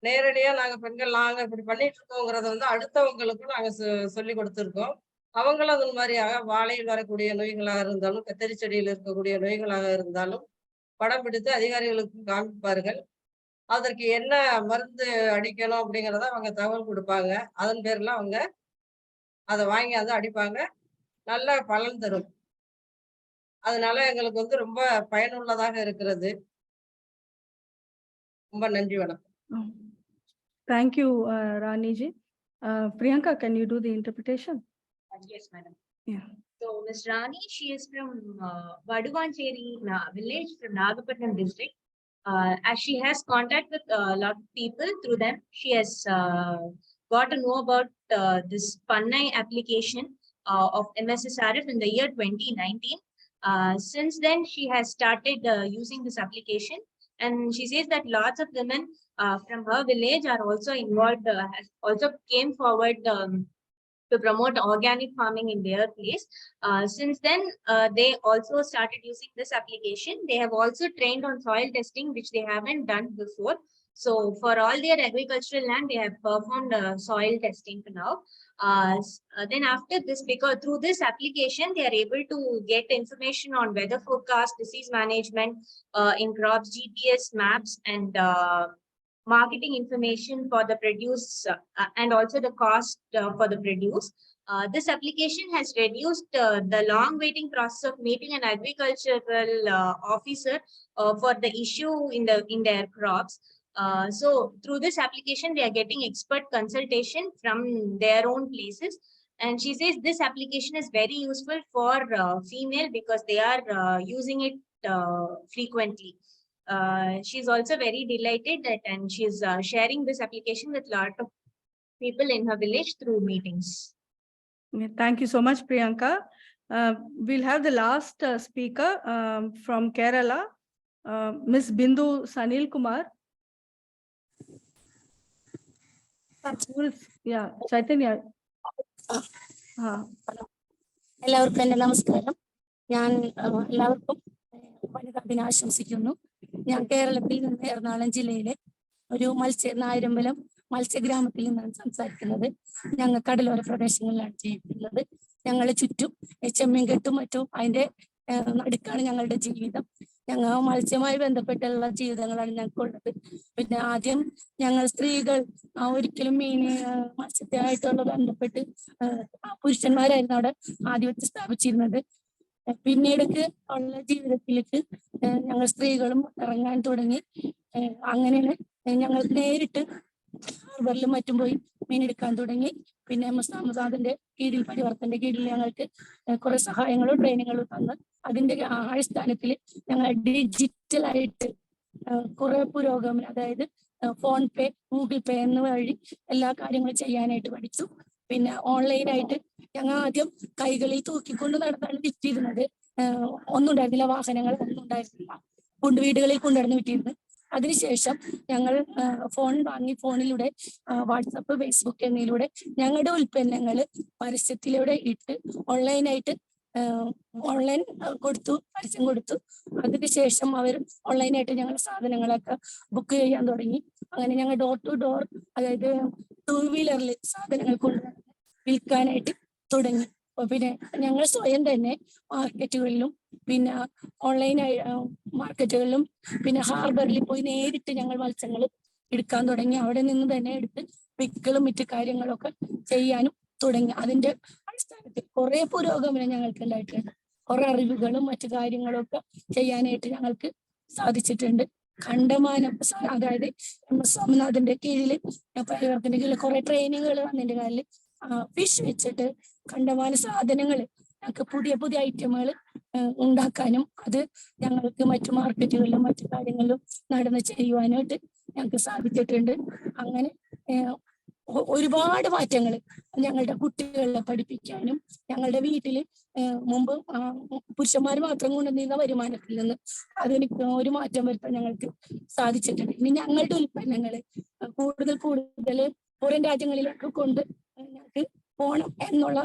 நேரடியா நாங்க இப்படி பண்ணிட்டு இருக்கோங்கிறத வந்து அடுத்தவங்களுக்கும் நாங்க சொல்லி கொடுத்துருக்கோம். அவங்களும் அது மாதிரியாக வாழையில் வரக்கூடிய நோய்களாக இருந்தாலும், கத்தரி செடியில் இருக்கக்கூடிய நோய்களாக இருந்தாலும் படம் பிடித்து அதிகாரிகளுக்கு காண்பிப்பார்கள். அதற்கு என்ன மருந்து அடிக்கணும் அப்படிங்கிறத அவங்க தகவல் கொடுப்பாங்க. அதன் பேர்ல அவங்க அதை வாங்கி வந்து அடிப்பாங்க. நல்ல பலன் தரும். அதனால எங்களுக்கு வந்து ரொம்ப பயனுள்ளதாக இருக்கிறது. ரொம்ப நன்றி, வணக்கம். Thank you, Rani ji. Priyanka, can you do the interpretation? Yes, madam. Yeah. So Ms. Rani, she is from Vaduvancheri village from Nagapattinam district. As she has contact with a lot of people through them, she has got to know about this Pannai application of Mssrf in the year 2019. Since then, she has started using this application, and she says that lots of women from her village are also involved, also came forward to promote organic farming in their place. Since then, they also started using this application. They have also trained on soil testing, which they haven't done before. So for all their agricultural land, they have performed soil testing for now. Then after this, because through this application, they are able to get information on weather forecast, disease management in crops, GPS maps, and marketing information for the produce and also the cost for the produce. This application has reduced the long waiting process of meeting an agricultural officer for the issue in their crops. So through this application, they are getting expert consultation from their own places. And she says this application is very useful for female because they are using it frequently. She's also very delighted that, and she's sharing this application with a lot of people in her village through meetings. Thank you so much, Priyanka. We'll have the last speaker from Kerala, Ms. Bindu Sanil Kumar. Yeah, Chaitanya. എല്ലാവർക്കും എൻ്റെ നമസ്കാരം. ഞാൻ എല്ലാവർക്കും വനിതാ ദിനം ആശംസിക്കുന്നു. ഞാൻ കേരളത്തിൽ നിന്ന് എറണാകുളം ജില്ലയിലെ ഒരു നായരമ്പലം മത്സ്യഗ്രാമത്തിൽ നിന്നാണ് സംസാരിക്കുന്നത്. ഞങ്ങൾ കടലോര പ്രദേശങ്ങളിലാണ് ജീവിക്കുന്നത്. ഞങ്ങളെ ചുറ്റും ചെമ്മീൻകെട്ടും മറ്റും അതിന്റെ നടുക്കാണ് ഞങ്ങളുടെ ജീവിതം. ഞങ്ങൾ മത്സ്യവുമായി ബന്ധപ്പെട്ടുള്ള ജീവിതങ്ങളാണ് ഞങ്ങൾക്കുള്ളത്. പിന്നെ ആദ്യം ഞങ്ങൾ സ്ത്രീകൾ ഒരിക്കലും മത്സ്യമായിട്ടുള്ള ബന്ധപ്പെട്ട് പുരുഷന്മാരായിരുന്നു അവിടെ ആദ്യം വെച്ച് സ്ഥാപിച്ചിരുന്നത്. പിന്നീടൊക്കെ ഉള്ള ജീവിതത്തിലേക്ക് ഞങ്ങൾ സ്ത്രീകളും ഇറങ്ങാൻ തുടങ്ങി. അങ്ങനെയാണ് ഞങ്ങൾ നേരിട്ട് ഹാർബറിലും മറ്റും പോയി മീനെടുക്കാൻ തുടങ്ങി. പിന്നെ മസ്താമസാദിന്റെ കീഴിൽ, പരിവർത്തന്റെ കീഴിൽ ഞങ്ങൾക്ക് കുറെ സഹായങ്ങളും ട്രെയിനിങ്ങുകളും തന്ന് അതിന്റെ അടിസ്ഥാനത്തിൽ ഞങ്ങൾ ഡിജിറ്റലായിട്ട് കുറെ പുരോഗമനം, അതായത് ഫോൺ പേ, ഗൂഗിൾ പേ എന്ന വഴി എല്ലാ കാര്യങ്ങളും ചെയ്യാനായിട്ട് പഠിച്ചു. പിന്നെ ഓൺലൈനായിട്ട് ഞങ്ങൾ ആദ്യം കൈകളിൽ തൂക്കിക്കൊണ്ട് നടന്നാണ് വിറ്റിരുന്നത്. ഒന്നും ഉണ്ടായിരുന്നില്ല, വാഹനങ്ങൾ ഒന്നും ഉണ്ടായിരുന്നില്ല, വീടുകളിൽ കൊണ്ടുനടന്ന് വിറ്റിരുന്നത്. അതിനുശേഷം ഞങ്ങൾ ഫോൺ വാങ്ങി ഫോണിലൂടെ വാട്സപ്പ്, ഫേസ്ബുക്ക് എന്നിവയിലൂടെ ഞങ്ങളുടെ ഉൽപ്പന്നങ്ങൾ പരസ്യത്തിലൂടെ ഇട്ട് ഓൺലൈൻ പരസ്യം കൊടുത്തു. അതിനുശേഷം അവർ ഓൺലൈനായിട്ട് ഞങ്ങളുടെ സാധനങ്ങളൊക്കെ ബുക്ക് ചെയ്യാൻ തുടങ്ങി. അങ്ങനെ ഞങ്ങൾ ഡോർ ടു ഡോർ, അതായത് 2 വീലറിൽ സാധനങ്ങൾ കൊണ്ടുവന്ന് വിൽക്കാനായിട്ട് തുടങ്ങി. പിന്നെ ഞങ്ങൾ സ്വയം തന്നെ മാർക്കറ്റുകളിലും പിന്നെ ഓൺലൈൻ മാർക്കറ്റുകളിലും പിന്നെ ഹാർബറിൽ പോയി നേരിട്ട് ഞങ്ങൾ മത്സ്യങ്ങൾ എടുക്കാൻ തുടങ്ങി. അവിടെ നിന്ന് തന്നെ എടുത്ത് വിൽക്കലും മറ്റു കാര്യങ്ങളൊക്കെ ചെയ്യാനും തുടങ്ങി. അതിന്റെ അടിസ്ഥാനത്തിൽ കുറെ പുരോഗമനം ഞങ്ങൾക്ക് ഉണ്ടായിട്ടുണ്ട്. കുറെ അറിവുകളും മറ്റു കാര്യങ്ങളും ഒക്കെ ചെയ്യാനായിട്ട് ഞങ്ങൾക്ക് സാധിച്ചിട്ടുണ്ട്. കണ്ടമാനം, അതായത് സ്വാമിനാഥന്റെ കീഴിൽ, പരിവർത്തന്റെ കീഴിൽ കുറെ ട്രെയിനിങ്ങുകൾ വന്നതിന്റെ കാലിൽ ഫിഷ് വെച്ചിട്ട് കണ്ടമാന സാധനങ്ങൾ ഞങ്ങൾക്ക് പുതിയ പുതിയ ഐറ്റമുകൾ ഉണ്ടാക്കാനും അത് ഞങ്ങൾക്ക് മറ്റു മാർക്കറ്റുകളിലും മറ്റു കാര്യങ്ങളിലും നടന്ന് ചെയ്യുവാനായിട്ട് ഞങ്ങൾക്ക് സാധിച്ചിട്ടുണ്ട്. അങ്ങനെ ഒരുപാട് മാറ്റങ്ങൾ ഞങ്ങളുടെ കുട്ടികളെ പഠിപ്പിക്കാനും ഞങ്ങളുടെ വീട്ടിൽ മുമ്പ് പുരുഷന്മാർ മാത്രം കൊണ്ടുവന്നിരുന്ന വരുമാനത്തിൽ നിന്ന് അതെനിക്ക് ഒരു മാറ്റം വരുത്താൻ ഞങ്ങൾക്ക് സാധിച്ചിട്ടുണ്ട്. ഇനി ഞങ്ങളുടെ ഉൽപ്പന്നങ്ങൾ കൂടുതൽ പുറം രാജ്യങ്ങളിലൊക്കെ കൊണ്ട് ഞങ്ങൾക്ക് പോകണം എന്നുള്ള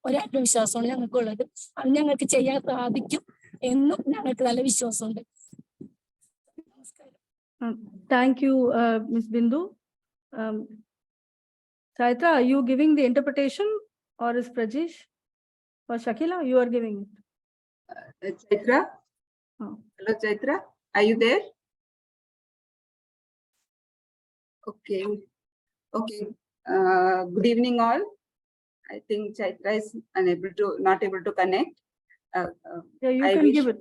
ഒരു ആത്മവിശ്വാസമാണ് ഞങ്ങൾക്കുള്ളത്. അത് ഞങ്ങൾക്ക് ചെയ്യാൻ സാധിക്കും എന്നും ഞങ്ങൾക്ക് നല്ല വിശ്വാസമുണ്ട്. Thank you, Ms. Bindu. Chaitra, are you giving the interpretation or is Prajesh? Or Shakila, you are giving it? Chaitra? Oh. Hello, Chaitra. Are you there? Okay. Okay. Good evening, all. I think Chaitra is not able to connect. Yeah, you can give it.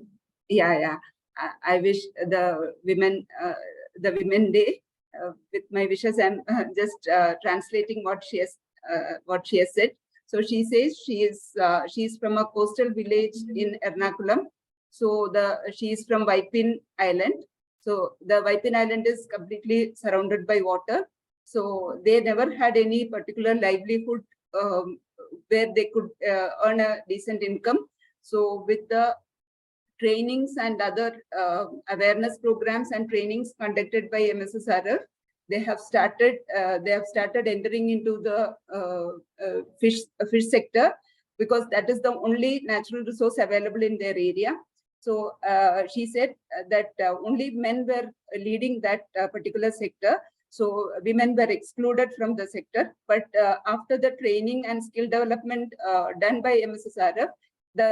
Yeah. I wish the Women Day. With my wishes, I'm just translating what she has said. So she says she is from a coastal village in Ernakulam. So she is from Vaipin Island. So the Vaipin Island is completely surrounded by water. So they never had any particular livelihood where they could earn a decent income. So with the trainings and other awareness programs and trainings conducted by Mssrf, they have started entering into the fish sector, because that is the only natural resource available in their area. So she said that only men were leading that particular sector. So women were excluded from the sector. But after the training and skill development done by Mssrf, the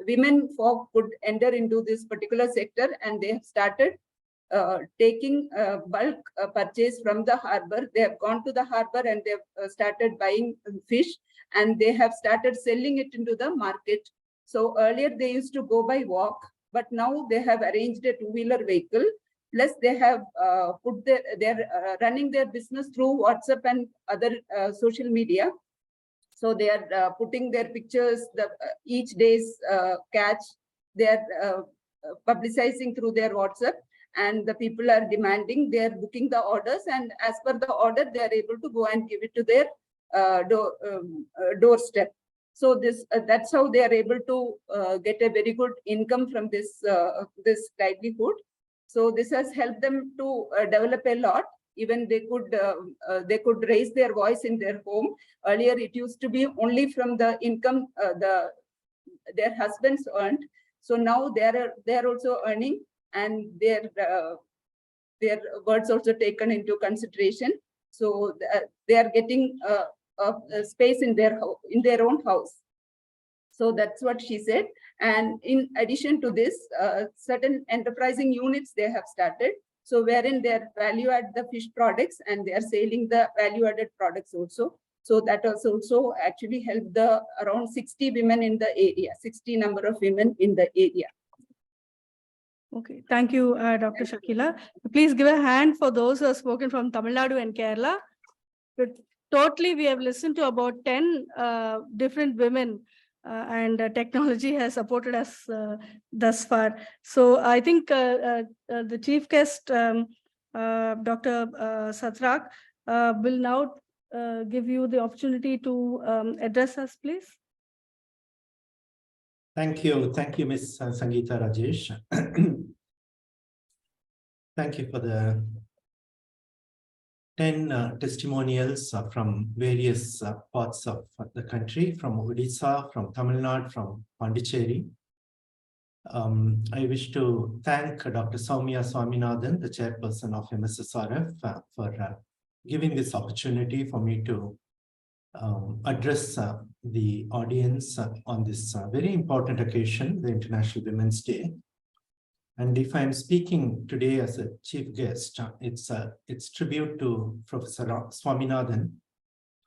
women folk could enter into this particular sector, and they have started taking bulk purchase from the harbor. They have gone to the harbor and they have started buying fish, and they have started selling it into the market. So earlier they used to go by walk, but now they have arranged a two-wheeler vehicle. Plus they have they're running their business through WhatsApp and other social media. So they are putting their pictures, each day's catch, they are publicizing through their WhatsApp, and the people are demanding, they are booking the orders, and as per the order, they are able to go and give it to their doorstep. So that's how they are able to get a very good income from this livelihood. So this has helped them to develop a lot. Even they could raise their voice in their home. Earlier, it used to be only from the income their husbands earned. So now they are also earning, and their words also taken into consideration. So they are getting a space in their own house. So that's what she said. And in addition to this, certain enterprising units they have started. So wherein they are value add the fish products, and they are selling the value added products also. So that has also actually helped the around 60 women in the area, 60 number of women in the area. Okay, thank you, Dr. Shakila. Please give a hand for those who have spoken from Tamil Nadu and Kerala. But totally, we have listened to about 10 different women, and technology has supported us thus far. So I think the chief guest, Dr. Satrak, will now give you the opportunity to address us, please. Thank you, Ms. Sangeeta Rajesh. Thank you for the 10 testimonials from various parts of the country, from Odisha, from Tamil Nadu, from Pondicherry. I wish to thank Dr. Soumya Swaminathan, the chairperson of Mssrf, for giving this opportunity for me to address the audience on this very important occasion, the International Women's Day. And if I'm speaking today as a chief guest, it's tribute to Professor Swaminathan,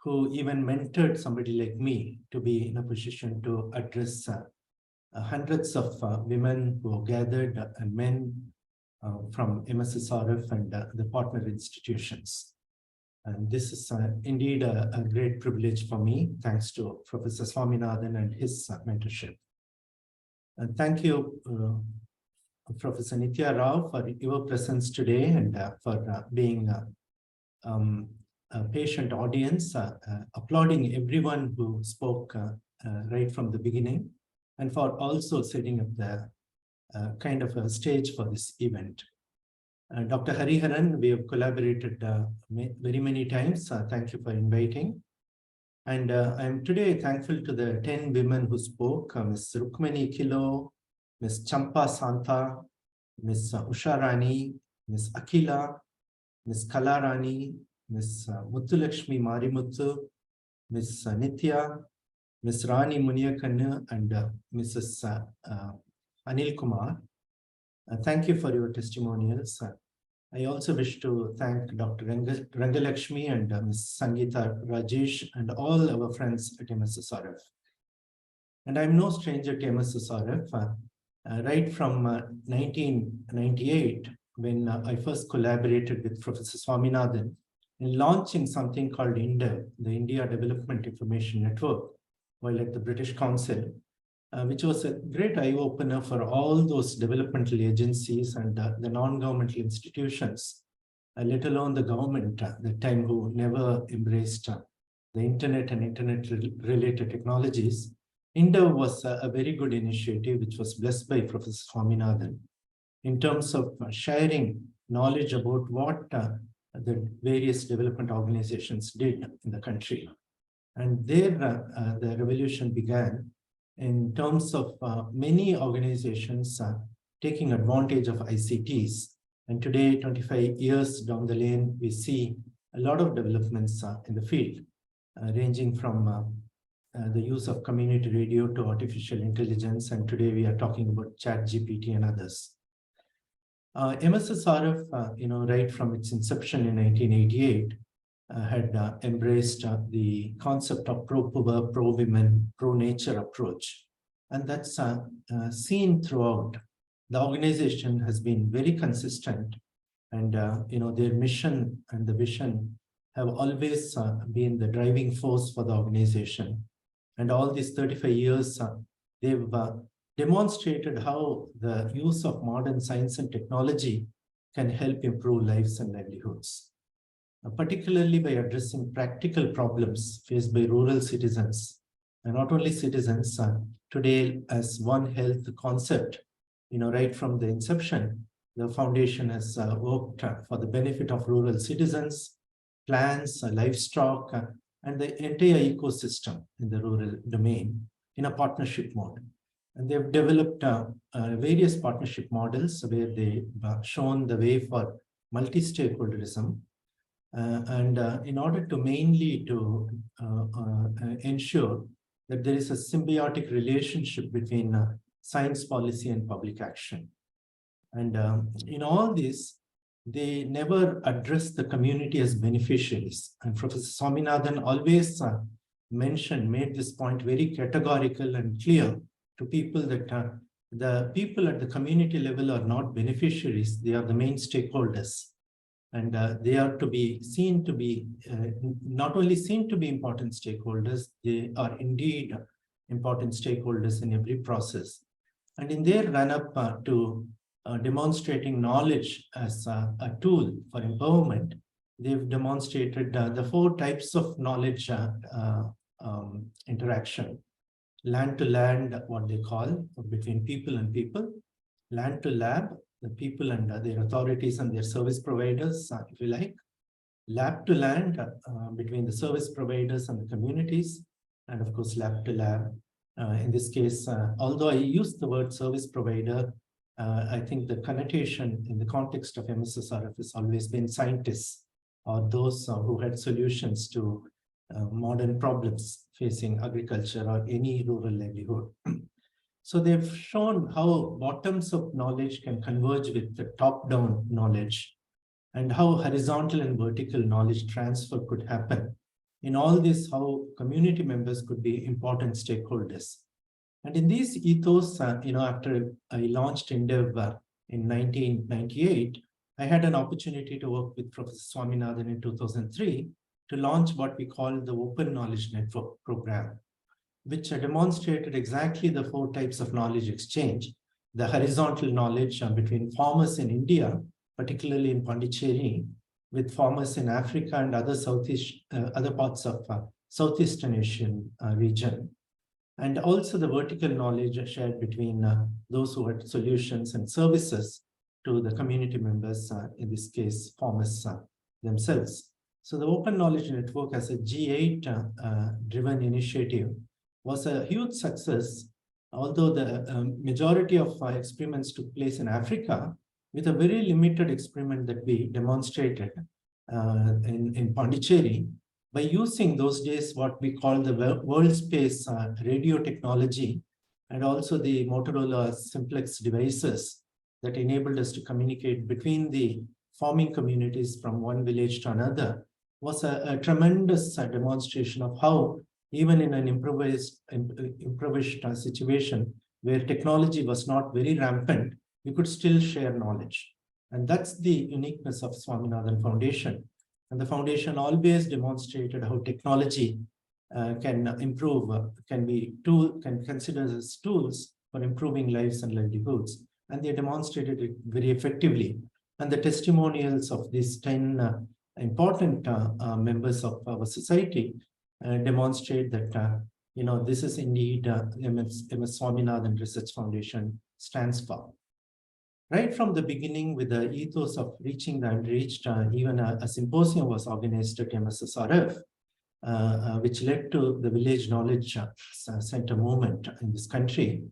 who even mentored somebody like me to be in a position to address hundreds of women who gathered, and men from Mssrf and the partner institutions. And this is indeed a great privilege for me, thanks to Professor Swaminathan and his mentorship. And thank you, Professor Nithya Rao, for your presence today and for being a patient audience, applauding everyone who spoke right from the beginning, and for also setting up the kind of a stage for this event. Dr. Hariharan, we have collaborated very many times. Thank you for inviting. And I'm today thankful to the 10 women who spoke, Ms. Rukmani Kilo, Ms. Champa Santa, Ms. Usha Rani, Ms. Akila, Ms. Kala Rani, Ms. Muthulakshmi Marimuthu, Ms. Nithya, Ms. Rani Muniyakannu, and Mrs. Anil Kumar. Thank you for your testimonials. I also wish to thank Dr. Rangalakshmi and Ms. Sangeeta Rajesh and all our friends at Mssrf. And I'm no stranger to Mssrf. Right from 1998, when I first collaborated with Professor Swaminathan in launching something called INDEV, the India Development Information Network, while at the British Council, which was a great eye-opener for all those developmental agencies and the non-governmental institutions, let alone the government at the time, who never embraced the internet and internet-related technologies. INDEV was a very good initiative, which was blessed by Professor Swaminathan in terms of sharing knowledge about what the various development organizations did in the country. And there the revolution began in terms of many organizations taking advantage of ICTs. And today, 25 years down the lane, we see a lot of developments in the field, ranging from the use of community radio to artificial intelligence. And today we are talking about ChatGPT and others. Mssrf, right from its inception in 1988, had embraced the concept of pro-poor, pro-women, pro-nature approach. And that's seen throughout. The organization has been very consistent, and their mission and the vision have always been the driving force for the organization. And all these 35 years, they've demonstrated how the use of modern science and technology can help improve lives and livelihoods. Particularly by addressing practical problems faced by rural citizens, and not only citizens. Today, as One Health concept, right from the inception, the foundation has worked for the benefit of rural citizens, plants, livestock, and the entire ecosystem in the rural domain in a partnership mode. And they've developed various partnership models where they've shown the way for multi-stakeholderism. And in order to mainly to ensure that there is a symbiotic relationship between science policy and public action. And in all this, they never address the community as beneficiaries. And Professor Swaminathan always made this point very categorical and clear to people that the people at the community level are not beneficiaries, they are the main stakeholders. And they are to be seen to be, not only seen to be important stakeholders, they are indeed important stakeholders in every process. And in their run-up to demonstrating knowledge as a tool for empowerment, they've demonstrated the 4 types of knowledge interaction. Land to land, what they call, between people and people. Land to lab, the people and their authorities and their service providers, if you like. Lab to land, between the service providers and the communities. And of course, lab to lab. In this case, although I use the word service provider, I think the connotation in the context of Mssrf has always been scientists, or those who had solutions to modern problems facing agriculture or any rural livelihood. So they've shown how bottoms of knowledge can converge with the top-down knowledge, and how horizontal and vertical knowledge transfer could happen. In all this, how community members could be important stakeholders. And in these ethos, after I launched INDEV in 1998, I had an opportunity to work with Professor Swaminathan in 2003 to launch what we call the Open Knowledge Network program, which demonstrated exactly the 4 types of knowledge exchange: the horizontal knowledge between farmers in India, particularly in Pondicherry, with farmers in Africa and other parts of Southeastern Asian region, and also the vertical knowledge shared between those who had solutions and services to the community members, in this case, farmers themselves. So the Open Knowledge Network as a G8 driven initiative was a huge success, although the majority of experiments took place in Africa, with a very limited experiment that we demonstrated in Pondicherry by using those days what we call the world space radio technology, and also the Motorola simplex devices that enabled us to communicate between the farming communities from one village to another, was a tremendous demonstration of how even in an improvised situation where technology was not very rampant, we could still share knowledge. And that's the uniqueness of Swaminathan Foundation. And the foundation always demonstrated how technology can improve, can consider as tools for improving lives and livelihoods. And they demonstrated it very effectively. And the testimonials of these 10 important members of our society demonstrate that this is indeed MS Swaminathan Research Foundation stands for. Right from the beginning, with the ethos of reaching the unreached, even a symposium was organized at Mssrf, which led to the Village Knowledge Center movement in this country.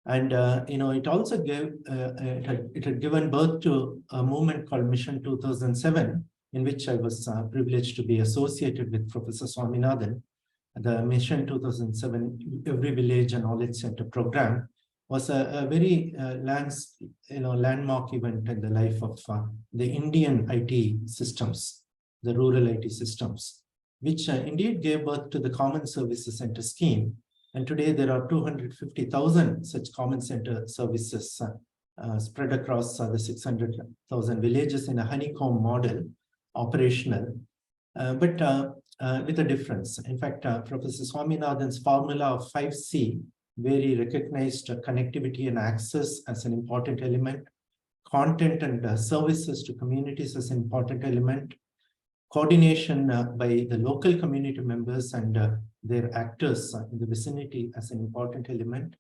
And it also gave it had given birth to a movement called Mission 2007, in which I was privileged to be associated with Professor Swaminathan. The Mission 2007 Every Village and Knowledge Center program was a very landmark event in the life of the Indian IT systems, the rural IT systems, which indeed gave birth to the Common Services Center scheme. And today there are 250,000 such Common Center services spread across the 600,000 villages in a honeycomb model, operational, but with a difference. In fact, Professor Swaminathan's formula of 5C, where he recognized connectivity and access as an important element, content and services to communities as an important element, coordination by the local community members and their actors in the vicinity as an important element,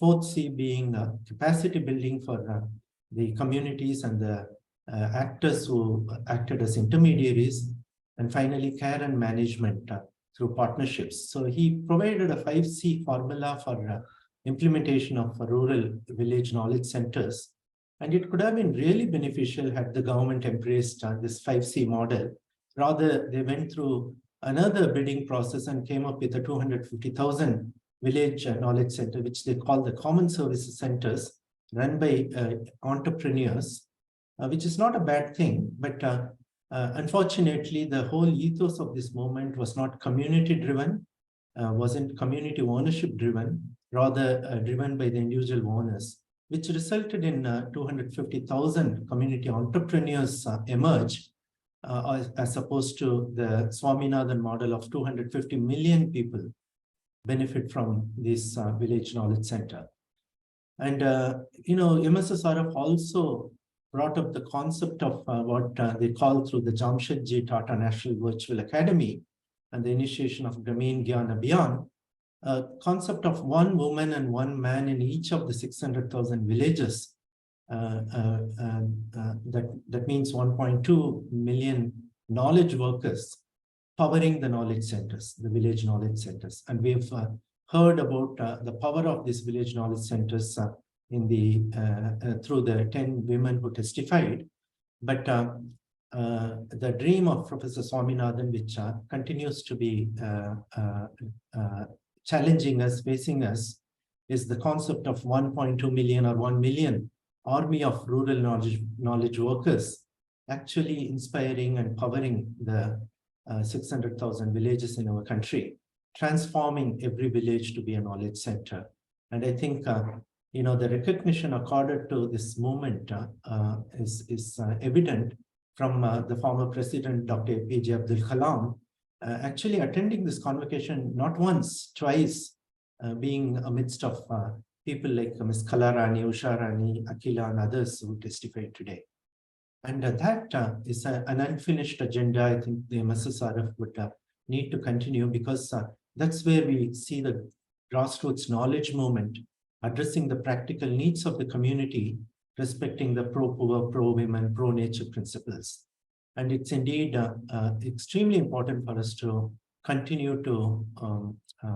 4C being capacity building for the communities and the actors who acted as intermediaries, and finally care and management through partnerships. So he provided a 5C formula for implementation of rural village knowledge centers. And it could have been really beneficial had the government embraced this 5C model. Rather, they went through another bidding process and came up with a 250,000 village knowledge center, which they call the Common Services Centers, run by entrepreneurs, which is not a bad thing, but unfortunately, the whole ethos of this movement was not community driven, wasn't community ownership driven, rather driven by the individual owners, which resulted in 250,000 community entrepreneurs emerge, as opposed to the Swaminathan model of 250 million people benefit from this village knowledge center. And, Mssrf also brought up the concept of what they call through the Jamshedji Tata National Virtual Academy and the initiation of Grameen Gyan Abhiyan, a concept of one woman and one man in each of the 600,000 villages. That means 1.2 million knowledge workers powering the knowledge centers, the village knowledge centers. And we've heard about the power of these village knowledge centers in the through the 10 women who testified. But the dream of Professor Swaminathan, which continues to be challenging us, facing us, is the concept of 1.2 million or 1 million army of rural knowledge workers, actually inspiring and powering the 600,000 villages in our country, transforming every village to be a knowledge center. And I think the recognition accorded to this movement is evident from the former president, Dr. APJ Abdul Kalam, actually attending this convocation not once, twice, being amidst of people like Ms. Kalarani, Usha Rani, Akila, and others who testified today. And that is an unfinished agenda. I think the Mssrf would need to continue, because that's where we see the grassroots knowledge movement addressing the practical needs of the community, respecting the pro-poor, pro-women, pro-nature principles. And it's indeed extremely important for us to continue to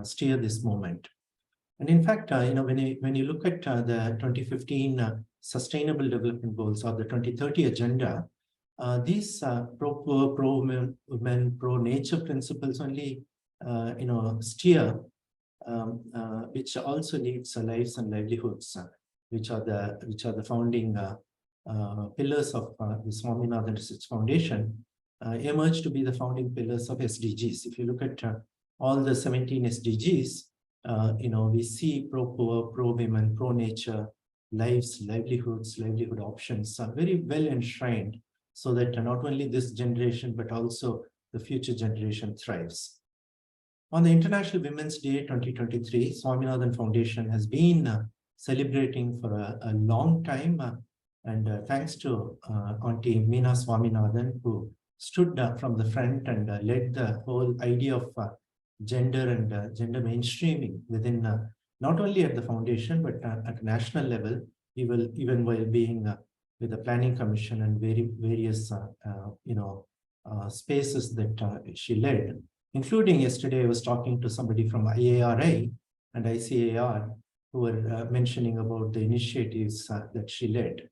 steer this movement. And in fact, when you look at the 2015 Sustainable Development Goals or the 2030 Agenda, these pro-poor, pro-women, pro-nature principles only, steer, which also leads lives and livelihoods, which are the founding pillars of the Swaminathan Research Foundation, emerged to be the founding pillars of SDGs. If you look at all the 17 SDGs, we see pro-poor, pro-women, pro-nature, lives, livelihoods, livelihood options are very well enshrined, so that not only this generation, but also the future generation thrives. On the International Women's Day 2023, Swaminathan Foundation has been celebrating for a long time, and thanks to Auntie Meena Swaminathan, who stood from the front and led the whole idea of gender and gender mainstreaming within not only at the foundation, but at national level, even while being with the Planning Commission and various spaces that she led. Including yesterday, I was talking to somebody from IARI and ICAR who were mentioning about the initiatives that she led.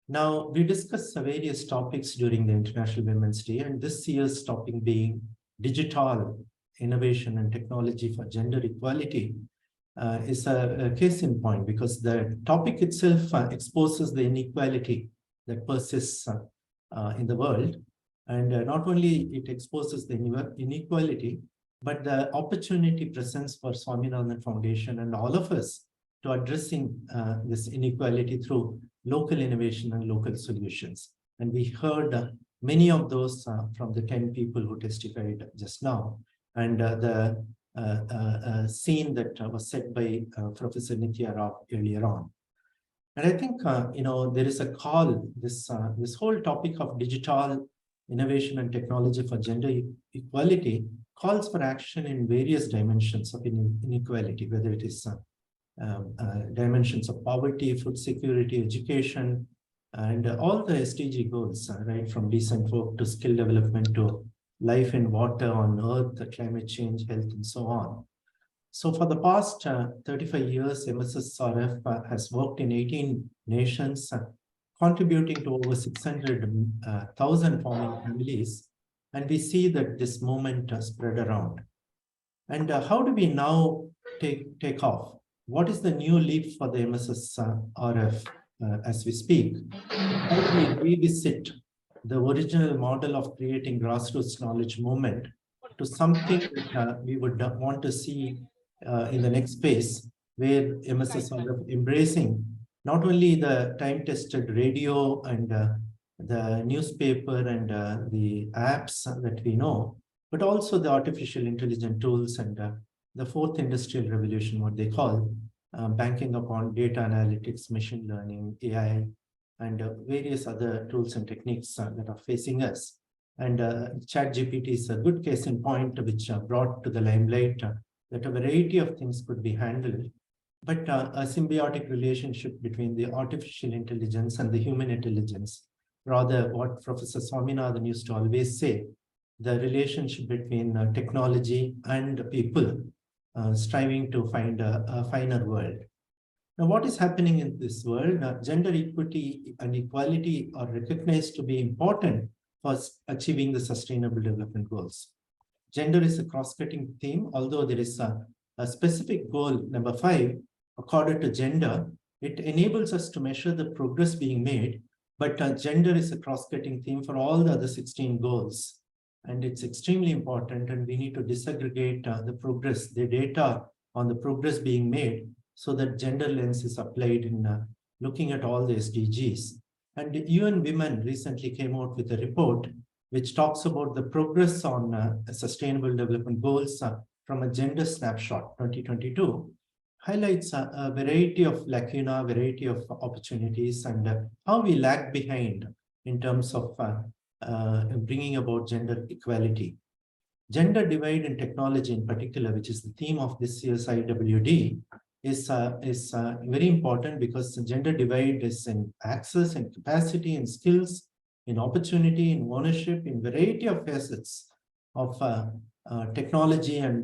Now, we discussed various topics during the International Women's Day, and this year's topic being digital innovation and technology for gender equality is a case in point, because the topic itself exposes the inequality that persists in the world. And not only it exposes the inequality, but the opportunity presents for Swaminathan Foundation and all of us to addressing this inequality through local innovation and local solutions. And we heard many of those from the 10 people who testified just now. And the scene that was set by Professor Nithya Rao earlier on. And I think, there is a call, this whole topic of digital innovation and technology for gender equality calls for action in various dimensions of inequality, whether it is dimensions of poverty, food security, education, and all the SDG goals, right, from decent work to skill development to life in water on earth, climate change, health, and so on. So for the past 35 years, Mssrf has worked in 18 nations, contributing to over 600,000 farming families. And we see that this movement spread around. And how do we now take off? What is the new leap for the Mssrf as we speak? How do we revisit the original model of creating grassroots knowledge movement to something that we would want to see in the next phase, where Mssrf embracing not only the time-tested radio and the newspaper and the apps that we know, but also the artificial intelligence tools and the fourth industrial revolution, what they call, banking upon data analytics, machine learning, AI, and various other tools and techniques that are facing us. And ChatGPT is a good case in point, which brought to the limelight that a variety of things could be handled, but a symbiotic relationship between the artificial intelligence and the human intelligence. Rather, what Professor Swaminathan used to always say, the relationship between technology and people, striving to find a finer world. Now, what is happening in this world? Gender equity and equality are recognized to be important for achieving the Sustainable Development Goals. Gender is a cross-cutting theme, although there is a specific goal, number 5, according to gender. It enables us to measure the progress being made, but gender is a cross-cutting theme for all the other 16 goals. And it's extremely important, and we need to disaggregate the progress, the data on the progress being made, so that gender lens is applied in looking at all the SDGs. And UN Women recently came out with a report which talks about the progress on Sustainable Development Goals from a gender snapshot 2022, highlights a variety of lacuna, variety of opportunities, and how we lag behind in terms of bringing about gender equality. Gender divide in technology in particular, which is the theme of this year's IWD, is very important because the gender divide is in access and capacity and skills, in opportunity, in ownership, in variety of facets of technology and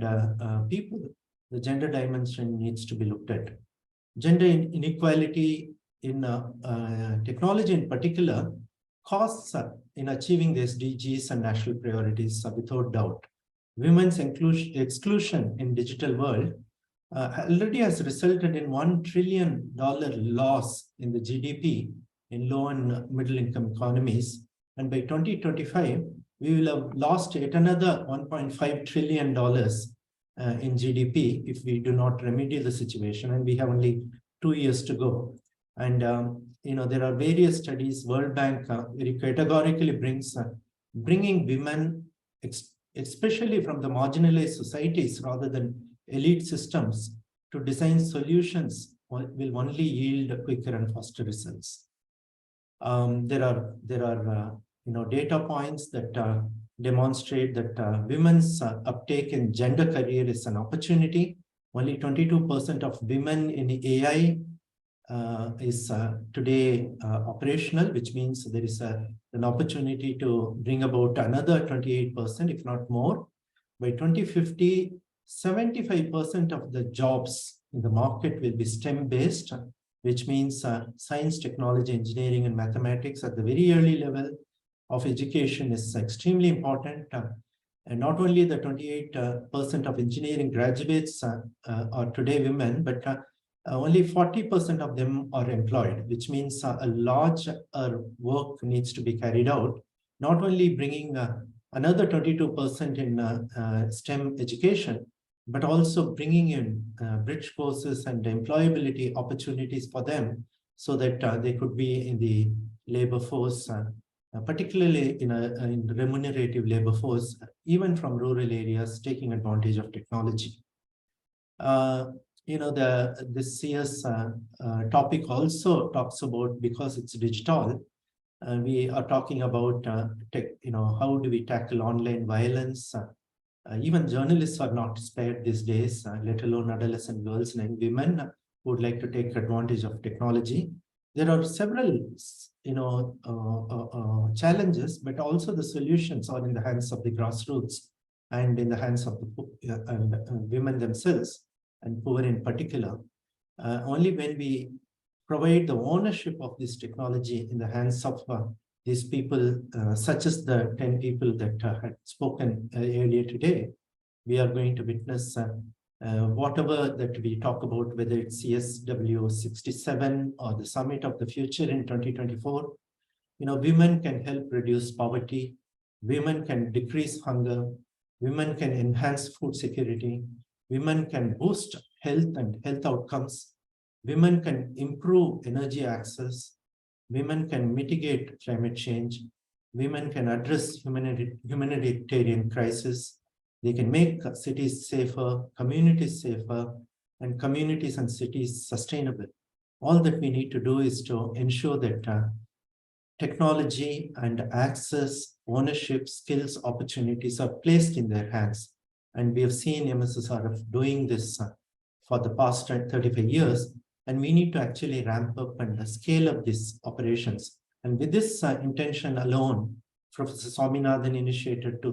people. The gender dimension needs to be looked at. Gender inequality in technology in particular costs in achieving the SDGs and national priorities without doubt. Women's exclusion in digital world already has resulted in $1 trillion loss in the GDP in low and middle income economies. And by 2025, we will have lost yet another $1.5 trillion in GDP if we do not remedy the situation. And we have only 2 years to go. And there are various studies. World Bank very categorically bringing women, especially from the marginalized societies rather than elite systems, to design solutions will only yield quicker and faster results. There are data points that demonstrate that women's uptake in gender career is an opportunity. Only 22% of women in AI is today operational, which means there is an opportunity to bring about another 28%, if not more. By 2050, 75% of the jobs in the market will be STEM-based, which means science, technology, engineering, and mathematics at the very early level of education is extremely important. And not only the 28% of engineering graduates are today women, but only 40% of them are employed, which means a large work needs to be carried out, not only bringing another 22% in STEM education, but also bringing in bridge courses and employability opportunities for them so that they could be in the labor force, particularly in the remunerative labor force, even from rural areas, taking advantage of technology. This year's topic also talks about, because it's digital, we are talking about how do we tackle online violence. Even journalists are not spared these days, let alone adolescent girls and women who would like to take advantage of technology. There are several challenges, but also the solutions are in the hands of the grassroots and in the hands of the women themselves, and poor in particular. Only when we provide the ownership of this technology in the hands of these people, such as the 10 people that had spoken earlier today, we are going to witness whatever that we talk about, whether it's CSW 67 or the Summit of the Future in 2024. Women can help reduce poverty, women can decrease hunger, women can enhance food security, women can boost health and health outcomes, women can improve energy access, women can mitigate climate change, women can address humanitarian crisis, they can make cities safer, communities safer, and communities and cities sustainable. All that we need to do is to ensure that technology and access, ownership, skills, opportunities are placed in their hands. And we have seen Mssrf doing this for the past 35 years. And we need to actually ramp up and scale up these operations. And with this intention alone, Professor Swaminathan initiated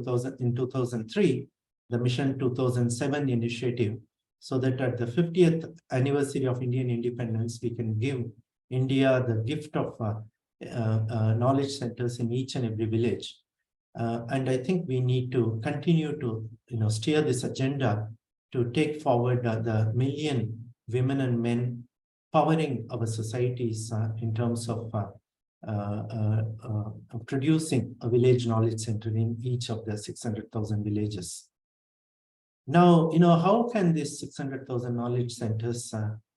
in 2003, the Mission 2007 initiative, so that at the 50th anniversary of Indian independence, we can give India the gift of knowledge centers in each and every village. And I think we need to continue to steer this agenda to take forward the million women and men powering our societies in terms of producing a village knowledge center in each of the 600,000 villages. Now, how can these 600,000 knowledge centers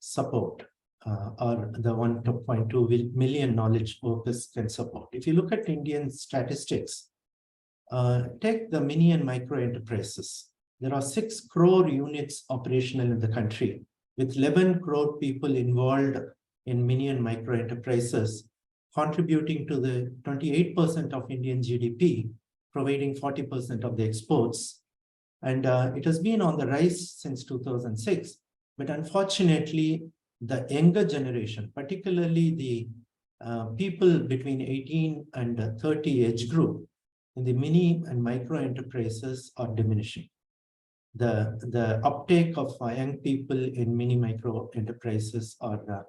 support, or the 1.2 million knowledge workers can support. If you look at Indian statistics, take the mini and micro enterprises. There are 6 crore units operational in the country, with 11 crore people involved in mini and micro enterprises, contributing to the 28% of Indian GDP, providing 40% of the exports. And it has been on the rise since 2006. But unfortunately, the younger generation, particularly the people between 18 and 30 age group, in the mini and micro enterprises are diminishing. The uptake of young people in mini micro enterprises are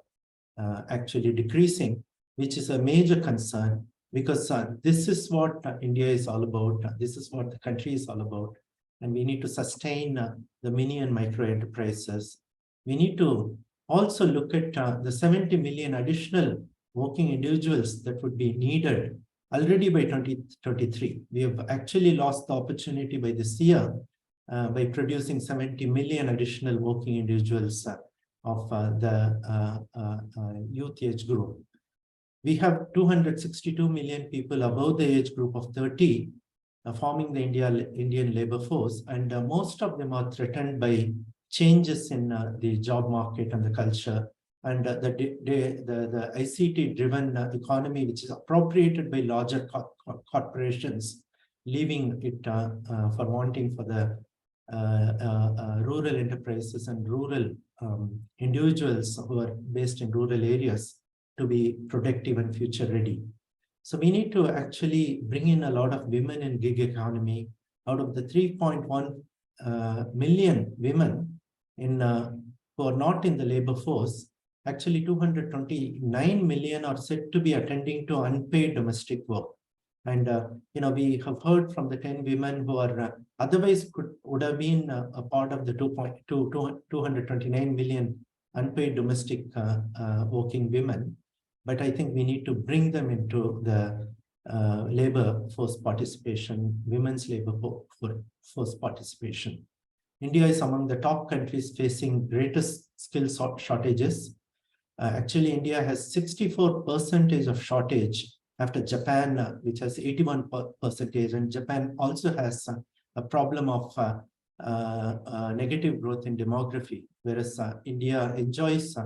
actually decreasing, which is a major concern, because this is what India is all about. This is what the country is all about. And we need to sustain the mini and micro enterprises. We need to also look at the 70 million additional working individuals that would be needed already by 2023. We have actually lost the opportunity by this year by producing 70 million additional working individuals of the youth age group. We have 262 million people above the age group of 30 forming the Indian labor force, and most of them are threatened by changes in the job market and the culture, and the ICT-driven economy, which is appropriated by larger corporations, leaving it for wanting for the rural enterprises and rural individuals who are based in rural areas to be productive and future ready. So we need to actually bring in a lot of women in gig economy. Out of the 3.1 million women who are not in the labor force, actually 229 million are said to be attending to unpaid domestic work. And we have heard from the 10 women who are otherwise would have been a part of the 229 million unpaid domestic working women. But I think we need to bring them into the labor force participation, women's labor force participation. India is among the top countries facing greatest skill shortages. Actually, India has 64% of shortage after Japan, which has 81%, and Japan also has a problem of negative growth in demography, whereas India enjoys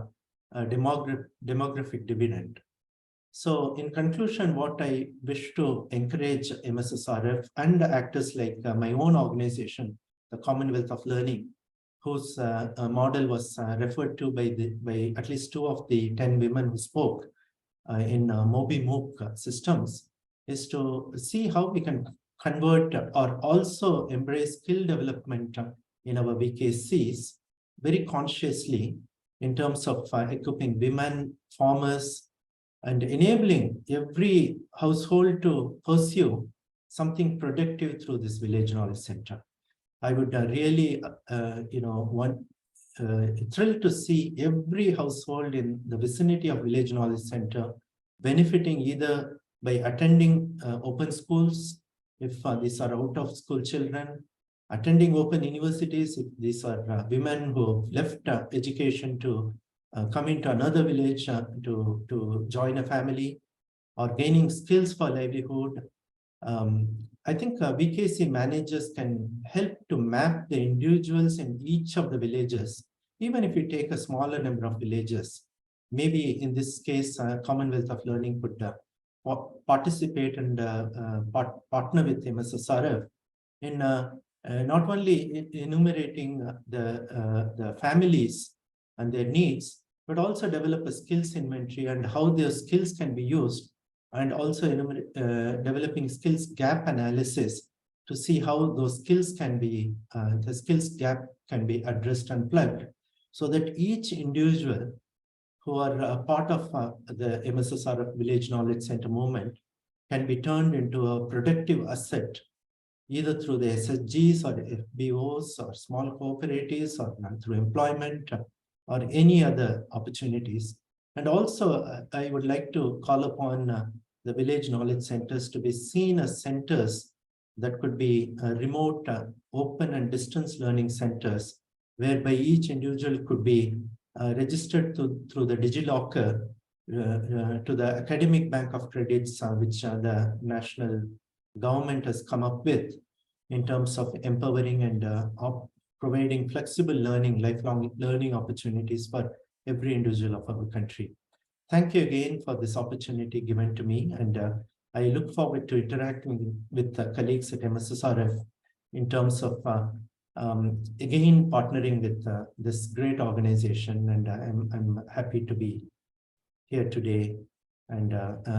a demographic dividend. So in conclusion, what I wish to encourage Mssrf and actors like my own organization, the Commonwealth of Learning, whose model was referred to by at least 2 of the 10 women who spoke in Mobi MOOC systems, is to see how we can convert or also embrace skill development in our VKCs very consciously in terms of equipping women, farmers, and enabling every household to pursue something productive through this village knowledge center. I would really, thrilled to see every household in the vicinity of village knowledge center benefiting either by attending open schools, if these are out of school children, attending open universities, if these are women who have left education to come into another village to join a family, or gaining skills for livelihood. I think VKC managers can help to map the individuals in each of the villages, even if you take a smaller number of villages. Maybe in this case, Commonwealth of Learning could participate and partner with Mssrf in not only enumerating the families and their needs, but also develop a skills inventory and how their skills can be used, and also developing skills gap analysis to see how those skills can be, the skills gap can be addressed and plugged, so that each individual who are a part of the Mssrf Village Knowledge Center movement can be turned into a productive asset, either through the SSGs or FBOs or small cooperatives, or through employment or any other opportunities. And also, I would like to call upon the village knowledge centers to be seen as centers that could be remote, open and distance learning centers, whereby each individual could be registered through the DigiLocker to the academic bank of credits, which the national government has come up with in terms of empowering and providing flexible learning, lifelong learning opportunities for every individual of our country. Thank you again for this opportunity given to me, and I look forward to interacting with the colleagues at Mssrf in terms of again partnering with this great organization, and I'm happy to be here today and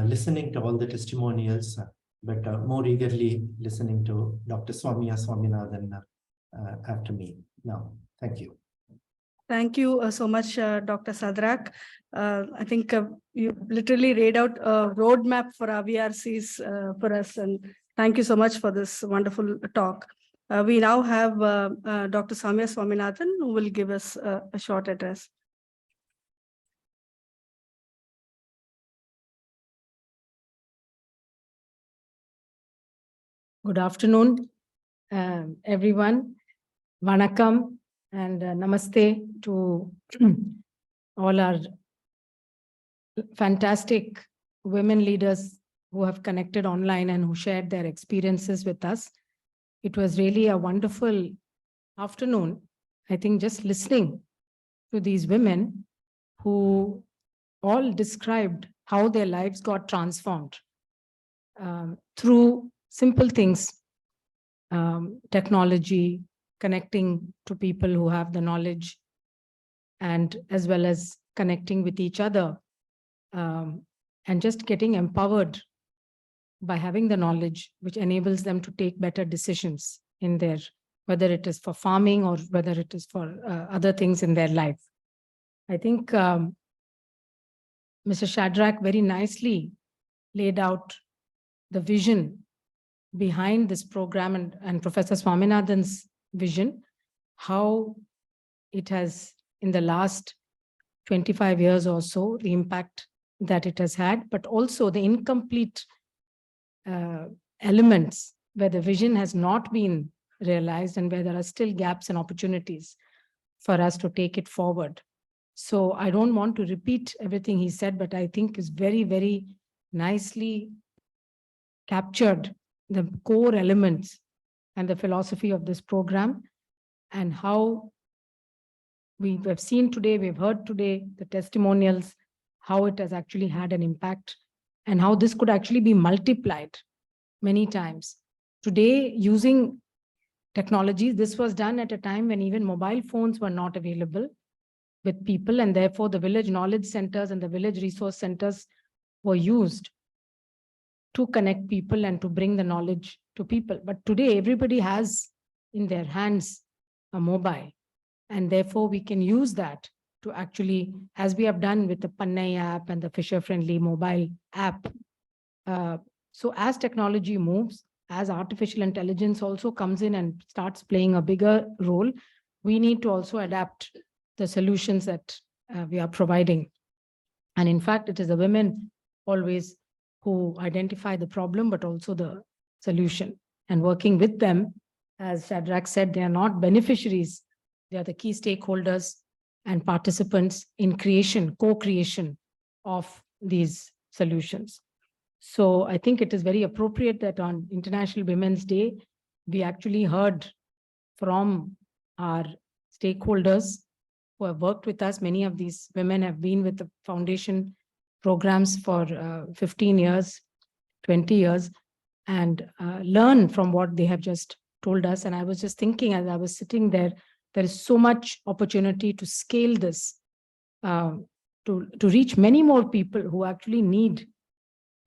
listening to all the testimonials, but more eagerly listening to Dr. Swaminathan after me now. Thank you. Thank you so much, Dr. Sadrak. I think you literally laid out a roadmap for our VRCs for us, and thank you so much for this wonderful talk. We now have Dr. Samya Swaminathan, who will give us a short address. Good afternoon, everyone. Vanakkam and namaste to all our fantastic women leaders who have connected online and who shared their experiences with us. It was really a wonderful afternoon. I think just listening to these women who all described how their lives got transformed through simple things, technology, connecting to people who have the knowledge, and as well as connecting with each other, and just getting empowered by having the knowledge, which enables them to take better decisions in their, whether it is for farming or whether it is for other things in their life. I think Mr. Shadrach very nicely laid out the vision behind this program, and Professor Swaminathan's vision, how it has in the last 25 years or so, the impact that it has had, but also the incomplete elements where the vision has not been realized and where there are still gaps and opportunities for us to take it forward. So I don't want to repeat everything he said, but I think is very, very nicely captured the core elements and the philosophy of this program, and how we have seen today, we've heard today the testimonials, how it has actually had an impact and how this could actually be multiplied many times. Today, using technologies, this was done at a time when even mobile phones were not available with people, and therefore the village knowledge centers and the village resource centers were used to connect people and to bring the knowledge to people. But today, everybody has in their hands a mobile, and therefore we can use that to actually, as we have done with the Pannai app and the Fisher-friendly mobile app. So as technology moves, as artificial intelligence also comes in and starts playing a bigger role, we need to also adapt the solutions that we are providing. And in fact, it is the women always who identify the problem, but also the solution. And working with them, as Shadrach said, they are not beneficiaries. They are the key stakeholders and participants in creation, co-creation of these solutions. So I think it is very appropriate that on International Women's Day, we actually heard from our stakeholders who have worked with us. Many of these women have been with the foundation programs for 15 years, 20 years, and learn from what they have just told us. And I was just thinking as I was sitting there, there is so much opportunity to scale this, to reach many more people who actually need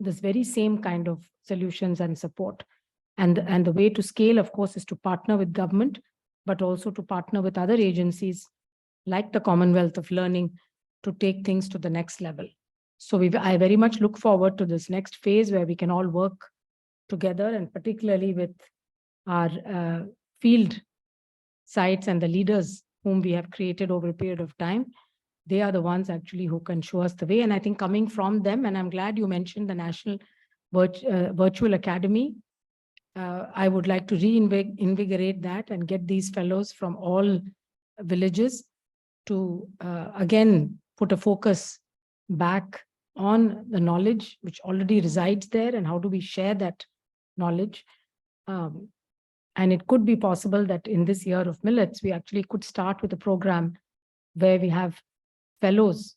this very same kind of solutions and support. And the way to scale, of course, is to partner with government, but also to partner with other agencies like the Commonwealth of Learning to take things to the next level. So I very much look forward to this next phase where we can all work together, and particularly with our field sites and the leaders whom we have created over a period of time. They are the ones actually who can show us the way. And I think coming from them, and I'm glad you mentioned the National Virtual Academy, I would like to reinvigorate that and get these fellows from all villages to again put a focus back on the knowledge which already resides there and how do we share that knowledge. And it could be possible that in this year of millets, we actually could start with a program where we have fellows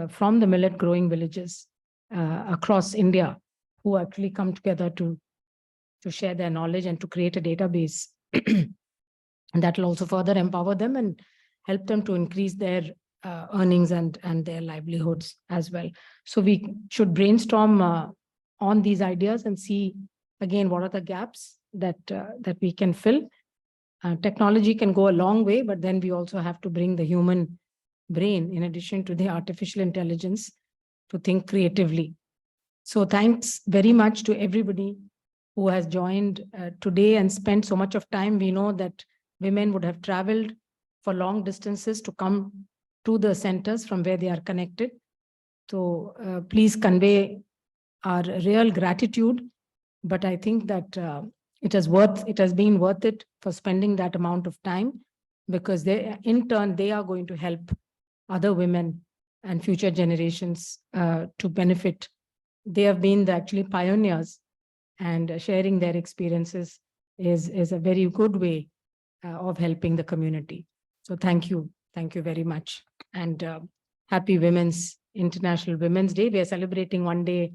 from the millet growing villages across India who actually come together to share their knowledge and to create a database. And that will also further empower them and help them to increase their earnings and their livelihoods as well. So we should brainstorm on these ideas and see again what are the gaps that we can fill. Technology can go a long way, but then we also have to bring the human brain in addition to the artificial intelligence to think creatively. So thanks very much to everybody who has joined today and spent so much of time. We know that women would have traveled for long distances to come to the centers from where they are connected. So please convey our real gratitude. But I think that it has been worth it for spending that amount of time, because in turn, they are going to help other women and future generations to benefit. They have been actually pioneers, and sharing their experiences is a very good way of helping the community. So thank you very much. And happy International Women's Day. We are celebrating one day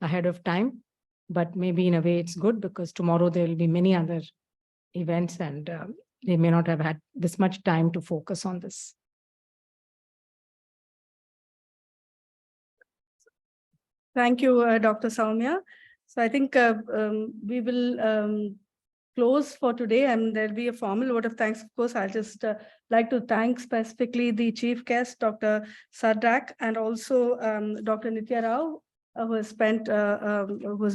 ahead of time, but maybe in a way it's good because tomorrow there will be many other events and they may not have had this much time to focus on this. Thank you, Dr. Soumya. So I think we will close for today, and there'll be a formal vote of thanks. Of course, I'll just like to thank specifically the chief guest, Dr. Sadrak, and also Dr. Nitya Rao, who has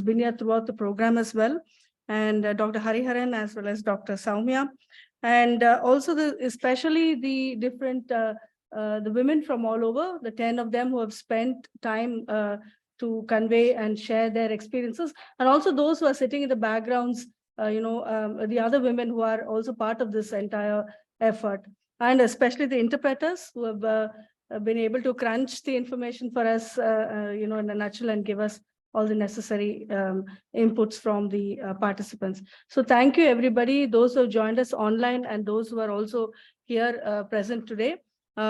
been here throughout the program as well, and Dr. Hariharan, as well as Dr. Soumya, and also especially the different the women from all over, the 10 of them who have spent time to convey and share their experiences, and also those who are sitting in the backgrounds, the other women who are also part of this entire effort, and especially the interpreters who have been able to crunch the information for us, in a nutshell, and give us all the necessary inputs from the participants. So thank you, everybody, those who have joined us online and those who are also here present today.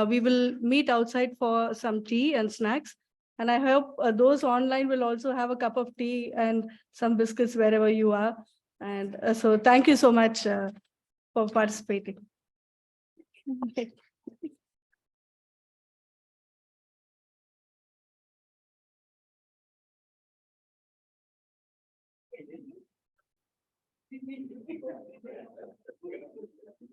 We will meet outside for some tea and snacks. And I hope those online will also have a cup of tea and some biscuits wherever you are. And so thank you so much for participating.